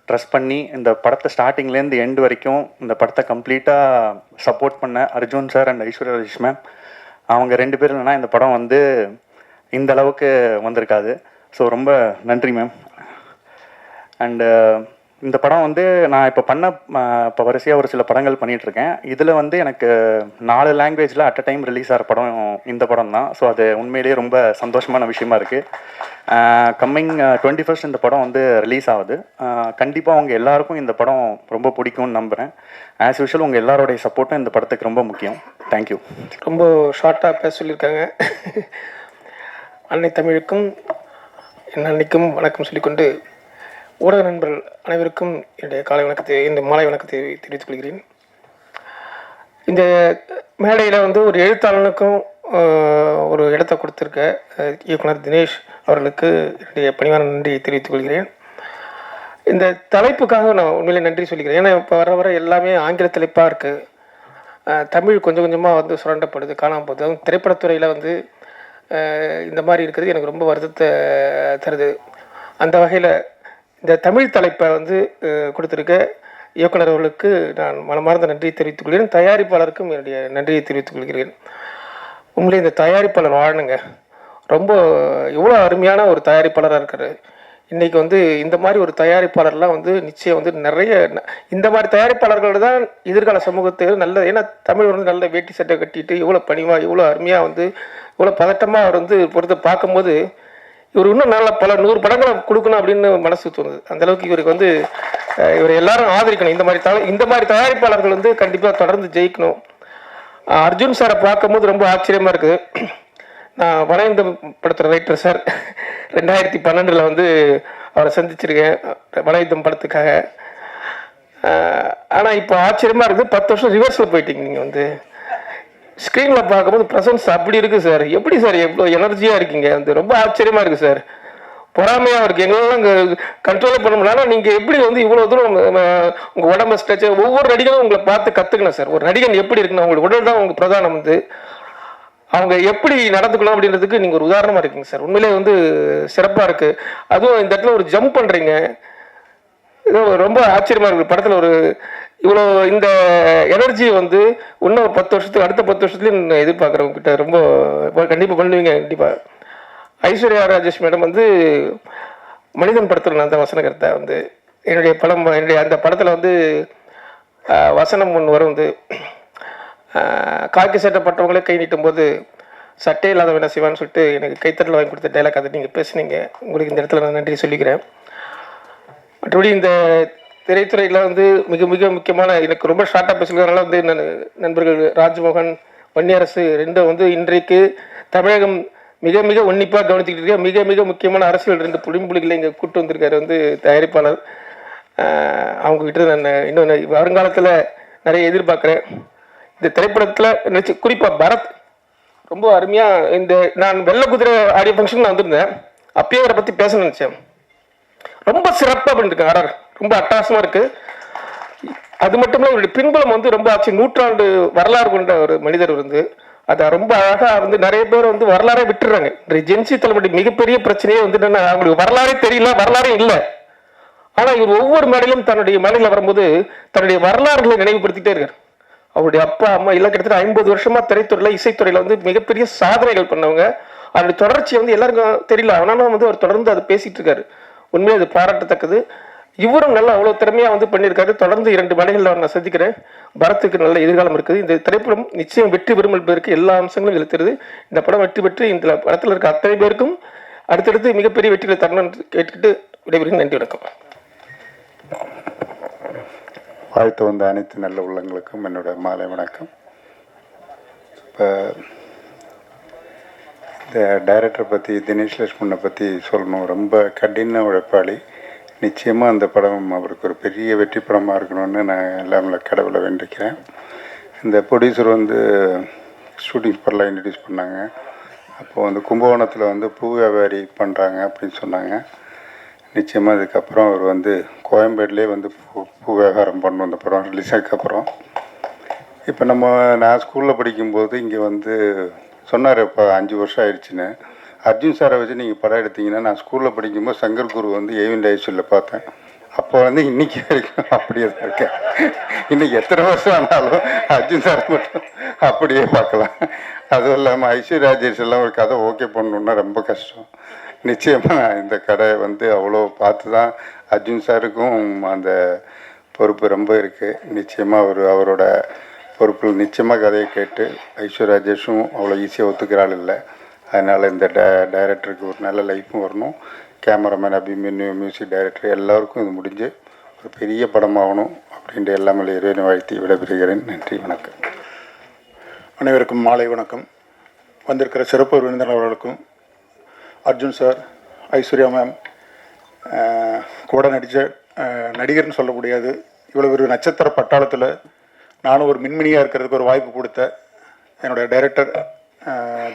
ட்ரஸ்ட் பண்ணி இந்த படத்தை ஸ்டார்டிங்லேருந்து எண்டு வரைக்கும் இந்த படத்தை கம்ப்ளீட்டாக சப்போர்ட் பண்ண Arjun sir and Aishwarya Rajesh ma'am, அவங்க 2 பேர் இல்லைனா இந்த படம் வந்து இந்த அளவுக்கு வந்திருக்காது. ஸோ ரொம்ப நன்றி மேம். அண்டு இந்த படம் வந்து நான் இப்போ வரிசையாக ஒரு சில படங்கள் பண்ணிகிட்ருக்கேன். இதில் வந்து எனக்கு 4 லாங்குவேஜில் அட் அ டைம் ரிலீஸ் ஆகிற படம் இந்த படம் தான். ஸோ அது உண்மையிலேயே ரொம்ப சந்தோஷமான விஷயமா இருக்குது. கம்மிங் 21st இந்த படம் வந்து ரிலீஸ் ஆகுது. கண்டிப்பாக அவங்க எல்லாருக்கும் இந்த படம் ரொம்ப பிடிக்கும்னு நம்புகிறேன். ஆஸ் யூஷுவல் உங்கள் எல்லாரோடைய சப்போர்ட்டும் இந்த படத்துக்கு ரொம்ப முக்கியம். தேங்க்யூ. ரொம்ப ஷார்ட்டாக பேச சொல்லியிருக்காங்க. அன்னை தமிழுக்கும் என் அன்னைக்கும் வணக்கம் சொல்லிக்கொண்டு ஊடக நண்பர்கள் அனைவருக்கும் என்னுடைய காலை வணக்கத்தை, இந்த மாலை வணக்கத்தை தெரிவித்துக் கொள்கிறேன். இந்த மேடையில் வந்து ஒரு எழுத்தாளனுக்கும் ஒரு இடத்தை கொடுத்துருக்க இயக்குனர் தினேஷ் அவர்களுக்கு என்னுடைய பணிவான நன்றியை தெரிவித்துக் கொள்கிறேன். இந்த தலைப்புக்காக நான் உண்மையிலே நன்றி சொல்லிக்கிறேன். ஏன்னா இப்போ வர எல்லாமே ஆங்கில தலைப்பாக இருக்குது. தமிழ் கொஞ்சம் கொஞ்சமாக வந்து சுரண்டப்படுது, காணாமல் போகுது. அதுவும் திரைப்படத்துறையில் வந்து இந்த மாதிரி இருக்கிறது எனக்கு ரொம்ப வருத்தத்தை தருது. அந்த வகையில் இந்த தமிழ் தலைப்பை வந்து கொடுத்துருக்க இயக்குனர் அவர்களுக்கு நான் மனமார்ந்த நன்றியை தெரிவித்துக் கொள்கிறேன். தயாரிப்பாளருக்கும் என்னுடைய நன்றியை தெரிவித்துக் கொள்கிறேன். உண்மையிலே இந்த தயாரிப்பாளர் வாழணுங்க. ரொம்ப இவ்வளோ அருமையான ஒரு தயாரிப்பாளராக இருக்கார். இன்றைக்கி வந்து இந்த மாதிரி ஒரு தயாரிப்பாளர்லாம் வந்து நிச்சயம் வந்து நிறைய இந்த மாதிரி தயாரிப்பாளர்கள் தான் எதிர்கால சமூகத்தை நல்ல, ஏன்னா தமிழ் வந்து நல்ல வேட்டி சட்டை கட்டிட்டு இவ்வளோ பணிவாக இவ்வளோ அருமையாக வந்து இவ்வளோ பதட்டமாக அவர் வந்து பொறுத்து பார்க்கும்போது இவர் இன்னும் நல்ல பல 100 படங்களை கொடுக்கணும் அப்படின்னு மனசு தோணுது. அந்தளவுக்கு இவருக்கு வந்து இவர் எல்லாரும் ஆதரிக்கணும். இந்த மாதிரி தயாரிப்பாளர்கள் வந்து கண்டிப்பாக தொடர்ந்து ஜெயிக்கணும். அர்ஜுன் சாரை பார்க்கும்போது ரொம்ப ஆச்சரியமாக இருக்குது. நான் வளைந்தம் படத்தில் ரைட்டர் சார் 2012 வந்து அவரை சந்திச்சிருக்கேன் வளைந்தம் படத்துக்காக. ஆனால் இப்போ ஆச்சரியமாக இருக்குது, 10 வருஷம் ரிவர்ஸில் போயிட்டீங்க. நீங்கள் வந்து ஸ்க்ரீனில் பார்க்கும்போது ப்ரெசன்ஸ் அப்படி இருக்குது சார். எப்படி சார் எவ்வளோ எனர்ஜியாக இருக்கீங்க, வந்து ரொம்ப ஆச்சரியமாக இருக்குது சார். பொறாமையாக இருக்குது. எங்களெல்லாம் இங்கே கண்ட்ரோலே பண்ண முடியல. ஆனால் நீங்கள் எப்படி வந்து இவ்வளோ தூரம் உங்கள் உடம்பு ஸ்ட்ரெச்சர் ஒவ்வொரு நடிகனும் உங்களை பார்த்து கற்றுக்கணும் சார். ஒரு நடிகன் எப்படி இருக்குன்னு அவங்களுக்கு உடல் தான் உங்களுக்கு பிரதானம். வந்து அவங்க எப்படி நடந்துக்கணும் அப்படின்றதுக்கு நீங்கள் ஒரு உதாரணமாக இருக்கீங்க சார். உண்மையிலே வந்து சிறப்பாக இருக்குது. அதுவும் இந்த இடத்துல ஒரு ஜம்ப் பண்ணுறீங்க, ஏதோ ரொம்ப ஆச்சரியமாக இருக்குது. படத்தில் ஒரு இவ்வளோ இந்த எனர்ஜி வந்து இன்னும் 10 வருஷத்துக்கு அடுத்த 10 வருஷத்துலேயும் நான் எதிர்பார்க்குறவங்க கிட்ட ரொம்ப கண்டிப்பாக பண்ணுவீங்க. கண்டிப்பாக ஐஸ்வர்யா ராஜேஷ் மேடம் வந்து மனிதன் படத்தில் நான் தான் வசனகர்த்தா. வந்து என்னுடைய அந்த படத்தில் வந்து வசனம் ஒன்று வரும். வந்து காக்கி சட்டப்பட்டவங்களே கை நீட்டும் போது சட்டை இல்லாத வேணா சிவான்னு சொல்லிட்டு எனக்கு கைத்தட்டல் வாங்கி கொடுத்த டைலாக் அதை நீங்கள் பேசுனீங்க. உங்களுக்கு இந்த இடத்துல நான் நன்றி சொல்லிக்கிறேன். மற்றபடி இந்த திரைத்துறையில் வந்து மிக மிக முக்கியமான, எனக்கு ரொம்ப ஷார்ட்டாக பேசுகிறதுனால வந்து நண்பர்கள் ராஜ்மோகன், வன்னியரசு ரெண்டும் வந்து இன்றைக்கு தமிழகம் மிக மிக உன்னிப்பாக கவனித்துக்கிட்டு இருக்க மிக மிக முக்கியமான அரசியல் 2 புலிகளை இங்கே கூட்டு வந்திருக்காரு வந்து தயாரிப்பாளர். அவங்கக்கிட்ட நான் இன்னும் வருங்காலத்தில் நிறைய எதிர்பார்க்குறேன். இந்த திரைப்படத்தில் நினச்சி குறிப்பாக பரத் ரொம்ப அருமையாக இந்த நான் வெள்ளை குதிரை ஆடியோ ஃபங்க்ஷன் நான் வந்திருந்தேன். அப்பயே அவரை பற்றி பேச நினச்சேன். ரொம்ப சிறப்பாக பண்ணியிருக்கேன். ஆர்ஆர் ரொம்ப அட்டகாசமாக இருக்குது. அது மட்டும் இல்லை, இவருடைய பின்புலம் வந்து ரொம்ப ஆச்சு. 100 ஆண்டு வரலாறு கொண்ட ஒரு மனிதர் வந்து அதை ரொம்ப அழகாக வந்து நிறைய பேர் வந்து வரலாறே விட்டுறாங்க. இந்த ஜென்சி தலைமுறை மிகப்பெரிய பிரச்சனையே வந்து என்னென்னா அவங்களுக்கு வரலாறே தெரியல, வரலாறே இல்லை. ஆனால் இவர் ஒவ்வொரு மேடையிலும் தன்னுடைய மேடையில் வரும்போது தன்னுடைய வரலாறுகளை நினைவுபடுத்திட்டே இருக்கார். அவருடைய அப்பா அம்மா எல்லாம் கிட்டத்தட்ட 50 வருஷமா திரைத்துறையில் இசைத்துறையில் வந்து மிகப்பெரிய சாதனைகள் பண்ணவங்க. அவருடைய தொடர்ச்சி வந்து எல்லாருக்கும் தெரியல, ஆனாலும் வந்து அவர் தொடர்ந்து அதை பேசிட்டு இருக்காரு. உண்மையாக அது பாராட்டத்தக்கது. இவரும் நல்லா அவ்வளோ திறமையாக வந்து பண்ணியிருக்காரு. தொடர்ந்து 2 மேடைகளில் நான் சந்திக்கிறேன். பரத்துக்கு நல்ல எதிர்காலம் இருக்குது. இந்த திரைப்படம் நிச்சயம் வெற்றி பெறும் என்பதற்கு எல்லா அம்சங்களும் இதில் தெரியுது. இந்த படம் வெற்றி பெற்று இந்த படத்தில் இருக்க அத்தனை பேருக்கும் அடுத்தடுத்து மிகப்பெரிய வெற்றிகளை தரணும் கேட்டுக்கிட்டு விடைபெறுகிறேன். நன்றி, வணக்கம். வாழ்த்து வந்த அனைத்து நல்ல உள்ளங்களுக்கும் என்னோட மாலை வணக்கம். இப்போ இந்த டைரக்டரை பற்றி, தினேஷ் லட்சுமணனை பற்றி சொல்லணும். ரொம்ப கடின உழைப்பாளி. நிச்சயமாக அந்த படம் அவருக்கு ஒரு பெரிய வெற்றி படமாக இருக்கணும்னு நான் எல்லாமே கடவுளை வேண்டிக்கிறேன். இந்த ப்ரொடியூசர் வந்து ஷூட்டிங் ஸ்பாட்லாம் இன்ட்ரடியூஸ் பண்ணாங்க. அப்போது வந்து கும்பகோணத்தில் வந்து பூ வியாபாரி பண்ணுறாங்க அப்படின்னு சொன்னாங்க. நிச்சயமாக இதுக்கப்புறம் அவர் வந்து கோயம்பேடுலேயே வந்து பூ வியாபாரம் பண்ணணும் இந்த படம் ரிலீஸ் ஆனதுக்கப்புறம். இப்போ நான் ஸ்கூலில் படிக்கும்போது இங்கே வந்து சொன்னார், இப்போ 5 வருஷம் ஆயிடுச்சுன்னு. அர்ஜுன் சாரை வச்சு நீங்கள் படம் எடுத்தீங்கன்னா, நான் ஸ்கூலில் படிக்கும்போது சங்கர் குரு வந்து ஏவின் ஐஸ்வரியில் பார்த்தேன். அப்போ வந்து இன்றைக்கி வரைக்கும் அப்படியே தான் இருக்கேன். இன்னைக்கு எத்தனை வருஷம் ஆனாலும் அர்ஜுன் சார் மட்டும் அப்படியே பார்க்கலாம். அதுவும் இல்லாமல் ஐஸ்வர்யா ராஜேஷ் எல்லாம் ஒரு கதை ஓகே பண்ணணுன்னா ரொம்ப கஷ்டம். நிச்சயமாக இந்த கடை வந்து அவ்வளோ பார்த்து தான் அர்ஜுன் சாருக்கும் அந்த பொறுப்பு ரொம்ப இருக்குது. நிச்சயமாக அவரோட பொறுப்பில் நிச்சயமாக கதையை கேட்டு ஐஸ்வர்யா ராஜேஷும் அவ்வளோ ஈஸியாக ஒத்துக்கிறாள் இல்லை. அதனால் இந்த டைரக்டருக்கு ஒரு நல்ல லைஃப்பும் வரணும். கேமராமேன் அபிமன்யு, மியூசிக் டைரக்டர் எல்லாருக்கும் இது முடிஞ்சு ஒரு பெரிய படமாகணும் அப்படின்ற எல்லாமே இறைவனை வாழ்த்தி விடைபெறுகிறேன். நன்றி, வணக்கம். அனைவருக்கும் மாலை வணக்கம். வந்திருக்கிற சிறப்பு விருந்தினர்களுக்கும், அர்ஜுன் சார், ஐஸ்வர்யா மேம், கூட நடித்த நடிகர்னு சொல்ல முடியாது, இவ்வளோ ஒரு நட்சத்திர பட்டாளத்தில் நானும் ஒரு மின்மினியாக இருக்கிறதுக்கு ஒரு வாய்ப்பு கொடுத்த என்னுடைய டைரக்டர்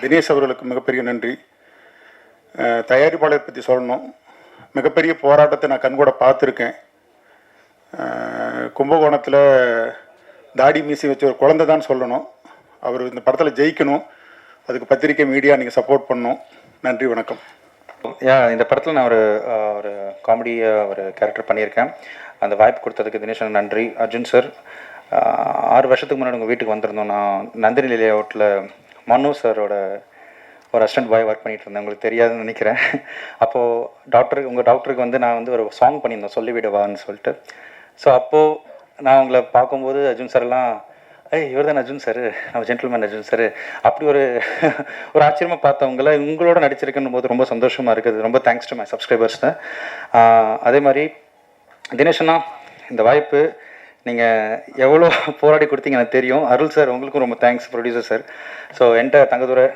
தினேஷ் அவர்களுக்கு மிகப்பெரிய நன்றி. தயாரிப்பாளர் பற்றி சொல்லணும். மிகப்பெரிய போராட்டத்தை நான் கண்கூட பார்த்துருக்கேன். கும்பகோணத்தில் தாடி மீசி வச்ச ஒரு குழந்தை தான் சொல்லணும். அவர் இந்த படத்தில் ஜெயிக்கணும், அதுக்கு பத்திரிக்கை மீடியா நீங்கள் சப்போர்ட் பண்ணணும். நன்றி, வணக்கம். இந்த படத்தில் நான் ஒரு காமெடி ஒரு கேரக்டர் பண்ணியிருக்கேன். அந்த வாய்ப்பு கொடுத்ததுக்கு தினேஷன் நன்றி. அர்ஜுன் சார், 6 வருஷத்துக்கு முன்னாடி உங்கள் வீட்டுக்கு வந்திருந்தோம். நான் நந்தினி லேஅவுட்டில் மனு சாரோட ஒரு அசிஸ்டன்ட் பாய் ஒர்க் பண்ணிகிட்டு இருந்தேன். உங்களுக்கு தெரியாதுன்னு நினைக்கிறேன். அப்போது உங்கள் டாக்டருக்கு வந்து நான் வந்து ஒரு சாங் பண்ணியிருந்தேன், சொல்லிவிடுவான்னு சொல்லிட்டு. ஸோ அப்போது நான் உங்களை பார்க்கும்போது அர்ஜுன் சார்லாம், இவர் தான் அர்ஜுன் சார், நம்ம ஜென்டில்மேன் அர்ஜுன் சார், அப்படி ஒரு ஆச்சரியமாக பார்த்தவங்கள உங்களோட நடிச்சிருக்குன்னு போது ரொம்ப சந்தோஷமாக இருக்குது. ரொம்ப தேங்க்ஸ் டு மை சப்ஸ்கிரைபர்ஸ் தான். அதே மாதிரி தினேஷனா, இந்த வாய்ப்பு நீங்கள் எவ்வளோ போராடி கொடுத்தீங்க எனக்கு தெரியும். அருள் சார், உங்களுக்கும் ரொம்ப தேங்க்ஸ். Producer sir. ஸோ என்கிட்ட தங்கதுரை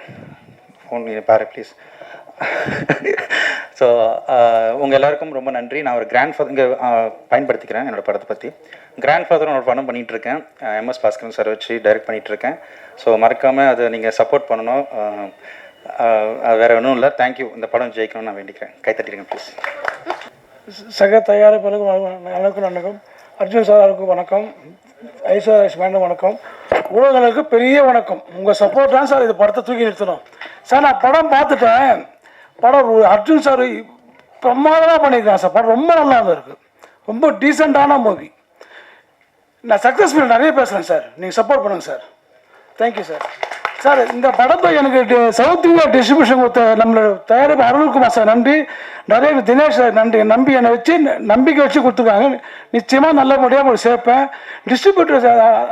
ஃபோன் பாரு ப்ளீஸ். ஸோ உங்கள் எல்லாருக்கும் ரொம்ப நன்றி. நான் ஒரு கிராண்ட் ஃபாதர் இங்கே பயன்படுத்திக்கிறேன். என்னோடய படத்தை பற்றி கிராண்ட் ஃபாதரும் ஒரு படம் பண்ணிகிட்ருக்கேன். MS பாஸ்கரன் சார் வச்சு டைரக்ட் பண்ணிகிட்ருக்கேன். ஸோ மறக்காமல் அதை நீங்கள் சப்போர்ட் பண்ணணும். அது வேறு ஒன்றும் இல்லை. தேங்க்யூ. இந்த படம் ஜெயிக்கணும்னு நான் வேண்டிக்கிறேன். கைத்தட்டிடுங்க ப்ளீஸ். சக தயாரிப்பாளருக்கும் அனைவருக்கும் வணக்கம். அர்ஜுன் சாருக்கு வணக்கம். ஐஸ்வர்யா மேடம் வணக்கம். ஊடகங்களுக்கு பெரிய வணக்கம். உங்கள் சப்போர்ட் தான் சார் இது படத்தை தூக்கி நிறுத்தணும். சார் நான் படம் பார்த்துட்டேன். படம் அர்ஜுன் சார் பிரமாதமாக பண்ணியிருக்காங்க சார். படம் ரொம்ப நல்லா இருக்குது. ரொம்ப டீசெண்டான மூவி. நான் சக்ஸஸ் பண்ண நிறைய பேசுகிறேன் சார். நீங்கள் சப்போர்ட் பண்ணுங்கள் சார். Thank you sir. சார் இந்த படத்தை எனக்கு சவுத் இந்தியா டிஸ்ட்ரிபியூஷன் கொடுத்த நம்மளோட தயாரிப்பு அருள்குமார் சார் நன்றி. நிறைய தினேஷ் சார் நன்றி. என்னை வச்சு நம்பிக்கை வச்சு கொடுத்துருக்காங்க. நிச்சயமாக நல்லபடியாக உங்களுக்கு சேர்ப்பேன். டிஸ்ட்ரிபியூட்டர்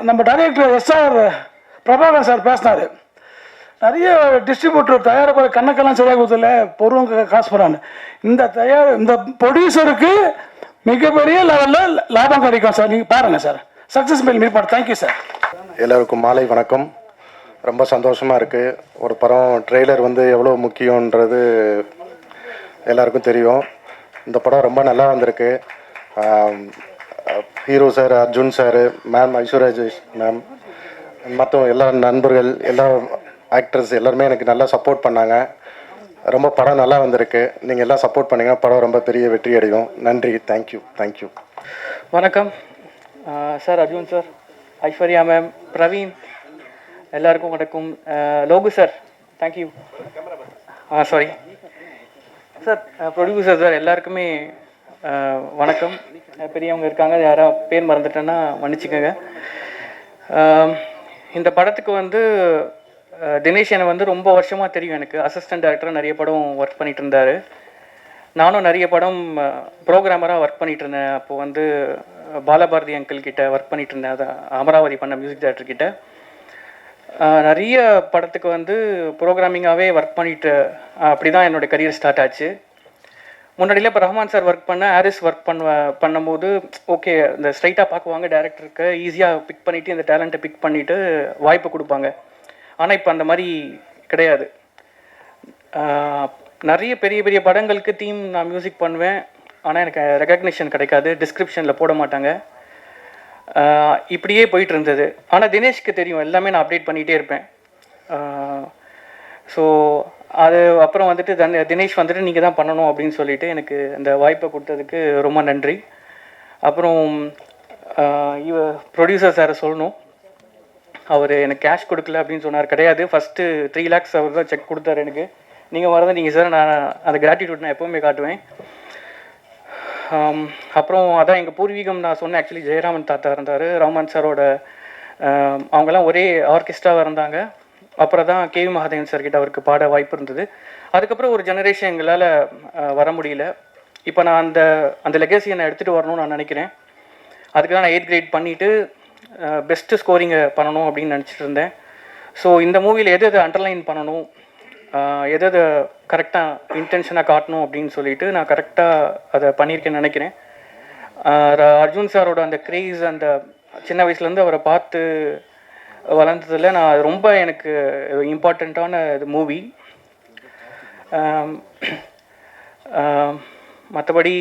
நம்ம டைரக்டர் SR பிரபாகர் சார் பேசினார். நிறைய டிஸ்ட்ரிபியூட்டர் தயாரிப்பாளர் கணக்கெல்லாம் சரியாக கொடுத்துல பொருள் காசு போகிறான்னு. இந்த ப்ரொடியூசருக்கு மிகப்பெரிய லெவலில் லாபம் கிடைக்கும் சார். நீங்கள் பாருங்கள் சார். சக்ஸஸ் மீட் மீட் பண்ண. Thank you sir. எல்லாருக்கும் மாலை வணக்கம். ரொம்ப சந்தோஷமாக இருக்குது. ஒரு படம் ட்ரெய்லர் வந்து எவ்வளோ முக்கியன்றது எல்லாருக்கும் தெரியும். இந்த படம் ரொம்ப நல்லா வந்திருக்கு. Hero sir, Arjun sir, ma'am Aishwarya ma'am, மற்ற எல்லா நண்பர்கள், எல்லா ஆக்டர்ஸ் எல்லாருமே எனக்கு நல்லா சப்போர்ட் பண்ணாங்க. ரொம்ப படம் நல்லா வந்திருக்கு. நீங்கள் எல்லாம் சப்போர்ட் பண்ணுங்க. படம் ரொம்ப பெரிய வெற்றி அடையும். நன்றி. தேங்க்யூ. வணக்கம் sir. Arjun sir, Aishwarya ma'am, Praveen, எல்லாருக்கும் வணக்கம். Logu sir, thank you. Sorry sir. Producer sir, எல்லாருக்குமே வணக்கம். பெரியவங்க இருக்காங்க, யாரா பேர் மறந்துட்டேன்னா மன்னிச்சுக்கோங்க. இந்த படத்துக்கு வந்து தினேஷ் என்னை வந்து ரொம்ப வருஷமாக தெரியும். எனக்கு அசிஸ்டன்ட் டைரக்டராக நிறைய படம் ஒர்க் பண்ணிகிட்டு இருந்தார். நானும் நிறைய படம் ப்ரோக்ராமராக ஒர்க் பண்ணிகிட்டு இருந்தேன். அப்போது வந்து பாலபாரதி அங்கிள் கிட்ட ஒர்க் பண்ணிகிட்டு இருந்தேன். அதை அமராவதி பண்ண மியூசிக் டைரக்டர் கிட்ட. நிறைய படத்துக்கு வந்து ப்ரோக்ராமிங்காகவே ஒர்க் பண்ணிட்டு அப்படி தான் என்னோடய கரியர் ஸ்டார்ட் ஆச்சு. முன்னாடியில் இப்போ ரஹ்மான் சார் ஒர்க் பண்ண, ஹாரிஸ் ஒர்க் பண்ணும்போது ஓகே, இந்த ஸ்ட்ரைட்டாக பார்க்குவாங்க, டேரக்டருக்கு ஈஸியாக பிக் பண்ணிவிட்டு இந்த டேலண்ட்டை பிக் பண்ணிவிட்டு வாய்ப்பு கொடுப்பாங்க. ஆனால் இப்போ அந்த மாதிரி கிடையாது. நிறைய பெரிய பெரிய படங்களுக்கு தீம் நான் மியூசிக் பண்ணுவேன். ஆனால் எனக்கு ரெகக்னிஷன் கிடைக்காது, டிஸ்கிரிப்ஷனில் போட மாட்டாங்க. இப்படியே போயிட்டு இருந்தது. ஆனால் தினேஷ்க்கு தெரியும், எல்லாமே நான் அப்டேட் பண்ணிகிட்டே இருப்பேன். ஸோ அது அப்புறம் வந்துட்டு தினேஷ் வந்துட்டு நீங்கள் தான் பண்ணணும் அப்படின்னு சொல்லிட்டு எனக்கு இந்த வாய்ப்பை கொடுத்ததுக்கு ரொம்ப நன்றி. அப்புறம் ப்ரொடியூசர் சாரை சொல்லணும். அவர் எனக்கு கேஷ் கொடுக்கல அப்படின்னு சொன்னார். கிடையாது, ஃபஸ்ட்டு 3 lakhs அவர் தான் செக் கொடுத்தாரு எனக்கு. நீங்கள் வரதான் நீங்கள் சார், நான் அந்த கிராட்டிடியூட் நான் எப்போவுமே காட்டுவேன். அப்புறம் அதான் எங்கள் பூர்வீகம் நான் சொன்னேன். ஆக்சுவலி ஜெயராமன் தாத்தா இருந்தார், ரஹ்மான் சாரோட அவங்கெல்லாம் ஒரே ஆர்கெஸ்ட்ராவாக இருந்தாங்க. அப்புறம் தான் KV மகாதேவன் சார்கிட்ட அவருக்கு பாட வாய்ப்பு இருந்தது. அதுக்கப்புறம் ஒரு ஜெனரேஷன் எங்களால் வர முடியல. இப்போ நான் அந்த லெகசியை நான் எடுத்துகிட்டு வரணும்னு நான் நினைக்கிறேன். அதுக்கு தான் நான் 8th grade பண்ணிவிட்டு பெஸ்ட்டு ஸ்கோரிங்கை பண்ணணும் அப்படின்னு நினச்சிட்டு இருந்தேன். ஸோ இந்த மூவியில் எது அண்டர்லைன் பண்ணணும், எது கரெக்டாக இன்டென்ஷனாக காட்டணும் அப்படின்னு சொல்லிட்டு நான் கரெக்டாக அதை பண்ணியிருக்கேன்னு நினைக்கிறேன். அர்ஜுன் சாரோட அந்த க்ரேஸ், அந்த சின்ன வயசுலேருந்து அவரை பார்த்து வளர்ந்ததில் நான் ரொம்ப எனக்கு இம்பார்ட்டண்ட்டான இது மூவி. மற்றபடி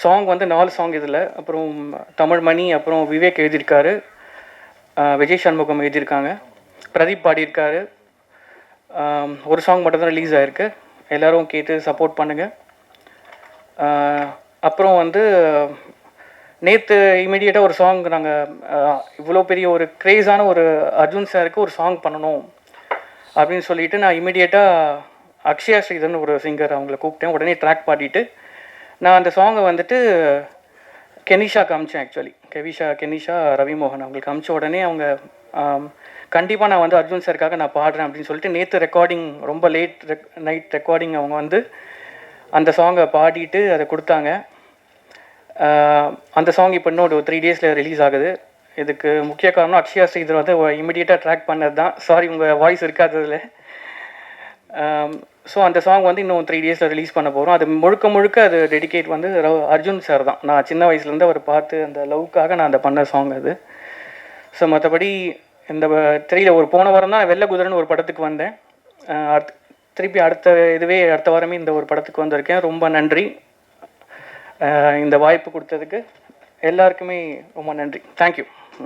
சாங் வந்து 4 சாங் இதில். அப்புறம் தமிழ் மணி, அப்புறம் விவேக் எழுதியிருக்காரு, விஜய் சண்முகம் எழுதியிருக்காங்க, பிரதீப் பாடியிருக்காரு. ஒரு சாங் மட்டும் தான் ரிலீஸ் ஆகிருக்கு. எல்லோரும் கேட்டு சப்போர்ட் பண்ணுங்கள். அப்புறம் வந்து நேற்று இமீடியட்டாக ஒரு சாங் நாங்கள் இவ்வளோ பெரிய ஒரு க்ரேஸான ஒரு அர்ஜுன் சாருக்கு ஒரு சாங் பண்ணணும் அப்படின்னு சொல்லிட்டு நான் இமிடியேட்டாக அக்ஷயா ஸ்ரீதர்னு ஒரு சிங்கர் அவங்கள கூப்பிட்டேன். உடனே ட்ராக் பாடிட்டு நான் அந்த சாங்கை வந்துட்டு கெனிஷா காமிச்சேன். ஆக்சுவலி கெனிஷா ரவிமோகன் அவங்களுக்கு காமிச்ச உடனே அவங்க கண்டிப்பாக நான் வந்து அர்ஜுன் சாருக்காக நான் பாடுறேன் அப்படின்னு சொல்லிட்டு நேற்று ரெக்கார்டிங் ரொம்ப லேட் நைட் ரெக்கார்டிங் அவங்க வந்து அந்த சாங்கை பாடிட்டு அதை கொடுத்தாங்க. அந்த சாங் இப்போ இன்னும் ஒரு 3 டேஸில் ரிலீஸ் ஆகுது. இதுக்கு முக்கிய காரணம் அக்ஷயா ஸ்ரீதர் வந்து இமிடியேட்டாக ட்ராக் பண்ணது தான். சாரி உங்கள் வாய்ஸ் இருக்காததில். ஸோ அந்த சாங் வந்து இன்னும் 3 டேஸில் ரிலீஸ் பண்ண போகிறோம். அது முழுக்க அது டெடிகேட் வந்து அர்ஜுன் சார் தான். நான் சின்ன வயசுலேருந்து அவர் பார்த்து அந்த லவ்க்காக நான் அந்த பண்ண சாங் அது. ஸோ மற்றபடி இந்த தெரியல, ஒரு போன வாரம் தான் வெள்ளை குதிரைன்னு ஒரு படத்துக்கு வந்தேன். திருப்பி அடுத்த வாரமே இந்த ஒரு படத்துக்கு வந்திருக்கேன். ரொம்ப நன்றி இந்த வாய்ப்பு கொடுத்ததுக்கு எல்லாருக்குமே ரொம்ப நன்றி. தேங்க்யூ.